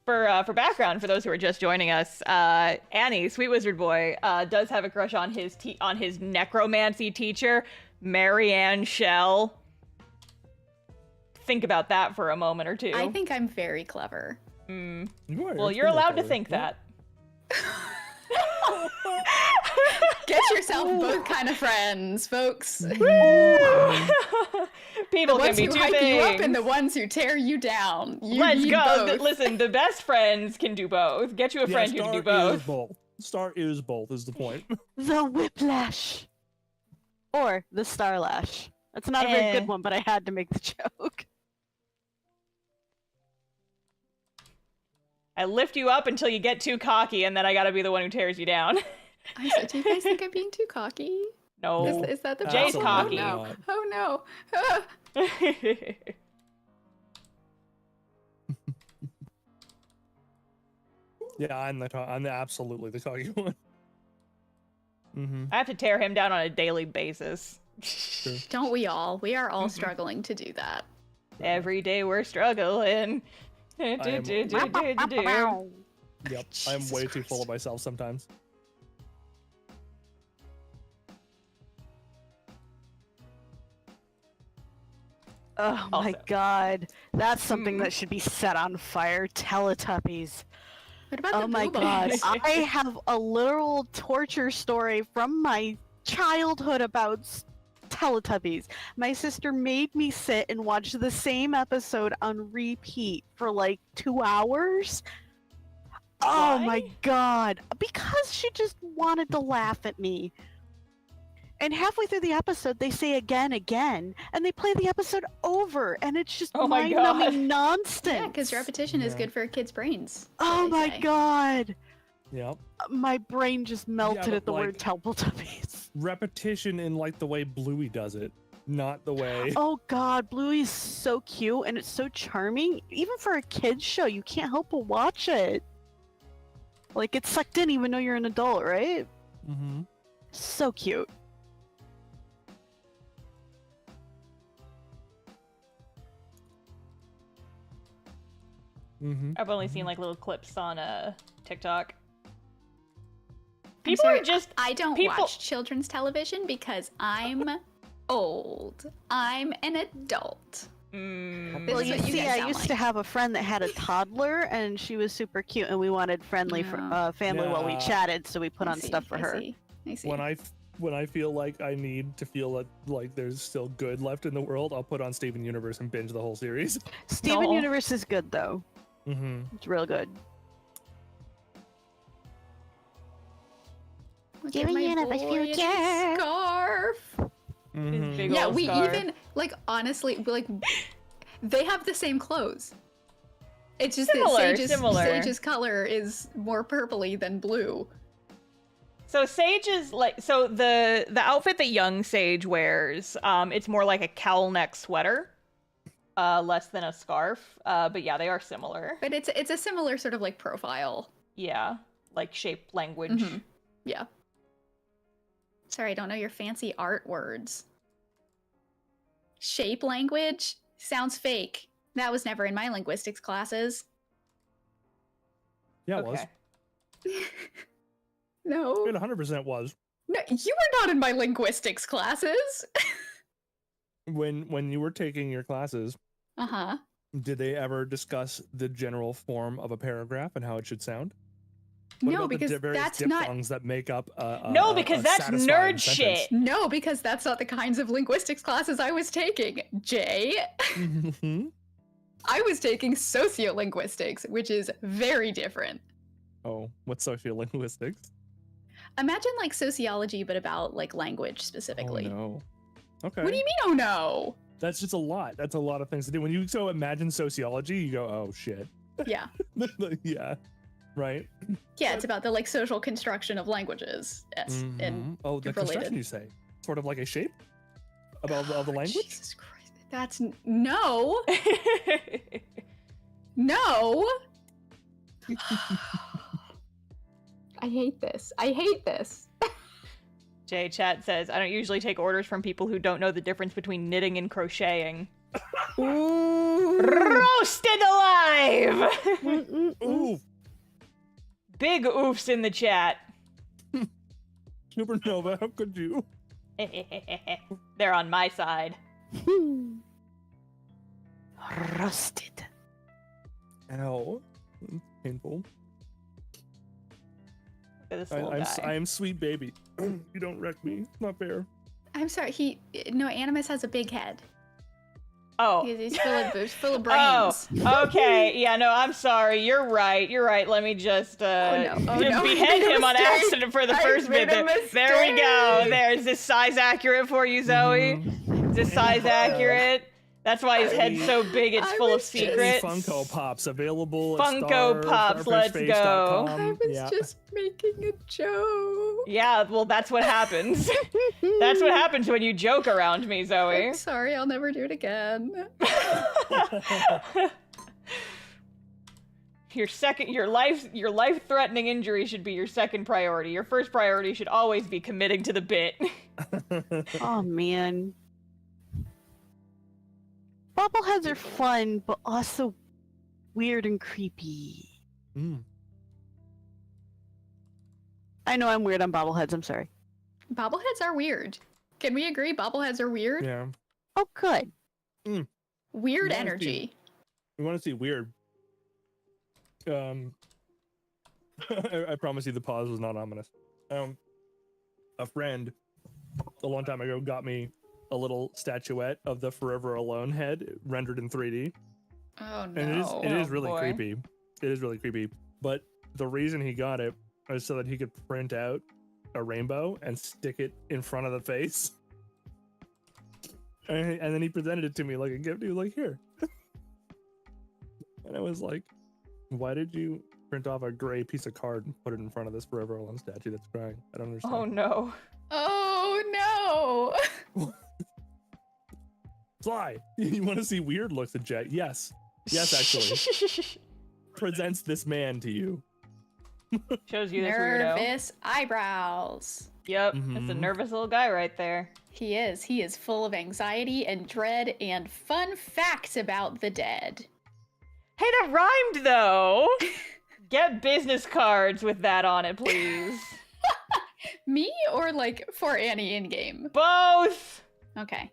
For background, for those who are just joining us, Annie, Sweet Wizard Boy, does have a crush on his necromancy teacher, Marianne Shell. Think about that for a moment or two. I think I'm very clever. Mm. You Well, you're allowed to think that. Get yourself both kind of friends, folks. The People can ones be who two hype things. you up and the ones who tear you down. You Let's need go. both. Listen, the best friends can do both. Get you a friend who can do both. Star is both is the point. The whiplash. Or the starlash. That's not a very good one, but I had to make the joke. I lift you up until you get too cocky, and then I gotta be the one who tears you down. I said, do you guys think I'm being too cocky? No. Is that the Jay's problem? cocky. Oh no. Ah. Yeah, I'm absolutely the cocky one. I have to tear him down on a daily basis. Don't we all? We are all struggling to do that. Every day we're struggling. Yep, I'm Jesus way too Christ. full of myself sometimes. Oh my Also. god. That's something that should be set on fire. Teletubbies. What about Oh the my boo god. boys? I have a literal torture story from my childhood about Teletubbies. My sister made me sit and watch the same episode on repeat for like 2 hours. Oh Why? my god. Because she just wanted to laugh at me. And halfway through the episode, they say again, and they play the episode over, and it's just Oh my mind-numbing nonsense. Yeah, because repetition is Yeah. good for a kid's brains. Oh my god. Yep. My brain just melted but at the word like- Teletubbies. Repetition in like the way Bluey does it, not the way. Oh god, Bluey's so cute and it's so charming. Even for a kid's show, you can't help but watch it. Like, it's sucked in even though you're an adult, right? Mm-hmm. So cute. Mm-hmm. I've only seen like little clips on TikTok. I'm People sorry, are just I don't people- watch children's television because I'm old. I'm an adult. Mm, This Well, is you what you see, guys I sound used to like. have a friend that had a toddler, and she was super cute, and we wanted friendly family while we Yeah. chatted, so we put I on see, stuff for her. I see. When I feel like I need to feel like there's still good left in the world, I'll put on Steven Universe and binge the whole series. Steven Aw. Universe is good, though. Mm-hmm. It's real good. Look Steven at my Universe boy in his future. scarf. Mm-hmm. big Yeah, old we scarf. even like honestly like they have the same clothes. It's just that Similar. Sage's color is more purpley than blue. So Sage is like the outfit that young Sage wears, it's more like a cowl neck sweater, less than a scarf. But yeah, they are similar. But it's a similar sort of like profile. Yeah, like shape language. Mhm. Yeah. Sorry, I don't know your fancy art words. Shape language sounds fake. That was never in my linguistics classes. Yeah, it was. Okay. No. It 100% was. No, you were not in my linguistics classes. When you were taking your classes, Uh-huh. did they ever discuss the general form of a paragraph and how it should sound? What No, about because the various that's not diphthongs that make up No, because that's satisfying nerd sentence? shit. No, because that's not the kinds of linguistics classes I was taking. Jay, Mhm. I was taking sociolinguistics, which is very different. Oh, what's sociolinguistics? Imagine like sociology, but about like language specifically. Oh, no. Okay. What do you mean, oh no? That's just a lot. That's a lot of things to do. When you imagine sociology, you go, oh shit. Yeah. Yeah. Right? Yeah, it's about the like social construction of languages. Yes. And Mhm. Oh, the construction related. you say? Sort of like a shape of the language? Jesus Christ. That's no. No. I hate this. I hate this. Jay Chat says, I don't usually take orders from people who don't know the difference between knitting and crocheting. Roasted alive! Ooh, Big oofs in the chat. Supernova, how could you? They're on my side. Rusted. Ow. Painful. Look at this little I guy. am sweet baby. You don't wreck me. It's not fair. I'm sorry. No, Animus has a big head. Oh. He's full of Oh, brains. okay. Yeah, no, I'm sorry. You're right. Let me just no. behead him on accident for the first bit. There we go. There. Is this size accurate for you, Zoe? Is this size accurate? That's why his head's so big. It's full of secrets. Funko Pops available. Funko Pops, let's go. I was just making a joke. Yeah, well, that's what happens. That's what happens when you joke around me, Zoe. I'm sorry, I'll never do it again. Your life-threatening injury should be your second priority. Your first priority should always be committing to the bit. Oh man. Bobbleheads are fun, but also weird and creepy. Mm. I know I'm weird on bobbleheads, I'm sorry. Bobbleheads are weird. Can we agree bobbleheads are weird? Yeah. Oh, good. Weird Yeah, energy. We want to see weird. I promise you the pause was not ominous. A friend a long time ago got me a little statuette of the Forever Alone head rendered in 3D. Oh no. And it is Oh, really boy. creepy. It is really creepy. But the reason he got it was so that he could print out a rainbow and stick it in front of the face. And then he presented it to me like a gift. He was like, here. And I was like, why did you print off a gray piece of card and put it in front of this Forever Alone statue that's crying? I don't understand. Oh no. Oh no. Fly! You want to see weird looks at Jet? Yes. Yes, actually. Presents this man to you. Shows you this weirdo. Nervous eyebrows. Yep, that's a Mhm. nervous little guy right there. He is. He is full of anxiety and dread and fun facts about the dead. Hey, that rhymed though. Get business cards with that on it, please. Me or like for Annie in game? Both. Okay.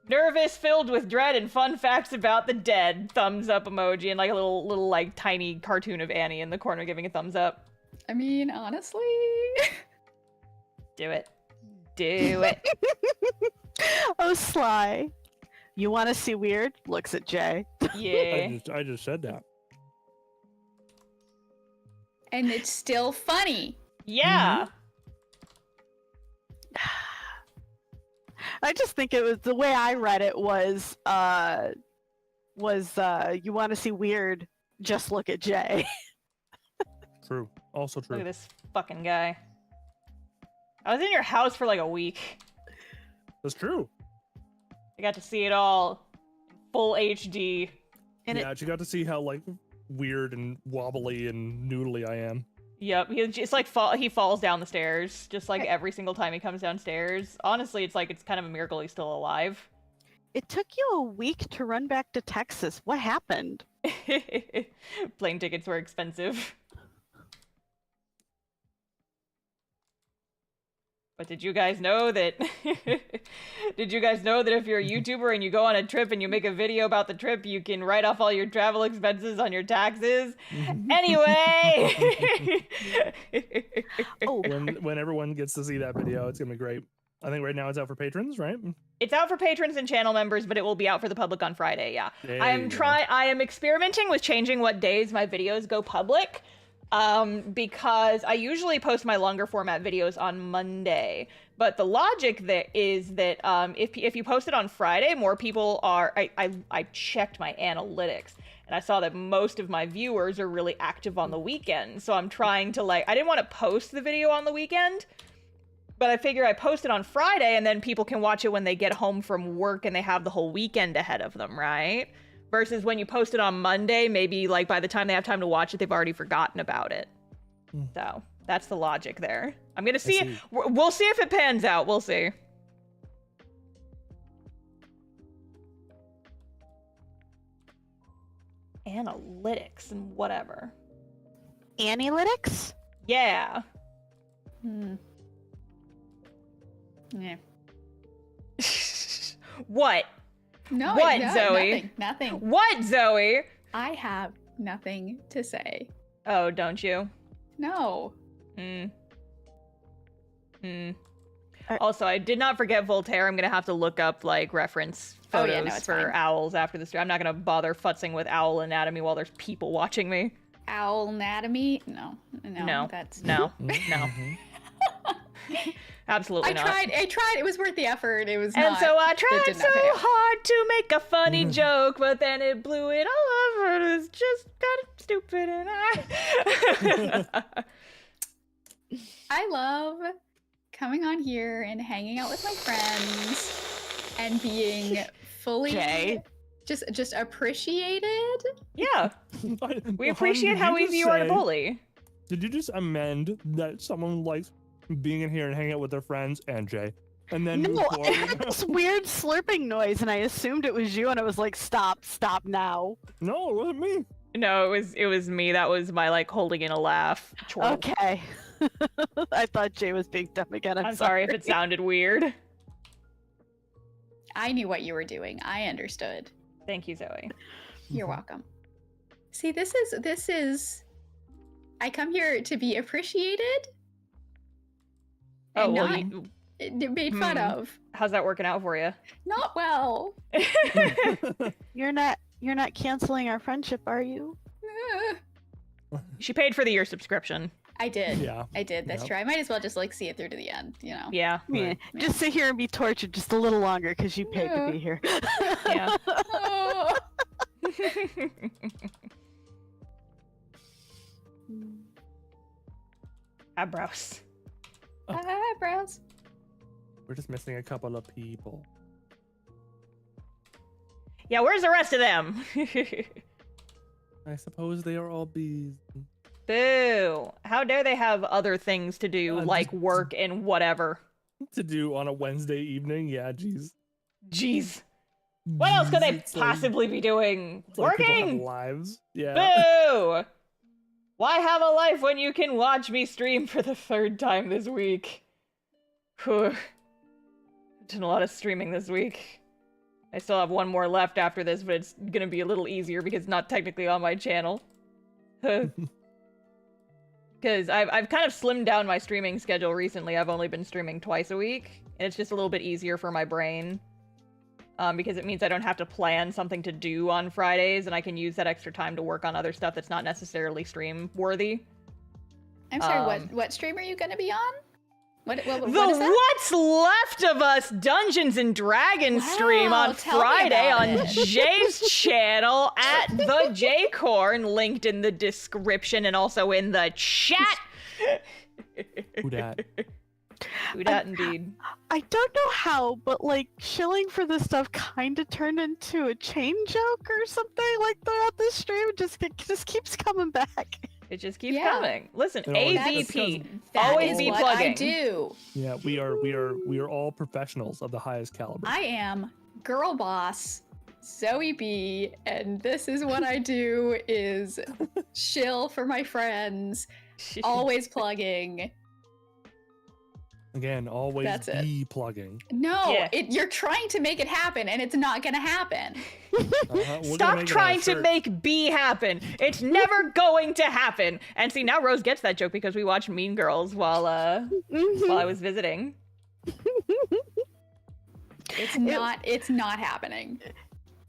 Nervous, filled with dread, and fun facts about the dead. Thumbs up emoji and like a little like tiny cartoon of Annie in the corner giving a thumbs up. I mean, honestly. Do it. Do it. Oh, Sly. You want to see weird? Looks at Jay. Yeah. I just said that. And it's still funny. Yeah. I just think it was the way I read it was you want to see weird? Just look at Jay. True. Also true. Look at this fucking guy. I was in your house for like a week. That's true. I got to see it all in full HD. And yeah, you got to see how like weird and wobbly and noodly I am. Yep, he just like he falls down the stairs just like every single time he comes downstairs. Honestly, it's kind of a miracle he's still alive. It took you a week to run back to Texas. What happened? Plane tickets were expensive. But did you guys know that if you're a YouTuber and you go on a trip and you make a video about the trip, you can write off all your travel expenses on your taxes? Anyway! Oh, When everyone gets to see that video, it's gonna be great. I think right now it's out for patrons, right? It's out for patrons and channel members, but it will be out for the public on Friday, yeah. There I you go. am experimenting with changing what days my videos go public. Because I usually post my longer format videos on Monday, but the logic that is that if you post it on Friday, more people are. I checked my analytics and I saw that most of my viewers are really active on the weekend. So I'm trying to I didn't want to post the video on the weekend, but I figure I post it on Friday and then people can watch it when they get home from work and they have the whole weekend ahead of them, right? Versus when you post it on Monday, maybe like by the time they have time to watch it, they've already forgotten about it. So that's the logic there. I'm gonna see. We'll see if it pans out. We'll see. Analytics and whatever. Analytics? Yeah. Yeah. What? No, What, no, Zoe? Nothing. What, Zoe? I have nothing to say. Oh, don't you? No. Also, I did not forget Voltaire. I'm gonna have to look up like reference Oh, photos yeah, no, it's for fine. owls after the stream. I'm not gonna bother futzing with owl anatomy while there's people watching me. Owl anatomy? No. That's No. Mhm. Absolutely I not. tried. It was worth the effort. It was And not. so I it tried did so not pay off. hard to make a funny joke, but then it blew it all over. It was just kind of stupid, and I love coming on here and hanging out with my friends and being fully Jay. just appreciated. yeah, we Hon, appreciate did how you easy just you are to say- bully. Did you just amend that someone likes being in here and hanging out with their friends and Jay? And then move No, I forward? heard this weird slurping noise, and I assumed it was you, and I was like, stop now. No, it wasn't me. No, it was me. That was my like holding in a laugh. Chortle. Okay. I thought Jay was being dumb again. I'm sorry if it sounded weird. I knew what you were doing. I understood. Thank you, Zoe. You're welcome. See, this is. I come here to be appreciated Oh and well, not made fun of. how's that working out for you? Not well. You're not canceling our friendship, are you? She paid for the year subscription. I did. Yeah. I did. That's Yep. true. I might as well just like see it through to the end. You know. Yeah. Yeah. Just sit here and be tortured just a little longer because you paid to be here. Yeah. Oh. Eyebrows. Eyebrows. We're just missing a couple of people. Yeah, where's the rest of them? I suppose they are all bees. Boo. How dare they have other things to do, like just- work and whatever. To do on a Wednesday evening? Yeah, jeez. Jeez. What else could they It's like- possibly be doing? it's like people have Working? lives. Yeah. Boo! Why have a life when you can watch me stream for the 3rd time this week? Whew. Done a lot of streaming this week. I still have one more left after this, but it's gonna be a little easier because it's not technically on my channel. Because I've kind of slimmed down my streaming schedule recently. I've only been streaming twice a week, and it's just a little bit easier for my brain. Because it means I don't have to plan something to do on Fridays, and I can use that extra time to work on other stuff that's not necessarily stream-worthy. I'm sorry. Um, What stream are you gonna be on? What The is that? What's Left of Us Dungeons and Dragons stream Wow, on tell me Friday about on it. Jay's channel at the Jcorn, linked in the description and also in the chat. Who dat? Who dat indeed. I don't know how, but like shilling for this stuff kind of turned into a chain joke or something like throughout this stream. It just keeps coming back. It just keeps Yeah. coming. Listen, It always does. AVP. That Always is be what I plugging. do. Yeah, we are all professionals of the highest caliber. I am girl boss Zoe B, and this is what I do: is shill for my friends, always plugging. Again, always That's it. be plugging. No, Yeah. you're trying to make it happen, and it's not gonna happen. We're gonna Stop make it trying on a to shirt. make B happen. It's never going to happen. And see, now Rose gets that joke because we watched Mean Girls while I was visiting. It's not happening.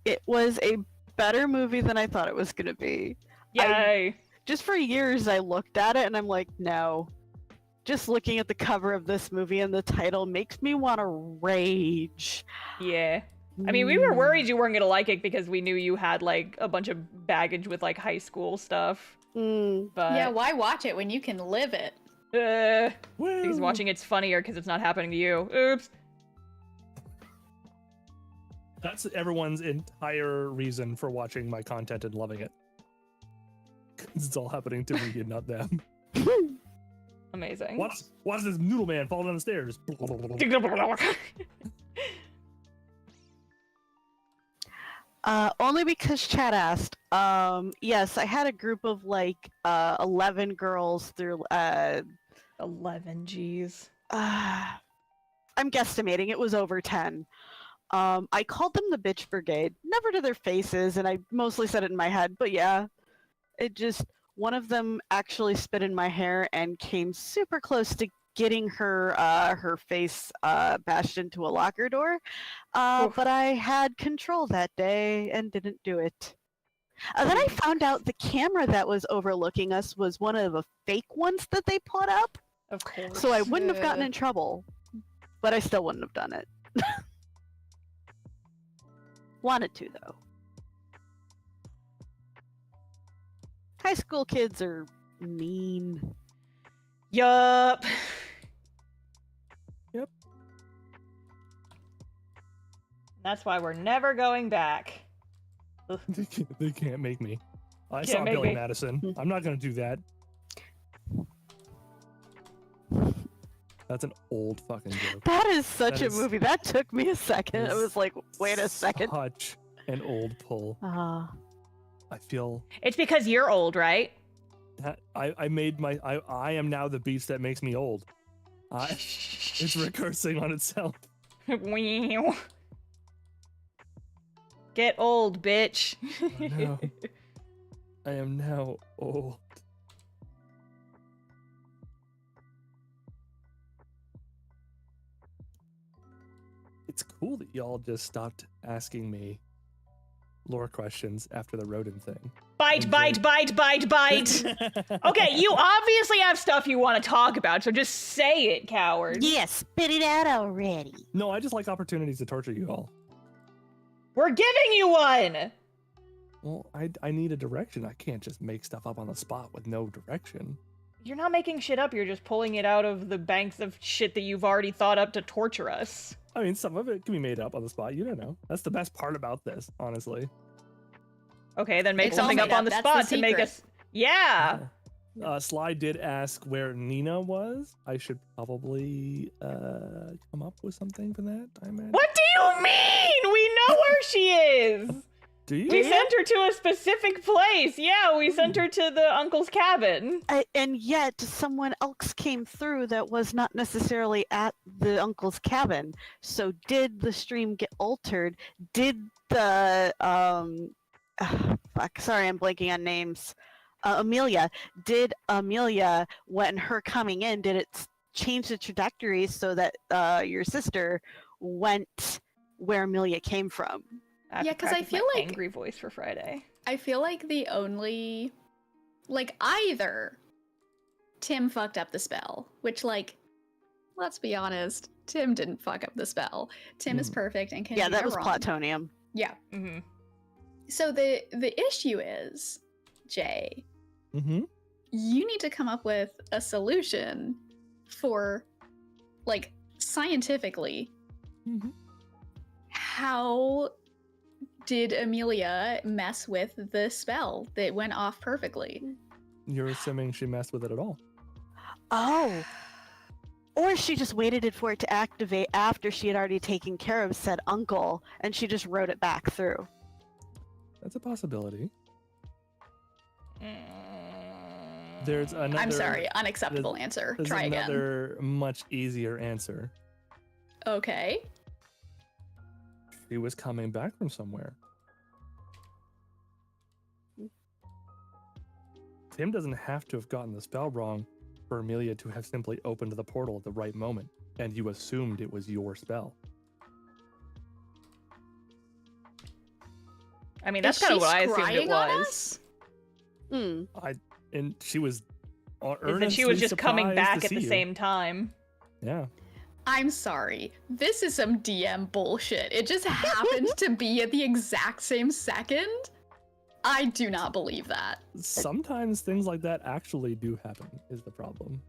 It was a better movie than I thought it was gonna be. Yay. Just for years, I looked at it and I'm like, no. Just looking at the cover of this movie and the title makes me want to rage. Yeah. I mean, we were worried you weren't gonna like it because we knew you had like a bunch of baggage with like high school stuff. Mm. But Yeah, why watch it when you can live it? Woo! because watching it's funnier because it's not happening to you. Oops. That's everyone's entire reason for watching my content and loving it. 'Cause it's all happening to me and not them. Amazing. Watch this noodle man fall down the stairs. Only because Chad asked. Yes, I had a group of like 11 girls through 11 G's. I'm guesstimating it was over 10. I called them the bitch brigade, never to their faces, and I mostly said it in my head, but yeah. it just, one of them actually spit in my hair and came super close to getting her face bashed into a locker door. But I had control that day and didn't do it. Then I found out the camera that was overlooking us was one of the fake ones that they put up. Of course. So I wouldn't have gotten in trouble, but I still wouldn't have done it. Wanted to, though. High school kids are mean. Yup. Yep. That's why we're never going back. They can't make me. I Can't saw make Billy me. Madison. I'm not gonna do that. That's an old fucking joke. That is such That a is- movie. That took me a second. I is was like, wait a second. Such an old pull. I feel It's because you're old, right? that I made my I am now the beast that makes me old. It's recursing on itself. Wow. Get old, bitch. Oh, no. I am now old. It's cool that y'all just stopped asking me lore questions after the rodent thing. Bite, bite, bite, bite, bite. Okay, you obviously have stuff you want to talk about, so just say it, coward. Yeah, spit it out already. No, I just like opportunities to torture you all. We're giving you one. Well, I need a direction. I can't just make stuff up on the spot with no direction. You're not making shit up, you're just pulling it out of the banks of shit that you've already thought up to torture us. I mean, some of it can be made up on the spot. You don't know. That's the best part about this, honestly. Okay, then make It's all something made up on up, the that's the spot to make secret. us. Yeah. Sly did ask where Nina was. I should probably come up with something for that. I imagine. What do you mean? We know where she is. Do you? We sent her to a specific place. Yeah, we sent her to the uncle's cabin. And yet, someone else came through that was not necessarily at the uncle's cabin. So, did the stream get altered? Did the fuck? Sorry, I'm blanking on names. Amelia. Did Amelia, when her coming in, did it change the trajectory so that your sister went where Amelia came from? have Yeah, to 'cause I practice feel my like- angry voice for Friday. I feel like the only, like, either Tim fucked up the spell, which, like, let's be honest, Tim didn't fuck up the spell. Tim is perfect and can Yeah, do that no was wrong. plutonium. Yeah. Mm-hmm. So the issue is, Jay, Mm-hmm. you need to come up with a solution for, like, scientifically, Mm-hmm. how did Amelia mess with the spell that went off perfectly? You're assuming she messed with it at all. Oh. Or she just waited for it to activate after she had already taken care of said uncle, and she just wrote it back through. That's a possibility. There's another. I'm sorry, unacceptable answer. There's Try again. another much easier answer. Okay. She was coming back from somewhere. Tim doesn't have to have gotten the spell wrong for Amelia to have simply opened the portal at the right moment, and you assumed it was your spell. I mean, that's Is kind of she what I assumed scrying it on was. us? Hmm. And she was Is that she earnestly was just coming surprised back to at see the you. same time. Yeah. I'm sorry. This is some DM bullshit. It just happened to be at the exact same second? I do not believe that. Sometimes things like that actually do happen, is the problem.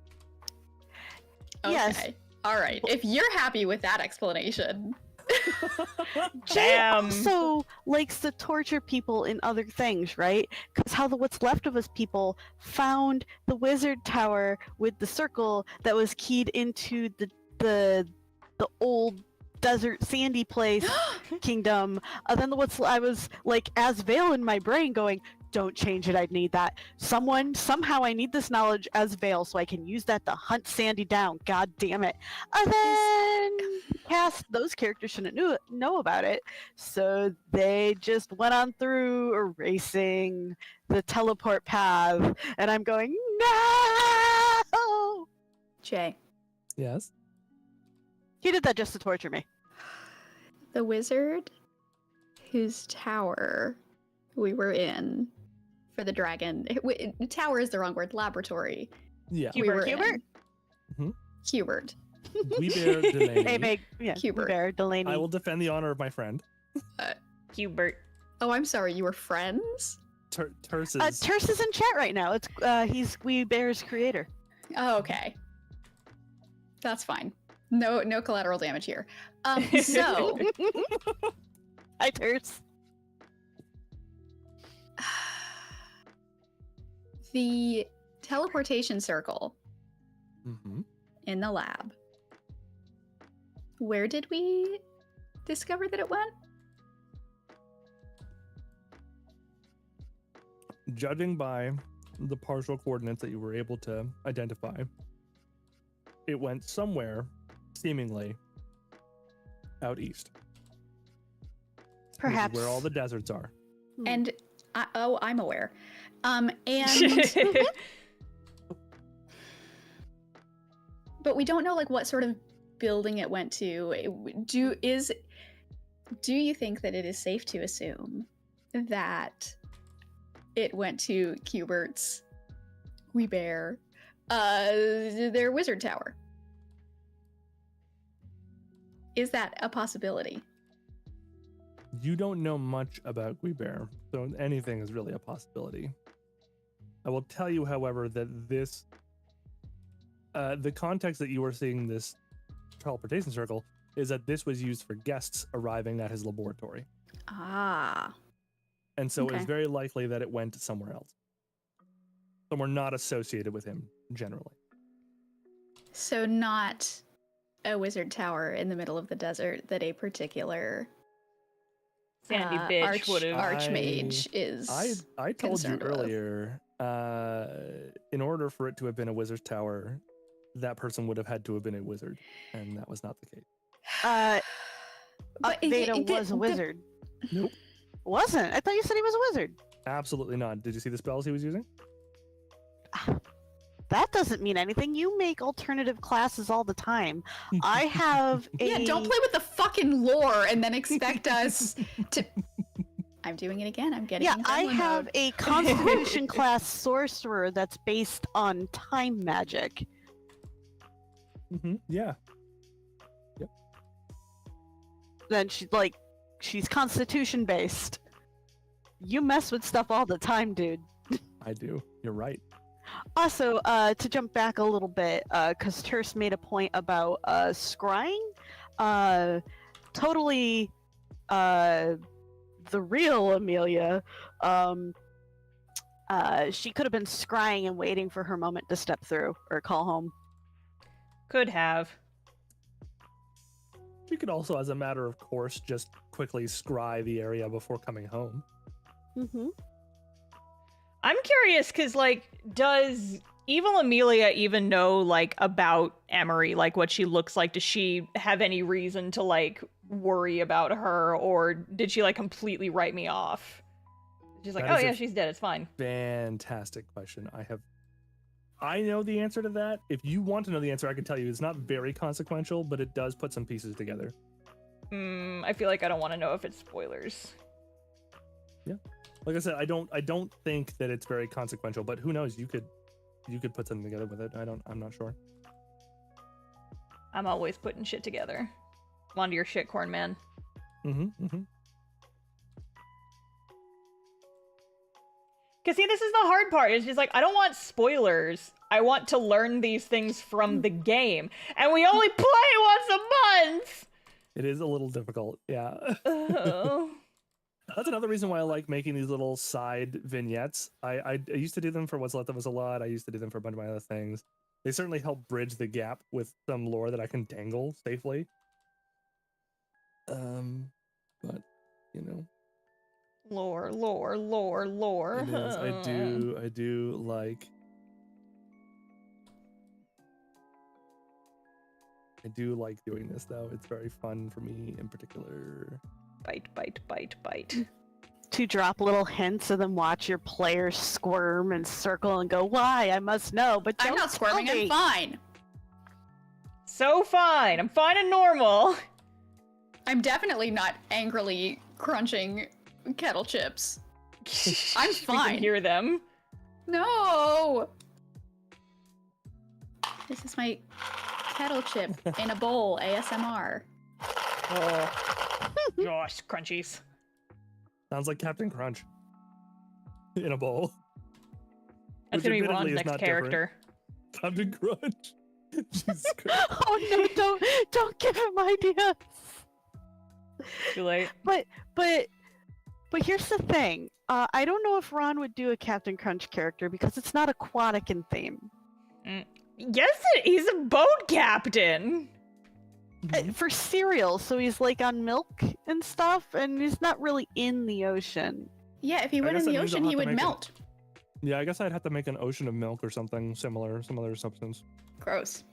Okay. Yes. All right. If you're happy with that explanation. Jay Damn. also likes to torture people in other things, right? Because how the What's Left of Us people found the wizard tower with the circle that was keyed into the old desert sandy place kingdom. Then I was like, as Vale in my brain going, Don't change it. I need that. Somehow I need this knowledge as Vale so I can use that to hunt Sandy down. God damn it. And then those characters shouldn't know about it. So they just went on through erasing the teleport path. And I'm going, no! Jay, Yes. He did that just to torture me. the wizard whose tower we were in for the dragon. Tower is the wrong word. Laboratory. Yeah. We were Hubert? in. Hubert. Guibert Delaney. Hey, Meg. Yeah, Hubert. Hubert Delaney. I will defend the honor of my friend. Hubert. Oh, I'm sorry. You were friends? Terse is... Terse is in chat right now. He's Guibert's creator. Oh, okay. That's fine. No collateral damage here. So Hi, Terse. the teleportation circle Mhm. in the lab. Where did we discover that it went? Judging by the partial coordinates that you were able to identify, it went somewhere, seemingly, out east. which is Perhaps. where all the deserts are. And I'm aware. And but we don't know like what sort of building it went to. Do you think that it is safe to assume that it went to Hubert's Guibert, their wizard tower? Is that a possibility? You don't know much about Guibert, so anything is really a possibility. I will tell you, however, that this, the context that you are seeing this teleportation circle is that this was used for guests arriving at his laboratory. Ah. And so Okay. it's very likely that it went somewhere else. Somewhere not associated with him, generally. So not a wizard tower in the middle of the desert that a particular Sandy bitch would have. archmage is. I told you concerned with. earlier, in order for it to have been a wizard's tower, that person would have had to have been a wizard, and that was not the case. But Veda it- was a wizard. Nope. Wasn't. I thought you said he was a wizard. Absolutely not. Did you see the spells he was using? That doesn't mean anything. You make alternative classes all the time. I have a. Yeah, don't play with the fucking lore and then expect us to. I'm doing it again. I'm getting. Yeah, in I gremlin have mode. a Constitution class sorcerer that's based on time magic. Mm-hmm. Yeah. Then she's Constitution based. You mess with stuff all the time, dude. I do. You're right. Also, to jump back a little bit, because Terse made a point about scrying. Totally, the real Amelia, she could have been scrying and waiting for her moment to step through or call home. Could have. You could also, as a matter of course, just quickly scry the area before coming home. Mm-hmm. I'm curious because, like, does evil Amelia even know, like, about Emery, like, what she looks like? Does she have any reason to, like, worry about her, or did she, like, completely write me off? She's like, That oh is yeah, a she's dead, it's fine. Fantastic question. I know the answer to that. If you want to know the answer, I can tell you. It's not very consequential, but it does put some pieces together. I feel like I don't want to know if it's spoilers. Like I said, I don't think that it's very consequential, but who knows? You could put something together with it. I'm not sure. I'm always putting shit together. On to your shit, corn man. Mm-hmm. Because see, this is the hard part. It's just like, I don't want spoilers. I want to learn these things from the game. And we only play once a month! It is a little difficult, yeah. Oh. That's another reason why I like making these little side vignettes. I used to do them for What's Left of Us a lot. I used to do them for a bunch of my other things. They certainly help bridge the gap with some lore that I can dangle safely. But, you know. Lore. It is. I do like. I do like doing this though. It's very fun for me in particular. Bite. To drop little hints and then watch your players squirm and circle and go, "Why? I must know." But I'm don't not squirming, tell I'm me. fine. So fine. I'm fine and normal. I'm definitely not angrily crunching kettle chips. I'm We fine. can hear them. No! This is my kettle chip in a bowl, ASMR. Oh. Gosh, crunchies. Sounds like Captain Crunch in a bowl. That's Which gonna be admittedly Ron's is next not different. character. Captain Crunch. Jesus Christ. Oh no! Don't give him ideas. Too late. But here's the thing. I don't know if Ron would do a Captain Crunch character because it's not aquatic in theme. Yes, he's a boat captain. For cereal, so he's like on milk and stuff, and he's not really in the ocean. Yeah, if he I went in guess the that means I'll ocean, he have to would make it. melt. Yeah, I guess I'd have to make an ocean of milk or something similar, some other substance. Gross.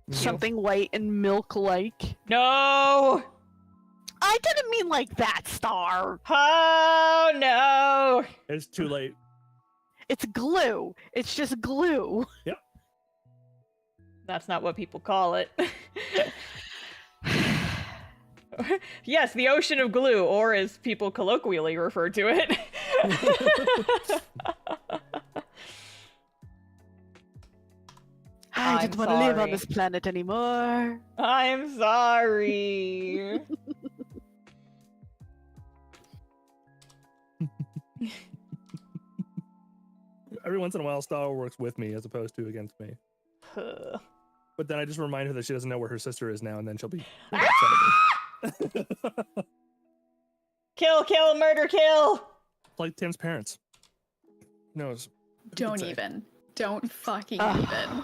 Yeah. Something white and milk-like. No. I didn't mean like that, Star. Oh no. It's too late. It's glue. It's just glue. That's not what people call it. Yes, the ocean of glue, or as people colloquially refer to it. I I'm didn't want to live on sorry. this planet anymore. I'm sorry. Every once in a while, Star works with me as opposed to against me. But then I just remind her that she doesn't know where her sister is now, and then she'll be upset at me. Kill, murder, kill. Like Tim's parents. Who knows? Don't say. even. Don't fucking Ugh.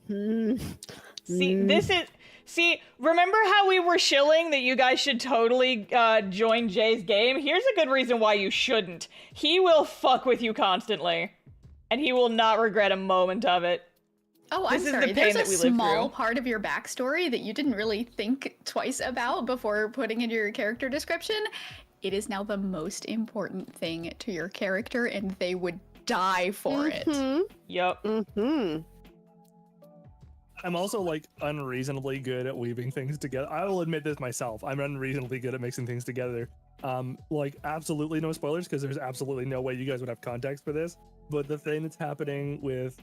even. See, remember how we were shilling that you guys should totally join Jay's game? Here's a good reason why you shouldn't. He will fuck with you constantly, and he will not regret a moment of it. Oh, I'm This is the sorry. pain There's a that we live small through. part of your backstory that you didn't really think twice about before putting in your character description. It is now the most important thing to your character, and they would die for it. Yup. Mm-hmm. I'm also like unreasonably good at weaving things together. I will admit this myself. I'm unreasonably good at mixing things together. Like absolutely no spoilers because there's absolutely no way you guys would have context for this. But the thing that's happening with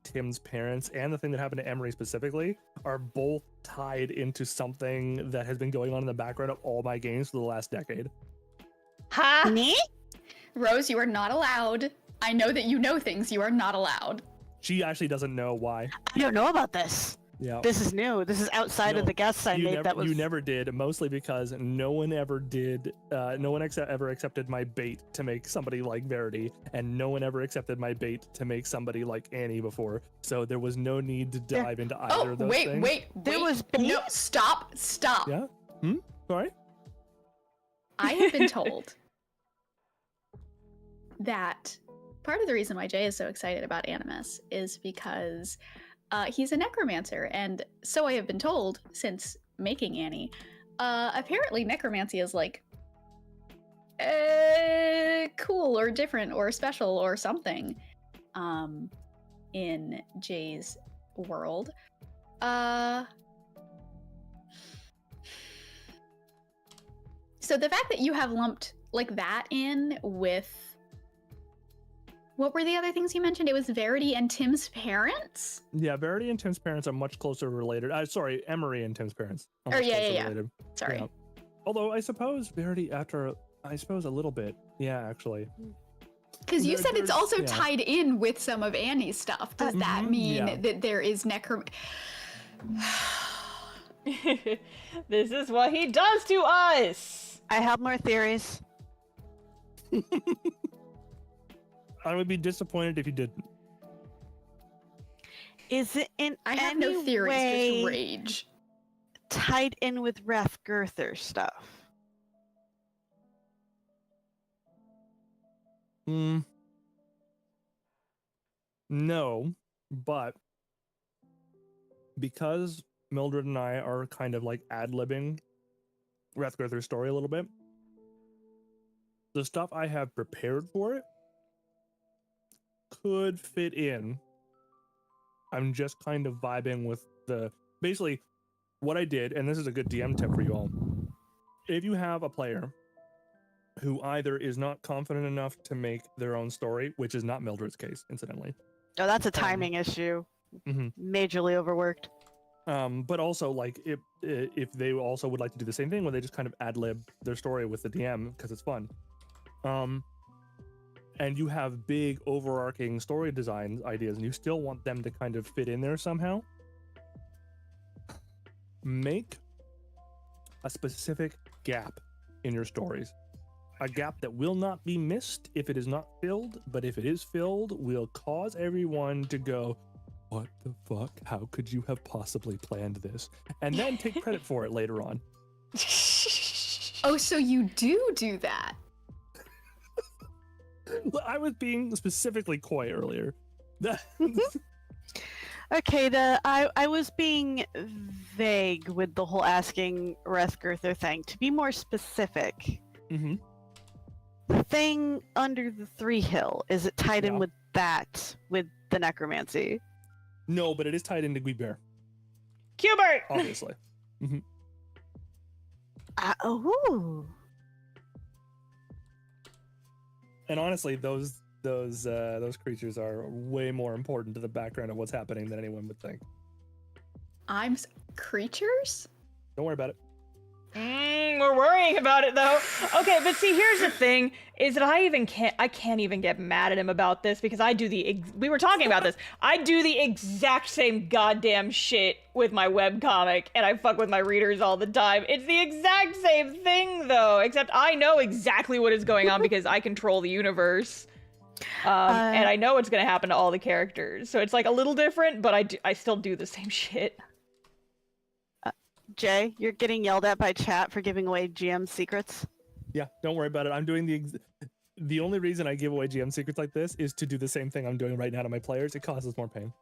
Tim's parents and the thing that happened to Emery specifically are both tied into something that has been going on in the background of all my games for the last decade. Ha! Me? Rose, you are not allowed. I know that you know things. You are not allowed. She actually doesn't know why. I don't know about this. Yeah. This is new. This is outside No, of the guests I made. That was You never did, mostly because no one ever did. No one ever accepted my bait to make somebody like Verity, and no one ever accepted my bait to make somebody like Annie before. So there was no need to dive into either Oh, of those wait, things. wait. There was No, bees? stop. Yeah. Sorry. I have been told that part of the reason why Jay is so excited about Animus is because he's a necromancer, and so I have been told since making Annie. Apparently, necromancy is like cool or different or special or something in Jay's world. So the fact that you have lumped like that in with what were the other things you mentioned? It was Verity and Tim's parents? Yeah, Verity and Tim's parents are much closer related. Sorry, Emery and Tim's parents. Are Or much yeah, closer yeah. related. Sorry. Yeah. Although I suppose Verity I suppose a little bit. Yeah, actually. Because you said it's also yeah. tied in with some of Annie's stuff. Does that mean yeah. that there is This is what he does to us. I have more theories. I would be disappointed if you didn't. Is it in I have any no theories, way just rage. tied in with Ref Girther stuff? No, but because Mildred and I are kind of like ad-libbing Wrathgother's story a little bit, the stuff I have prepared for it could fit in. I'm just kind of vibing with basically what I did, and this is a good DM tip for you all. If you have a player who either is not confident enough to make their own story, which is not Mildred's case, incidentally. Oh, that's a timing issue. Majorly overworked. But also, like, if they also would like to do the same thing, where they just kind of ad-lib their story with the DM because it's fun. And you have big overarching story design ideas, and you still want them to kind of fit in there somehow. Make a specific gap in your stories. A gap that will not be missed if it is not filled, but if it is filled, will cause everyone to go, what the fuck? How could you have possibly planned this? And then take credit for it later on. Oh, so you do that? I was being specifically coy earlier. Okay, I was being vague with the whole asking Wrathgother thing. To be more specific, the thing under the 3 hill, is it tied in with that, with the necromancy? No, but it is tied into Guibert. Qbert! Obviously. Oh. And honestly, those creatures are way more important to the background of what's happening than anyone would think. Creatures? Don't worry about it. We're worrying about it though. Okay, but see, here's the thing: is that I can't even get mad at him about this because I do we were talking about this. I do the exact same goddamn shit with my webcomic, and I fuck with my readers all the time. It's the exact same thing though, except I know exactly what is going on because I control the universe. And I know what's gonna happen to all the characters, so it's like a little different, but I still do the same shit. Jay, you're getting yelled at by chat for giving away GM secrets. Yeah, don't worry about it. I'm doing the only reason I give away GM secrets like this is to do the same thing I'm doing right now to my players. It causes more pain.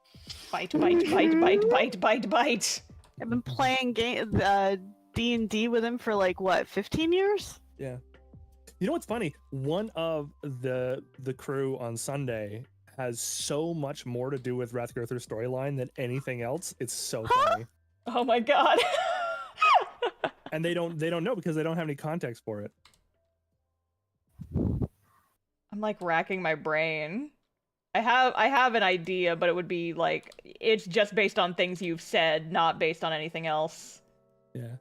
Bite, bite, bite, bite, bite, bite, bite. I've been playing D&D with him for like what, 15 years? Yeah. You know what's funny? One of the crew on Sunday has so much more to do with Wrathgother's storyline than anything else. It's so funny. Oh my god. And they don't know because they don't have any context for it. I'm like racking my brain. I have an idea, but it would be like it's just based on things you've said, not based on anything else. Yeah.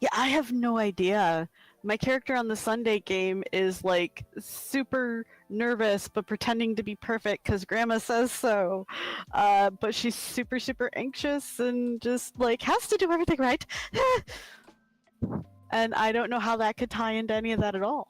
Yeah, I have no idea. My character on the Sunday game is like super nervous but pretending to be perfect because grandma says so. But she's super, super anxious and just like has to do everything right. And I don't know how that could tie into any of that at all.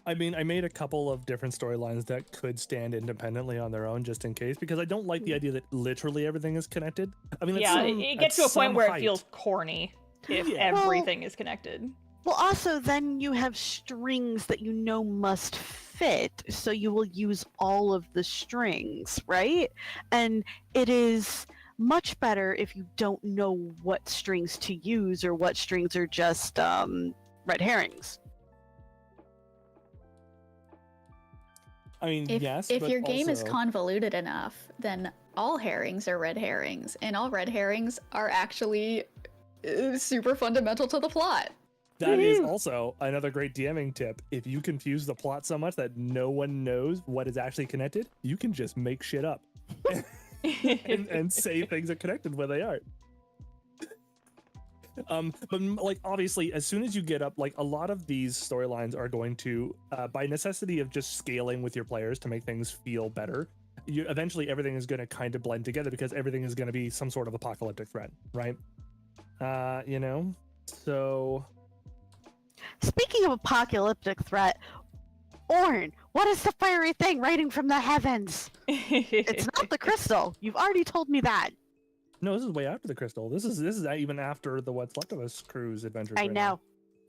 I mean, I made a couple of different storylines that could stand independently on their own just in case, because I don't like the idea that literally everything is connected. I mean, Yeah, it gets to a point where it feels corny if everything is connected. Well, also, then you have strings that you know must fit, so you will use all of the strings, right? And it is much better if you don't know what strings to use or what strings are just red herrings. I mean, yes. If but your game is also... convoluted enough, then all herrings are red herrings, and all red herrings are actually super fundamental to the plot. That is also another great DMing tip. If you confuse the plot so much that no one knows what is actually connected, you can just make shit up and say things are connected where they aren't. But like obviously, as soon as you get up, like a lot of these storylines are going to, by necessity of just scaling with your players to make things feel better, eventually everything is going to kind of blend together because everything is going to be some sort of apocalyptic threat, right? You know, so. Speaking of apocalyptic threat, Orn, what is the fiery thing raining from the heavens? It's not the crystal. You've already told me that. No, this is way after the crystal. This is even after the What's Left of Us cruise adventure. I know.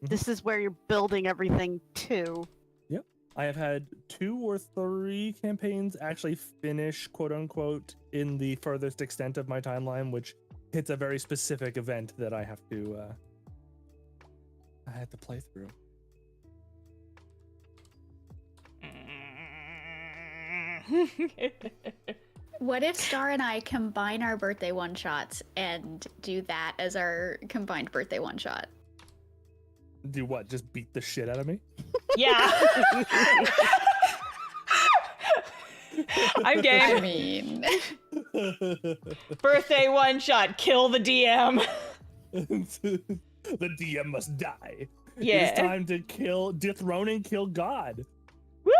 This is where you're building everything to. Yep. I have had 2 or 3 campaigns actually finish, quote unquote, in the furthest extent of my timeline, which hits a very specific event that I have to play through. What if Star and I combine our birthday one-shots and do that as our combined birthday one-shot? Do what? Just beat the shit out of me? Yeah. I'm game. I mean, Birthday one shot. Kill the DM. The DM must die. Yeah. It's time to dethrone and kill God. Woo!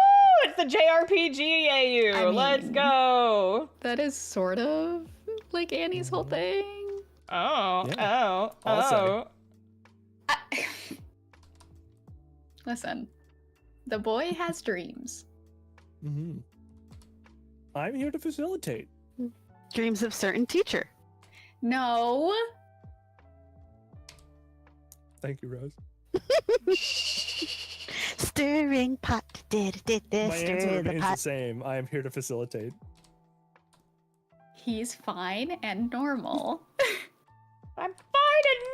It's the JRPG AU. I Let's mean- go. that is sort of like Annie's whole thing. Oh. Yeah. Oh. I'll say. Oh. Listen, the boy has dreams. Mm-hmm. I'm here to facilitate. Dreams of certain teacher. No. Thank you, Rose. Stirring pot. Did My answer stir the remains the pot. same. I am here to facilitate. He's fine and normal. I'm fine and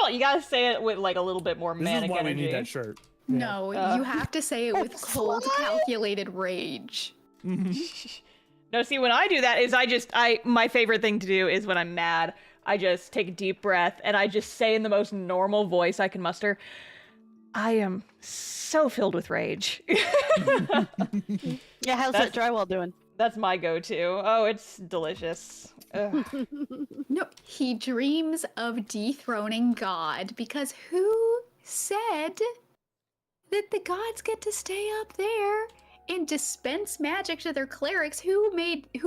normal. You gotta say it with like a little bit more This manic is why energy. we need that shirt. Yeah. No, Uh. you have to say it with cold, What? calculated rage. Mhm. No, see, when I do that is my favorite thing to do is when I'm mad, I just take a deep breath and I just say in the most normal voice I can muster, I am so filled with rage. Yeah, how's That's- that drywall doing? That's my go-to. Oh, it's delicious. Ugh. No, he dreams of dethroning God because who said that the gods get to stay up there and dispense magic to their clerics? Who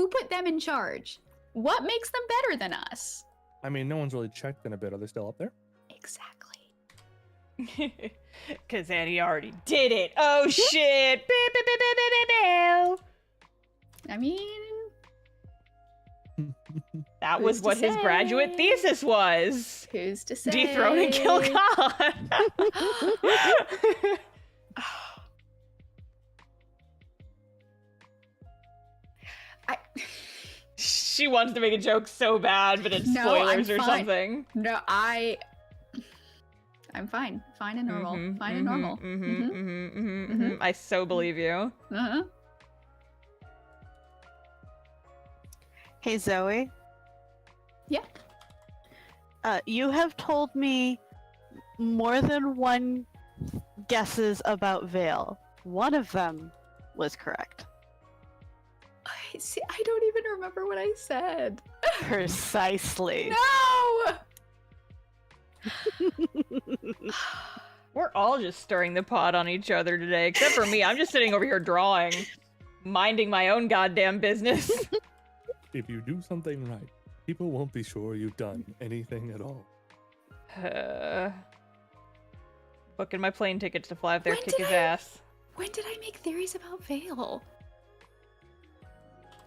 put them in charge? What makes them better than us? I mean, no one's really checked in a bit. Are they still up there? Exactly. Cause Annie already did it. Oh shit. Beep, beep, beep, beep, beep, beep, beep. I mean, That was Who's to what his graduate say? thesis was. who's to say? Dethrone and kill God. She wants to make a joke so bad, but it's No, spoilers I'm or fine. something. No, I'm fine. Fine and normal. Mhm, Fine and normal. Mhm. I so believe you. Uh-huh. Hey, Zoe. Yeah. You have told me more than one guesses about Vale. One of them was correct. See, I don't even remember what I said. Precisely. No! We're all just stirring the pot on each other today, except for me. I'm just sitting over here drawing, minding my own goddamn business. If you do something right, people won't be sure you've done anything at all. Booking my plane tickets to fly up there, When kick did his I- ass. When did I make theories about Vale?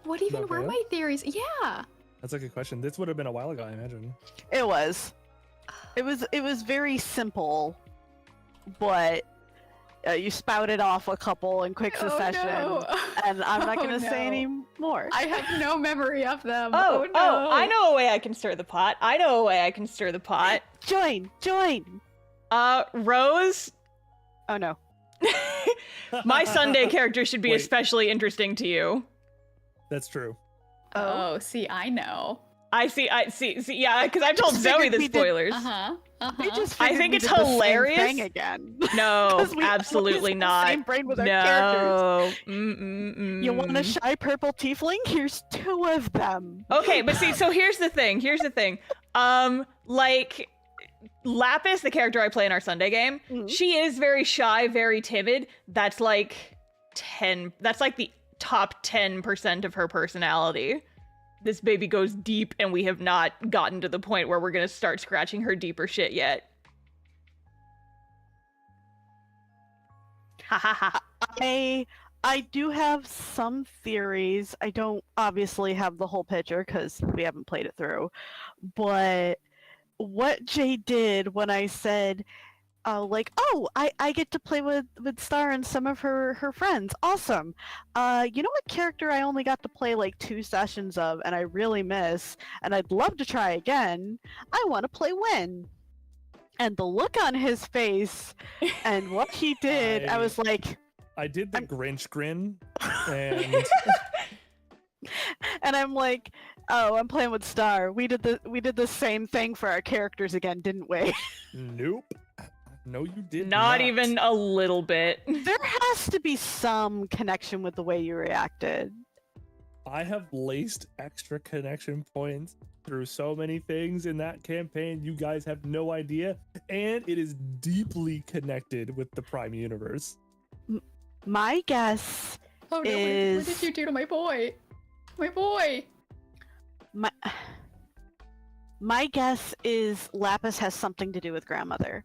What even About were Vale? my theories? Yeah. That's a good question. This would have been a while ago, I imagine. It was. It was very simple, but you spouted off a couple in quick succession, and I'm not Oh, going to say no. any more. I have no memory of them. Oh, no. I know a way I can stir the pot. I know a way I can stir the pot. Join. Rose, Oh no. my Sunday character should be Wait. especially interesting to you. That's true. Oh, see, I know. I see, yeah, because I've told Just Zoe figured the we did- spoilers. Uh-huh. We just I figured think we it's did the same hilarious. thing again. No, 'Cause we always absolutely have the not. Same brain with our characters. No. You want a Mm-mm-mm. shy purple tiefling? Here's 2 of them. Okay, but see, so here's the thing. Like Lapis, the character I play in our Sunday game, Mhm. she is very shy, very timid. That's like the top 10% of her personality. This baby goes deep, and we have not gotten to the point where we're gonna start scratching her deeper shit yet. Ha ha ha. I do have some theories. I don't obviously have the whole picture because we haven't played it through. But what Jay did when I said, like, oh, I get to play with Star and some of her friends. Awesome. You know what character I only got to play like 2 sessions of and I really miss and I'd love to try again? I want to play Win. And the look on his face and what he did, I was like, I did the Grinch grin, and and I'm like, oh, I'm playing with Star. We did the same thing for our characters again, didn't we? nope. No, you did Not even a little bit. There has to be some connection with the way you reacted. I have laced extra connection points through so many things in that campaign. You guys have no idea. And it is deeply connected with the Prime Universe. My guess Oh no, is... what did you do to my boy? My boy! My guess is Lapis has something to do with grandmother.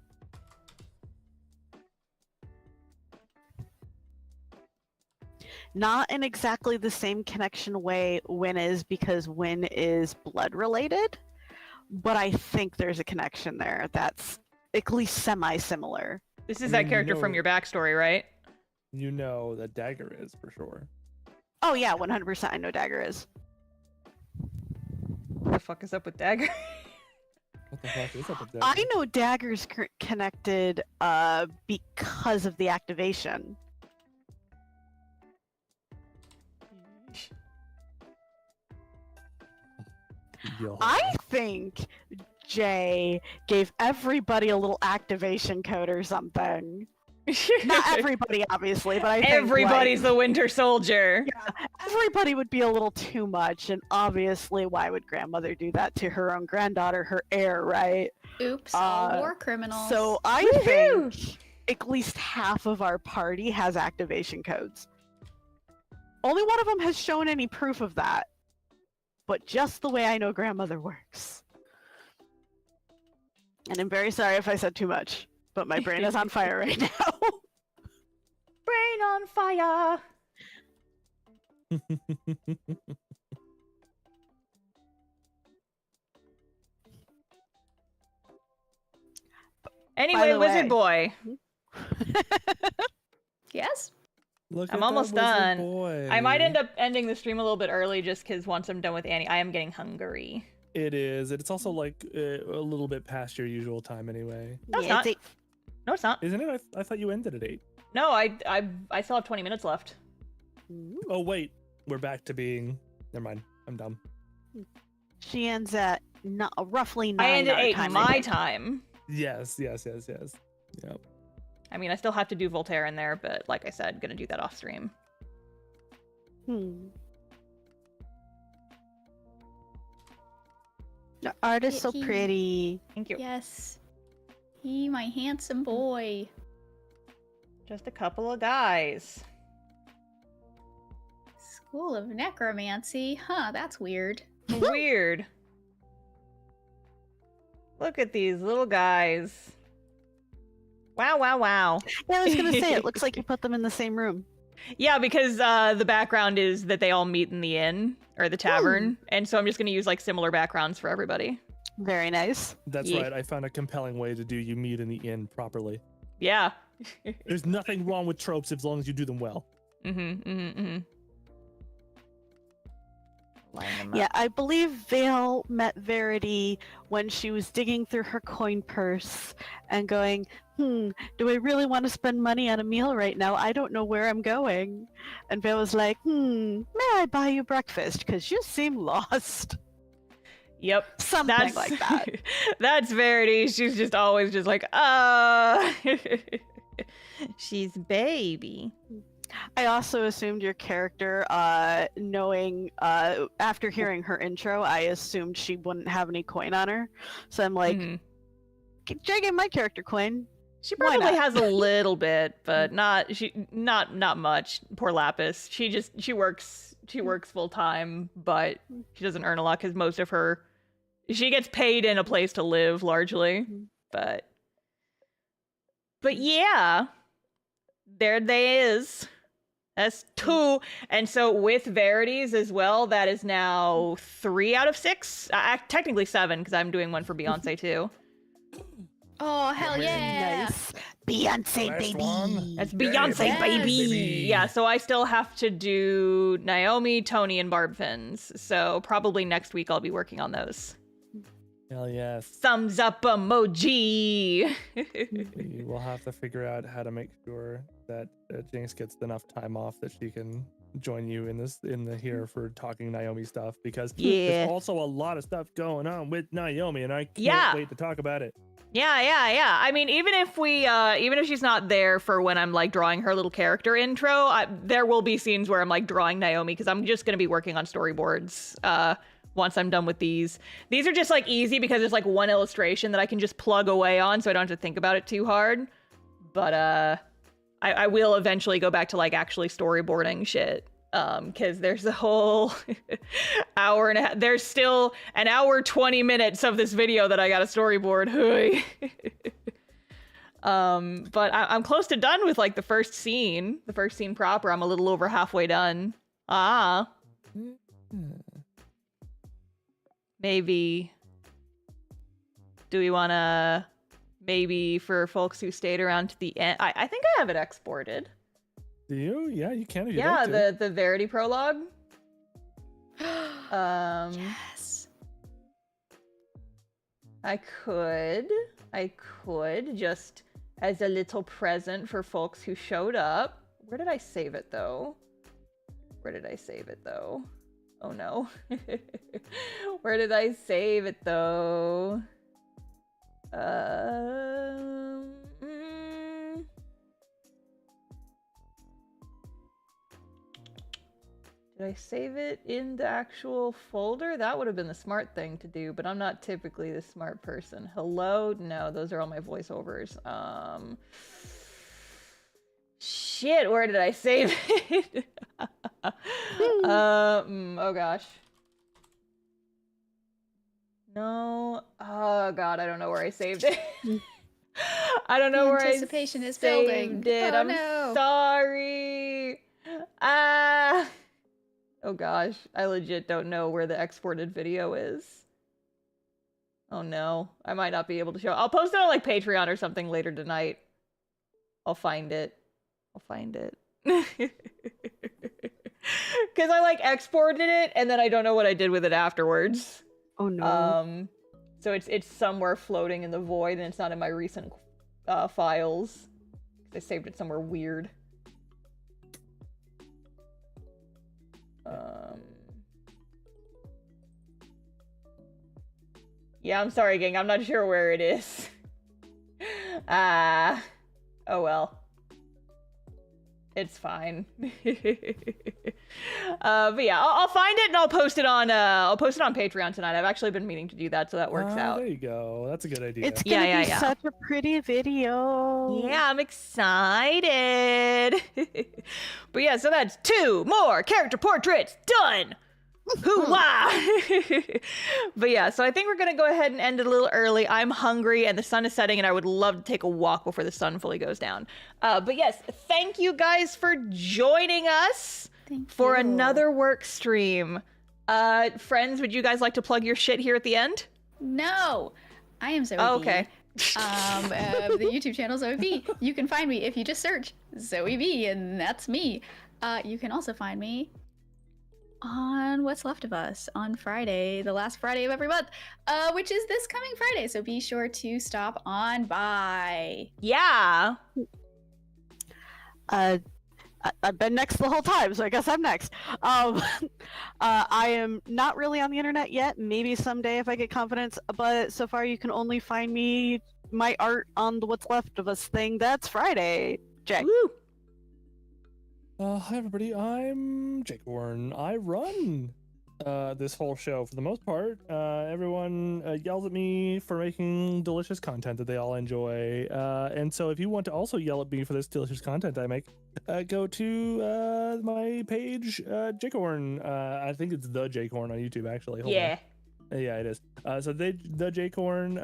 Not in exactly the same connection way Win is, because Win is blood related, but I think there's a connection there that's at least semi-similar. This is I that mean, character you from know- your backstory, right? You know that Dagger is for sure. Oh yeah, 100% I know Dagger is. What the fuck is up with Dagger? What the fuck is up with Dagger? I know Dagger's connected because of the activation. Yo. I think Jay gave everybody a little activation code or something. Not everybody, obviously, but I think Everybody's like, the Winter Soldier. everybody would be a little too much, and obviously, why would grandmother do that to her own granddaughter, her heir, right? Oops, all Uh, war criminals. So I Woohoo! think at least half of our party has activation codes. Only one of them has shown any proof of that, but just the way I know grandmother works. And I'm very sorry if I said too much, but my brain is on fire right now. Brain on fire. Anyway, the Wizard way- Boy. yes? Look I'm at almost that wizard done. boy. I might end up ending the stream a little bit early just because once I'm done with Annie, I am getting hungry. It is. It's also like a little bit past your usual time anyway. No, it's Yeah, not. it's No, it's not. Isn't it? I thought you ended at 8. No, I still have 20 minutes left. Oh wait, we're back to being. Never mind. I'm dumb. She ends at roughly 9 I end at our 8 time, I my think. time. Yes. Yep. I mean, I still have to do Voltaire in there, but like I said, gonna do that off stream. The art is so He- pretty. Thank you. Yes. He, my handsome boy. Just a couple of guys. School of Necromancy. Huh, that's weird. Weird. Look at these little guys. Wow, wow, wow. Yeah, I was gonna say, it looks like you put them in the same room. Yeah, because the background is that they all meet in the inn or the tavern, and so I'm just gonna use like similar backgrounds for everybody. Very nice. That's Yeah. right. I found a compelling way to do you meet in the inn properly. Yeah. There's nothing wrong with tropes as long as you do them well. Line them Yeah, up. I believe Vale met Verity when she was digging through her coin purse and going, do I really want to spend money on a meal right now? I don't know where I'm going. And Vale was like, may I buy you breakfast? Because you seem lost. Yep. Something That's like that. That's Verity. She's just always just like, she's baby. I also assumed your character, knowing, after hearing her intro, I assumed she wouldn't have any coin on her. So I'm like, Mhm. Jay gave my character coin. She Why probably not? has a little bit, but not much. Poor Lapis. She works full time, but she doesn't earn a lot because most of she gets paid in a place to live largely. But yeah, there they is. That's 2, and so with Verities as well, that is now 3 out of 6. Technically 7 because I'm doing one for Beyonce too. Oh, hell yeah. Nice. Beyonce, Last baby. one. That's Yeah, Beyonce, yes, baby. baby. Yeah, so I still have to do Naomi, Tony, and Barb Fins. So probably next week I'll be working on those. Hell yes. Thumbs up emoji. We will have to figure out how to make sure that Jinx gets enough time off that she can join you in the here for talking Naomi stuff, because Yeah. there's also a lot of stuff going on with Naomi, and I can't Yeah. wait to talk about it. Yeah. I mean, even if she's not there for when I'm like drawing her little character intro, there will be scenes where I'm like drawing Naomi, because I'm just gonna be working on storyboards. Once I'm done with these are just like easy because there's like one illustration that I can just plug away on, so I don't have to think about it too hard. But I will eventually go back to like actually storyboarding shit. Because there's a whole hour and a half. There's still an hour 20 minutes of this video that I got to storyboard. But I'm close to done with like the first scene proper. I'm a little over halfway done. Maybe. Do we want to? Maybe for folks who stayed around to the end. I think I have it exported. Do you? Yeah, you can. If you'd Yeah, like to. the Verity prologue. Yes. I could just as a little present for folks who showed up. Where did I save it though? Oh no. Where did I save it though? Did I save it in the actual folder? That would have been the smart thing to do, but I'm not typically the smart person. Hello? No, those are all my voiceovers. Shit, where did I save it? Oh gosh. No. Oh god, I don't know where I saved it. I don't know where I Anticipation is building. saved it. Oh, I'm no. sorry. Oh gosh, I legit don't know where the exported video is. Oh no, I might not be able to show. I'll post it on like Patreon or something later tonight. I'll find it. Because I like exported it and then I don't know what I did with it afterwards. Oh no. So it's somewhere floating in the void and it's not in my recent files. I saved it somewhere weird. Yeah, I'm sorry, gang. I'm not sure where it is. Oh well. It's fine. But yeah, I'll find it and I'll post it on Patreon tonight. I've actually been meaning to do that, so that works out. There you go. That's a good idea. It's gonna Yeah, be yeah. such a pretty video. Yeah, I'm excited. But yeah, so that's 2 more character portraits done. Hoo-wah! But yeah, so I think we're gonna go ahead and end it a little early. I'm hungry and the sun is setting and I would love to take a walk before the sun fully goes down. But yes, thank you guys for joining us for another work stream. Friends, would you guys like to plug your shit here at the end? No, I am Zoe. Oh, B. okay. The YouTube channel Zoe B. You can find me if you just search Zoe B, and that's me. You can also find me on What's Left of Us on Friday, the last Friday of every month, which is this coming Friday. So be sure to stop on by. Yeah. I've been next the whole time, so I guess I'm next. I am not really on the internet yet. Maybe someday if I get confidence, but so far you can only find my art on the What's Left of Us thing. That's Friday. Jay. Woo. Hi everybody, I'm Jake Warren. I run this whole show for the most part. Everyone yells at me for making delicious content that they all enjoy. And so if you want to also yell at me for this delicious content I make, go to my page, Jake Warren. I think it's the Jake Warren on YouTube actually. Hold Yeah. on. Yeah, it is. So the Jcorn,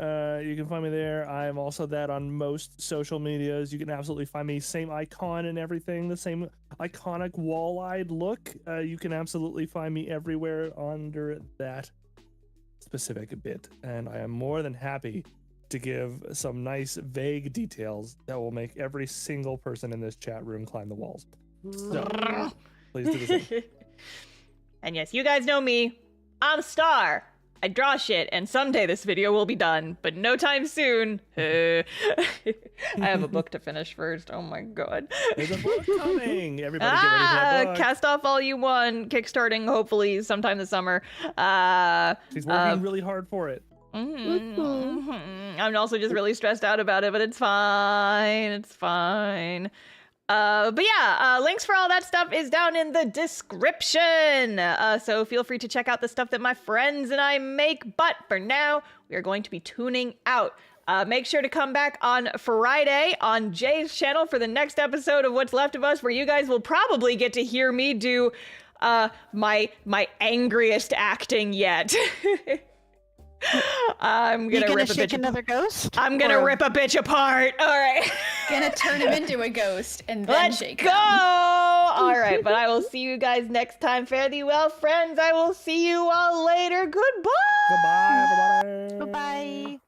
you can find me there. I'm also that on most social medias. You can absolutely find me, same icon and everything, the same iconic wall-eyed look. You can absolutely find me everywhere under that specific bit, and I am more than happy to give some nice vague details that will make every single person in this chat room climb the walls. So, please do the same. And yes, you guys know me. I'm Star. I draw shit, and someday this video will be done, but no time soon. I have a book to finish first. Oh my god. There's a book coming. Everybody get ready for that book. Castoff Volume 1, kickstarting hopefully sometime this summer. She's working really hard for it. I'm also just really stressed out about it, but it's fine. It's fine. But yeah, links for all that stuff is down in the description. So feel free to check out the stuff that my friends and I make. But for now, we are going to be tuning out. Make sure to come back on Friday on Jay's channel for the next episode of What's Left of Us, where you guys will probably get to hear me do my angriest acting yet. I'm gonna shake another ghost. I'm gonna rip a bitch apart. All right. Gonna turn him into a ghost and then Let's shake go. him. All right, but I will see you guys next time. Fare thee well, friends. I will see you all later. Goodbye. Goodbye, everybody. Bye-bye.